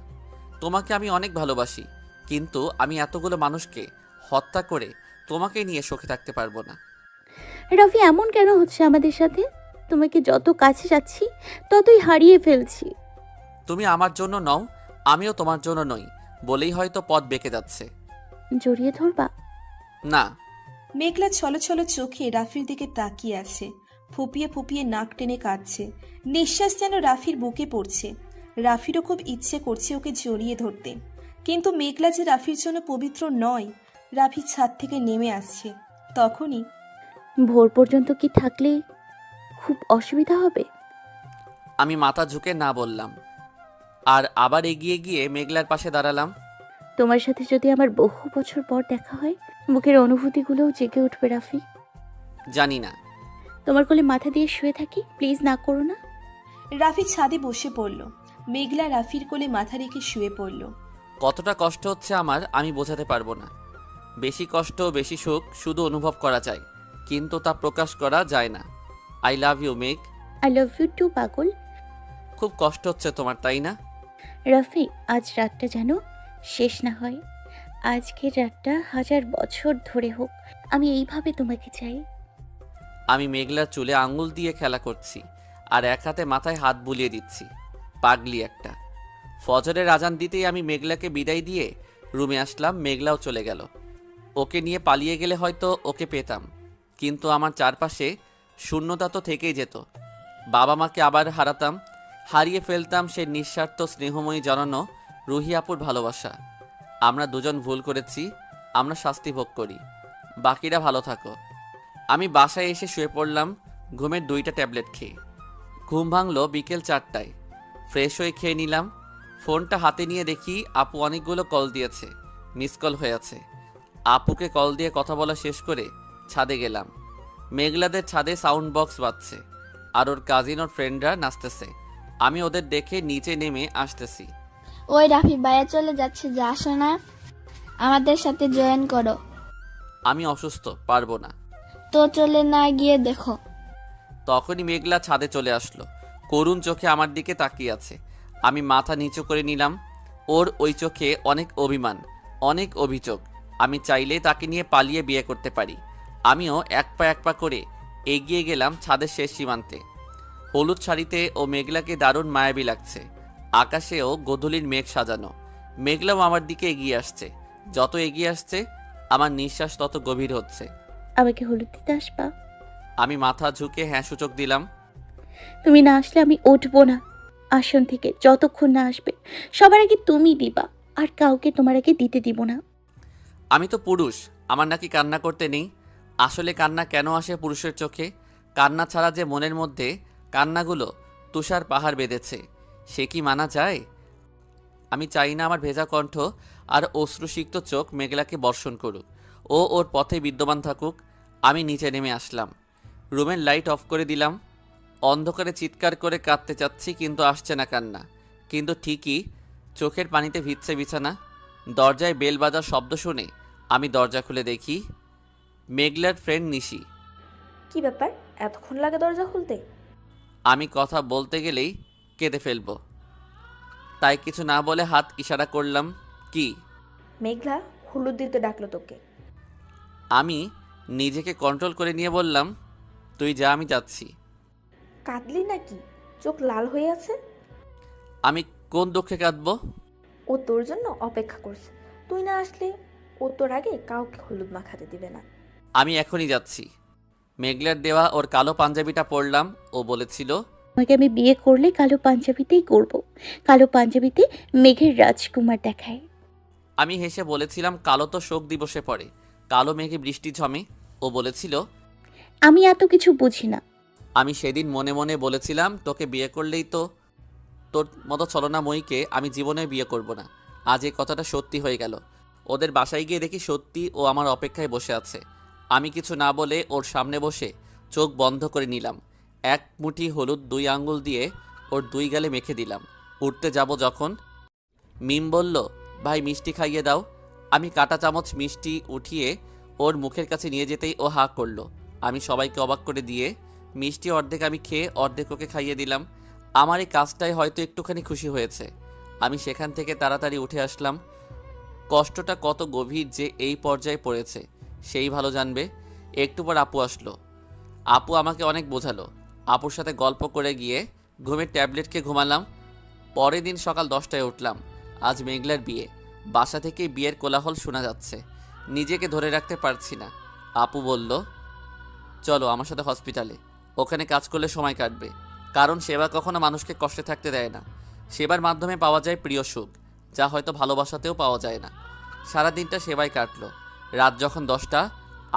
তোমাকে আমি অনেক ভালোবাসি, কিন্তু আমি এতগুলো মানুষকে হত্যা করে তোমাকে নিয়ে সুখে থাকতে পারবো না। রাফি, এমন কেন হচ্ছে আমাদের সাথে? তোমাকে যত কাছে যাচ্ছি ততই হারিয়ে ফেলছি। তুমি আমার জন্য নও, আমিও তোমার জন্য নই বলেই হয়তো পথ বেঁকে যাচ্ছে। জড়িয়ে ধরবা? না। মেঘলা ছলো ছলো চোখে রাফির দিকে তাকিয়ে আছে। ফুপিয়ে ফুপিয়ে নাক টেনে কাঁদছে। নিঃশ্বাস যেন রাফির বুকে পড়ছে। রাফিরও খুব ইচ্ছে করছে ওকে জড়িয়ে ধরতে, কিন্তু মেঘলা যে রাফির জন্য পবিত্র নয়। রাফি ছাদ থেকে নেমে আসছে। তখনই ভোর পর্যন্ত কি থাকলে খুব অসুবিধা হবে? আমি মাথা ঝুঁকে না বললাম, আর আবার এগিয়ে গিয়ে মেঘলার পাশে দাঁড়ালাম। তোমার সাথে যদি আমার বহু বছর পর দেখা হয়, বুকের অনুভূতিগুলোও জেগে উঠবে রাফি। জানি না। তোমার কোলে মাথা দিয়ে শুয়ে থাকি, প্লিজ না করো না। রাফি ছাদে বসে পড়ল। মেঘলা রাফির কোলে মাথা রেখে শুয়ে পড়ল। কতটা কষ্ট হচ্ছে আমার আমি বোঝাতে পারবো না। বেশি কষ্ট বেশি সুখ শুধু অনুভব করা যায়, কিন্তু তা প্রকাশ করা যায় না। আই লাভ ইউ মেঘ। আই লাভ ইউ টু পাগল। খুব কষ্ট হচ্ছে তোমার, তাই না? রাফি, আজ রাতটা যেন শেষ না হয়। আজকের রাতটা 1000 বছর ধরে হোক, আমি এইভাবে তোমাকে চাই। আমি মেঘলার চুলে আঙুল দিয়ে খেলা করছি, আর এক হাতে মাথায় হাত বুলিয়ে দিচ্ছি। পাগলি একটা। ফজরের আজান দিতেই আমি মেঘলাকে বিদায় দিয়ে রুমে আসলাম। মেঘলাও চলে গেল। ওকে নিয়ে পালিয়ে গেলে হয়তো ওকে পেতাম, কিন্তু আমার চারপাশে শূন্যতা তো থেকেই যেত। বাবা মাকে আবার হারাতাম, হারিয়ে ফেলতাম সে নিঃস্বার্থ স্নেহময়ী জানানো রুহি আপুর ভালোবাসা। আমরা দুজন ভুল করেছি, আমরা শাস্তি ভোগ করি, বাকিরা ভালো থাকো। আমি বাসায় এসে শুয়ে পড়লাম ঘুমের 2টা ট্যাবলেট খেয়ে। ঘুম ভাঙলো বিকেল 4টায়। ফ্রেশ হয়ে খেয়ে নিলাম। ফোনটা হাতে নিয়ে দেখি আপু অনেকগুলো কল দিয়েছে, মিস কল হয়ে আছে। আপুকে কল দিয়ে কথা বলা শেষ করে ছাদে গেলাম। মেঘলাদের ছাদে সাউন্ড বক্স বাজছে আর ওর কাজিন ওর ফ্রেন্ডরা নাচতেছে। আমি ওদের দেখে নিচে নেমে আসতেছি। ওই রাফি ভাইয়া চলে যাচ্ছে, যে আসো না, আমাদের সাথে জয়েন করো। আমি অসুস্থ, পারবো না। তো চলে না গিয়ে দেখো। তখনই মেঘলা ছাদে চলে আসলো, করুণ চোখে আমার দিকে তাকিয়ে আছে। আমি মাথা নিচু করে নিলাম। ওর ওই চোখে অনেক অভিমান, অনেক অভিযোগ। আমি চাইলে তাকে নিয়ে পালিয়ে বিয়ে করতে পারি। আমিও এক পা করে এগিয়ে গেলাম ছাদের শেষ সীমান্তে। হলুদ শাড়িতে ও মেঘলাকে দারুণ মায়াবী লাগছে। আকাশেও গোধূলির মেঘ সাজানো। মেঘলাও আমার দিকে এগিয়ে আসছে। যত এগিয়ে আসছে আমার নিঃশ্বাস তত গভীর হচ্ছে। আমাকে হলুদ দিতে আসবা? আমি মাথা ঝুঁকে হ্যাঁ সূচক দিলাম। তুমি না আসলে আমি উঠবো না আসন থেকে, যতক্ষণ না আসবে। সবার আগে তুমি দিবা, আর কাউকে তোমার আগে দিতে দিব না। আমি তো পুরুষ, আমার নাকি কান্না করতে নেই? আসলে কান্না কেন আসে পুরুষের চোখে? কান্না ছাড়া যে মনের মধ্যে কান্নাগুলো তুষার পাহাড় বেঁধেছে, সে কি মানা যায়? আমি চাই না আমার ভেজা কণ্ঠ আর অশ্রুসিক্ত চোখ মেঘলাকে বর্ষণ করুক। ও ওর পথে বিদ্যমান থাকুক। আমি নিচে নেমে আসলাম, রুমের লাইট অফ করে দিলাম। অন্ধকারে চিৎকার করে কাঁদতে চাচ্ছি, কিন্তু আসছে না কান্না। কিন্তু ঠিকই চোখের পানিতে ভিজছে বিছানা। দরজায় বেল বাজার শব্দ শুনে আমি দরজা খুলে দেখি মেঘলার ফ্রেন্ড নিশি। কি ব্যাপার, এতক্ষণ লাগে দরজা খুলতে? আমি কথা বলতে গেলেই কেঁদে ফেলবো, তাই কিছু না বলে হাত ইশারা করলাম। কি? মেঘলা হলুদ দিতে ডাকলো তোকে। আমি নিজেকে কন্ট্রোল করে নিয়ে বললাম, তুই যা, আমি যাচ্ছি। কাঁদলি নাকি? চোখ লাল হয়ে আছে। আমি কোন দুঃখে কাঁদবো? ও তোর জন্য অপেক্ষা করছে। তুই না আসলে ও তোর আগে কাউকে হলুদ মাখাতে দিবে না। আমি এখনই যাচ্ছি। মেঘলার দেওয়া ওর কালো পাঞ্জাবিটা পরলাম। ও বলেছিল আমাকে আমি বিয়ে করলে কালো পাঞ্জাবিতেই করব। কালো পাঞ্জাবিতে মেঘের রাজকুমার দেখায়। আমি হেসে বলেছিলাম, কালো তো শোক দিবসে পড়ে, কালো মেঘে বৃষ্টি ঝমে। ও বলেছিল আমি এত কিছু বুঝি না। আমি সেদিন মনে মনে বলেছিলাম, তোকে বিয়ে করলেই তো তোর মতো ছলনাময়ীকে আমি জীবনে বিয়ে করব না। আজ এই কথাটা সত্যি হয়ে গেল। ওদের বাসায় গিয়ে দেখি সত্যি ও আমার অপেক্ষায় বসে আছে। আমি কিছু না বলে ওর সামনে বসে চোখ বন্ধ করে নিলাম। এক মুঠি হলুদ 2 আঙ্গুল দিয়ে ওর 2 গালে মেখে দিলাম। উঠতে যাব যখন মিম বলল, ভাই মিষ্টি খাইয়ে দাও। আমি কাঁটা চামচ মিষ্টি উঠিয়ে ওর মুখের কাছে নিয়ে যেতেই ও হা করলো। আমি সবাইকে অবাক করে দিয়ে মিষ্টি অর্ধেক আমি খেয়ে অর্ধেক ওকে খাইয়ে দিলাম। আমার এই কাজটাই হয়তো একটুখানি খুশি হয়েছে। আমি সেখান থেকে তাড়াতাড়ি উঠে আসলাম। কষ্টটা কত গভীর যে এই পর্যায়ে পড়েছে সেই ভালো জানবে। একটু পর আপু আসলো। আপু আমাকে অনেক বোঝালো। আপুর সাথে গল্প করে গিয়ে ঘুমের ট্যাবলেট খেয়ে ঘুমালাম। পরের দিন সকাল 10টায় উঠলাম। আজ মেঘলার বিয়ে। বাসা থেকে বিয়ের কোলাহল শোনা যাচ্ছে। নিজেকে ধরে রাখতে পারছি না। আপু বলল, চলো আমার সাথে হসপিটালে, ওখানে কাজ করলে সময় কাটবে। কারণ সেবা কখনো মানুষকে কষ্টে থাকতে দেয় না। সেবার মাধ্যমে পাওয়া যায় প্রিয় সুখ, যা হয়তো ভালোবাসাতেও পাওয়া যায় না। সারাদিনটা সেবায় কাটলো। রাত যখন 10টা,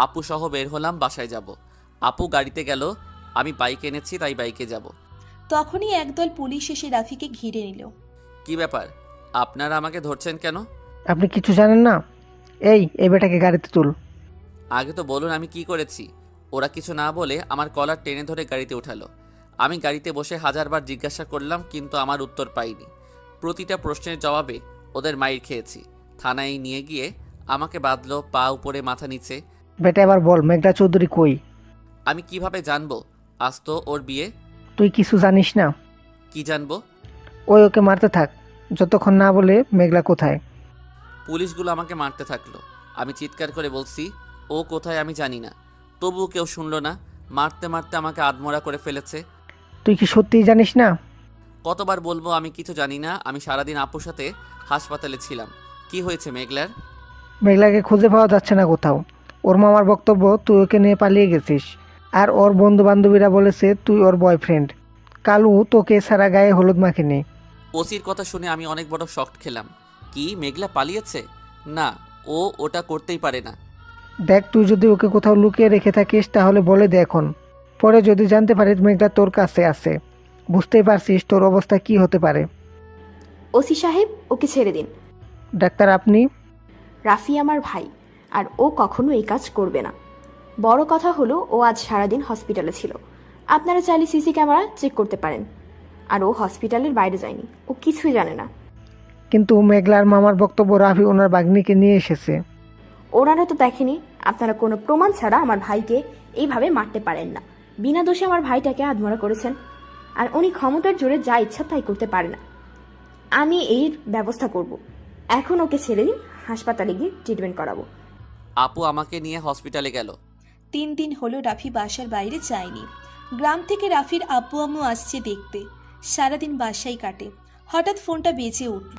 আপু সহ বের হলাম বাসায় যাব। আপু গাড়িতে গেল, আমি বাইক এনেছি তাই বাইকে যাব। তখনই একদল পুলিশ এসে রাফিকে ঘিরে নিল। কি ব্যাপার, আপনারা আমাকে ধরছেন কেন? আপনি কিছু জানেন না? এই বেটাকে গাড়িতে তুল। আগে তো বলুন আমি কি করেছি। ওরা কিছু না বলে আমার কলার টেনে ধরে গাড়িতে উঠালো। আমি গাড়িতে বসে 1000বার জিজ্ঞাসা করলাম, কিন্তু আমার উত্তর পাইনি। প্রতিটা প্রশ্নের জবাবে ওদের মাইর খেয়েছি। থানায় নিয়ে গিয়ে আমাকে বাঁধলো, পা উপরে মাথা নিচে। বেটা এবার বল, মেঘলা চৌধুরী কই? আমি কিভাবে জানবো? আজ তো ওর বিয়ে। তুই কিছু জানিস না? কি জানবো? ওকে মারতে থাক, যতক্ষণ না বলে মেঘলা কোথায়। পুলিশগুলো আমাকে মারতে থাকলো। আমি চিৎকার করে বলছি, ও কোথায় আমি জানি না। তবুও কেউ শুনলো না। মারতে মারতে আমাকে আধমরা করে ফেলেছে। তুই কি সত্যিই জানিস না? কতবার বলবো আমি কিছু জানি না। আমি সারাদিন আপুর সাথে হাসপাতালে ছিলাম। কি হয়েছে মেঘলার? মেঘলাকে খুঁজে পাওয়া যাচ্ছে না কোথাও। ওর মামার বক্তব্য তুই ওকে নিয়ে পালিয়ে গেছিস, আর ওর বন্ধু বান্ধবীরা বলেছে তুই ওর বয়ফ্রেন্ড। কালু তোকে ছাড়া গায়ে হলুদ মাখেনি। ওসির কথা শুনে আমি অনেক বড় শক খেলাম। কি মেঘলা পালিয়েছে? না, ও ওটা করতেই পারে না। দেখ, তুই যদি ওকে কোথাও লুকিয়ে রেখে থাকিস তাহলে বলে দে এখন। পরে যদি জানতে পারিস মেঘলা তোর কাছে আছে, বুঝতেই পারছিস তোর অবস্থা কি হতে পারে। ওসি সাহেব, ওকে ছেড়ে দিন। ডাক্তার আপনি? রাফি আমার ভাই, আর ও কখনো এই কাজ করবে না। বড় কথা হলো ও আজ সারাদিন হসপিটালে ছিল। আপনারা চাইলে সিসি ক্যামেরা চেক করতে পারেন। আর ও হসপিটালের বাইরে যায়নি, ও কিছুই জানে না। কিন্তু মেঘলার মামার বক্তব্য রাফি ওনার বাগ্নিকে নিয়ে এসেছে। ওনারা তো দেখেনি। আপনারা কোনো প্রমাণ ছাড়া আমার ভাইকে এইভাবে মারতে পারেন না। বিনা দোষে আমার ভাইটাকে আধমরা করেছেন, আর উনি ক্ষমতার জোরে যা ইচ্ছা তাই করতে পারে না। আমি এর ব্যবস্থা করব। এখন ওকে ছেড়ে দিন, হাসপাতালে গিয়ে ট্রিটমেন্ট করাবো। আপু আমাকে নিয়ে হসপিটালে গেল। 3 দিন হলো রাফি বাসার বাইরে যায়নি। গ্রাম থেকে রাফির আব্বু আম্মু আসছে দেখতে। সারাদিন বাসায় কাটে। হঠাৎ ফোনটা বেজে উঠল।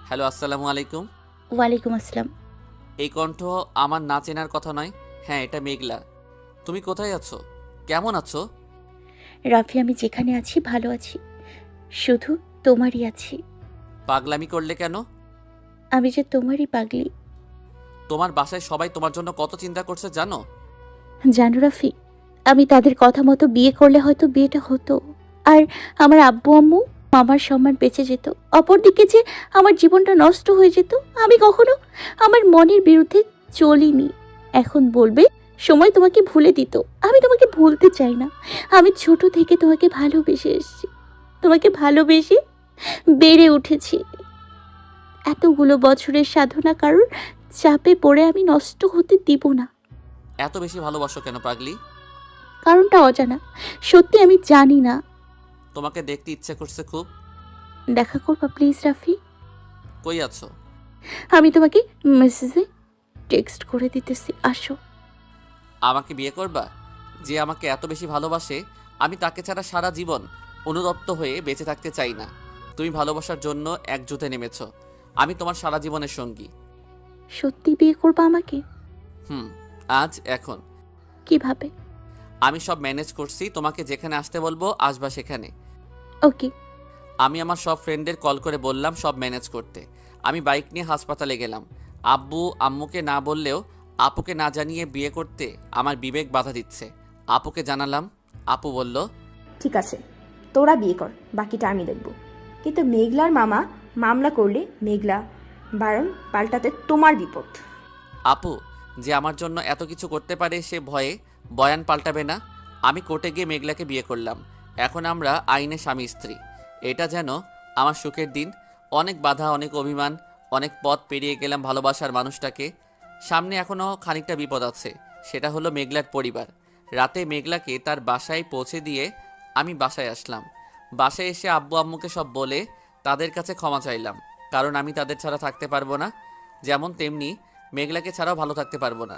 হ্যালো, আসসালামু আলাইকুম। ওয়ালাইকুম আসসালাম। এই কণ্ঠ আমার না চেনার কথা নয়। হ্যাঁ, এটা মেঘলা। তুমি কোথায় আছো? কেমন আছো? রাফি, আমি যেখানে আছি ভালো আছি, শুধু তোমারই আছি। পাগলামি করলে কেন? আমি যে তোমারই পাগলি। তোমার বাসায় সবাই তোমার জন্য কত চিন্তা করছে জানো? জানো রাফি, আমি তাদের কথা মতো বিয়ে করলে হয়তো বিয়েটা হতো, আর আমার আব্বু আম্মু আমার সম্মান বেঁচে যেত। অপরদিকে যে আমার জীবনটা নষ্ট হয়ে যেত। আমি কখনো আমার মনের বিরুদ্ধে চলিনি। এখন বলবে সময় তোমাকে ভুলে দিত, আমি তোমাকে ভুলতে চাই না। আমি ছোট থেকে তোমাকে ভালোবেসে এসেছি, তোমাকে ভালোবেসে বেড়ে উঠেছি। এতগুলো বছরের সাধনা কারোর চাপে পড়ে আমি নষ্ট হতে দিব না। এত বেশি ভালোবাসো কেন পাগলি? কারণটা অজানা, সত্যি আমি জানি না। তোমাকে দেখতে ইচ্ছে করছে খুব। দেখা করবা প্লিজ রাফি? কই আছো? আমি তোমাকে মেসেজে টেক্সট করে দিতেছি, আসো। আমাকে বিয়ে করবা? যে আমাকে এত বেশি ভালোবাসে, আমি তাকে ছাড়া সারা জীবন অনুতপ্ত হয়ে বেঁচে থাকতে চাই না। তুমি ভালোবাসার জন্য এক যুদ্ধে নেমেছো, আমি তোমার সারা জীবনের সঙ্গী। সত্যি বিয়ে করবা আমাকে? আজ, এখন। কিভাবে? আমি সব ম্যানেজ করছি। তোমাকে যেখানে আসতে বলবো আসবা সেখানে। ওকে। আমি আমার সব ফ্রেন্ডদের কল করে বললাম সব ম্যানেজ করতে। আমি বাইক নিয়ে হাসপাতালে গেলাম। আব্বু আম্মুকে না বললেও আপুকে না জানিয়ে বিয়ে করতে আমার বিবেক বাধা দিচ্ছে। আপুকে জানালাম। আপু বলল, ঠিক আছে, তোরা বিয়ে কর, বাকিটা আমি দেখব। কিন্তু মেঘলার মামা মামলা করলে মেঘলা বারণ পাল্টাতে তোমার বিপদ। আপু যে আমার জন্য এত কিছু করতে পারে সে ভয়ে বয়ান পাল্টাবে না। আমি কোর্টে গিয়ে মেঘলাকে বিয়ে করলাম। এখন আমরা আইনে স্বামী স্ত্রী। এটা যেন আমার সুখের দিন। অনেক বাধা, অনেক অভিমান, অনেক পথ পেরিয়ে গেলাম ভালোবাসার মানুষটাকে। সামনে এখনও খানিকটা বিপদ আছে, সেটা হলো মেঘলার পরিবার। রাতে মেঘলাকে তার বাসায় পৌঁছে দিয়ে আমি বাসায় আসলাম। বাসায় এসে আব্বু আম্মুকে সব বলে তাদের কাছে ক্ষমা চাইলাম, কারণ আমি তাদের ছাড়া থাকতে পারবো না, যেমন তেমনি মেঘলাকে ছাড়াও ভালো থাকতে পারবো না।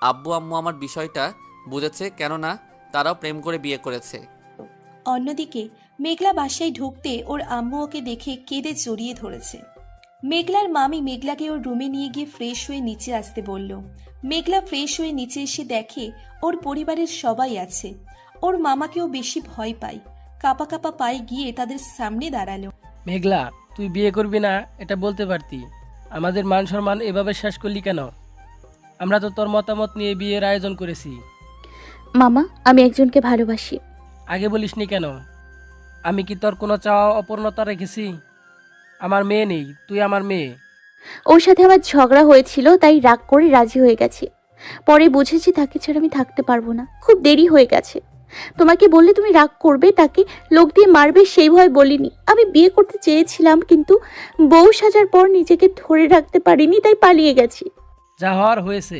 আব্বু আম্মু আমার বিষয়টা বুঝেছে, কেননা তারাও প্রেম করে বিয়ে করেছে। অন্যদিকে মেঘলা বাসায় ঢুকতে ওর আম্মু ওকে দেখে কেঁদে জড়িয়ে ধরেছে। মেঘলার মামি মেঘলাকে ওর রুমে নিয়ে গিয়ে ফ্রেশ হয়ে নিচে আসতে বলল। মেঘলা ফ্রেশ হয়ে নিচে এসে দেখে ওর পরিবারের সবাই আছে। ওর মামাকেও বেশি ভয় পায়। কাপা কাপা পায়ে গিয়ে তাদের সামনে দাঁড়ালো। মেঘলা, তুই বিয়ে করবি না এটা বলতে পারতি। আমাদের মান সম্মান এভাবে শেষ করলি কেন? আমরা তো তোর মতামত নিয়ে বিয়ের আয়োজন করেছি। মামা, আমি একজনকে ভালোবাসি। আগে বলিসনি কেন? আমি কি তোর কোনো চাওয়া অপূর্ণতা রেখেছি? আমার মেয়ে নেই, তুই আমার মেয়ে। ওর সাথে আমার ঝগড়া হয়েছিল, তাই রাগ করে রাজি হয়ে গেছি। পরে বুঝেছি তাকে ছাড়া আমি থাকতে পারবো না। খুব দেরি হয়ে গেছে। তোমাকে বললে তুমি রাগ করবে, তাকে লোক দিয়ে মারবে সেই ভয় বলিনি। আমি বিয়ে করতে চেয়েছিলাম, কিন্তু বউ সাজার পর নিজেকে ধরে রাখতে পারিনি, তাই পালিয়ে গেছি। যা হওয়ার হয়েছে।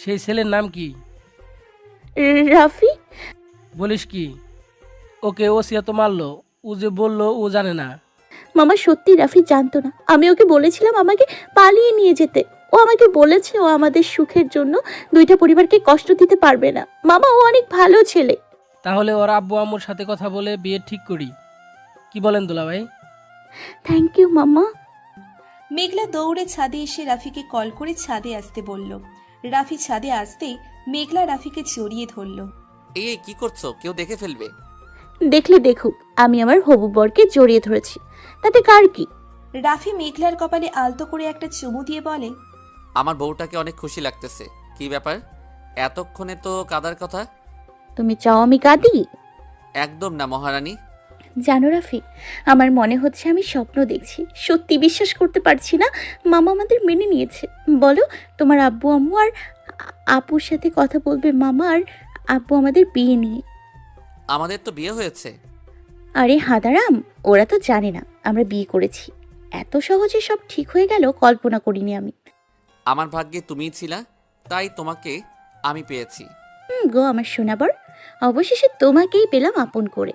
সেই ছেলের নাম কি? রাফি। বলিস কি? ওকে ওসিয়া তো মারলো, ও যে বললো ও জানে না। মামা, সত্যি রাফি জানতো না। আমি ওকে বলেছিলাম আমাকে পালিয়ে নিয়ে যেতে। ও আমাকে বলেছে ও আমাদের সুখের জন্য দুইটা পরিবারকে কষ্ট দিতে পারবে না। মামা, ও অনেক ভালো ছেলে। তাহলে ওর আব্বু আম্মুর সাথে কথা বলে বিয়ে ঠিক করি, কি বলেন দুলাভাই? থ্যাংক ইউ মামা। মেঘলা দৌড়ে ছাদে এসে রাফিকে কল করে ছাদে আসতে বলল। রাফি ছাদে আসতেই মেঘলা রাফিকে জড়িয়ে ধরল। এই কি করছো? কেউ দেখে ফেলবে। দেখলে দেখুক, আমি আমার হবু বরকে জড়িয়ে ধরেছি, তাতে কার কি? রাফি মেঘলার কপালে আলতো করে একটা চুমু দিয়ে বলে, আমার বউটাকে অনেক খুশি লাগতেছে, কি ব্যাপার, এতক্ষণে তো কাদার কথা? তুমি চাও আমি কাঁদি? একদম না মহারানী। জানো রাফি, আমার মনে হচ্ছে আমি স্বপ্ন দেখছি। সত্যি বিশ্বাস করতে পারছি না মামা আমাদের মেনে নিয়েছে। বলো, তোমার আব্বু আম্মু আর আপুর সাথে কথা বলবে মামা আর আব্বু আমাদের বিয়ে নিয়ে। আমাদের তো বিয়ে হয়েছে। আরে হাদারাম, ওরা তো জানে না আমরা বিয়ে করেছি। এত সহজে সব ঠিক হয়ে গেল কল্পনা করিনি আমি। আমার ভাগ্যে তুমিই ছিলা, তাই তোমাকে আমি পেয়েছি। গো আমার শোনাবার, অবশেষে তোমাকেই পেলাম আপন করে।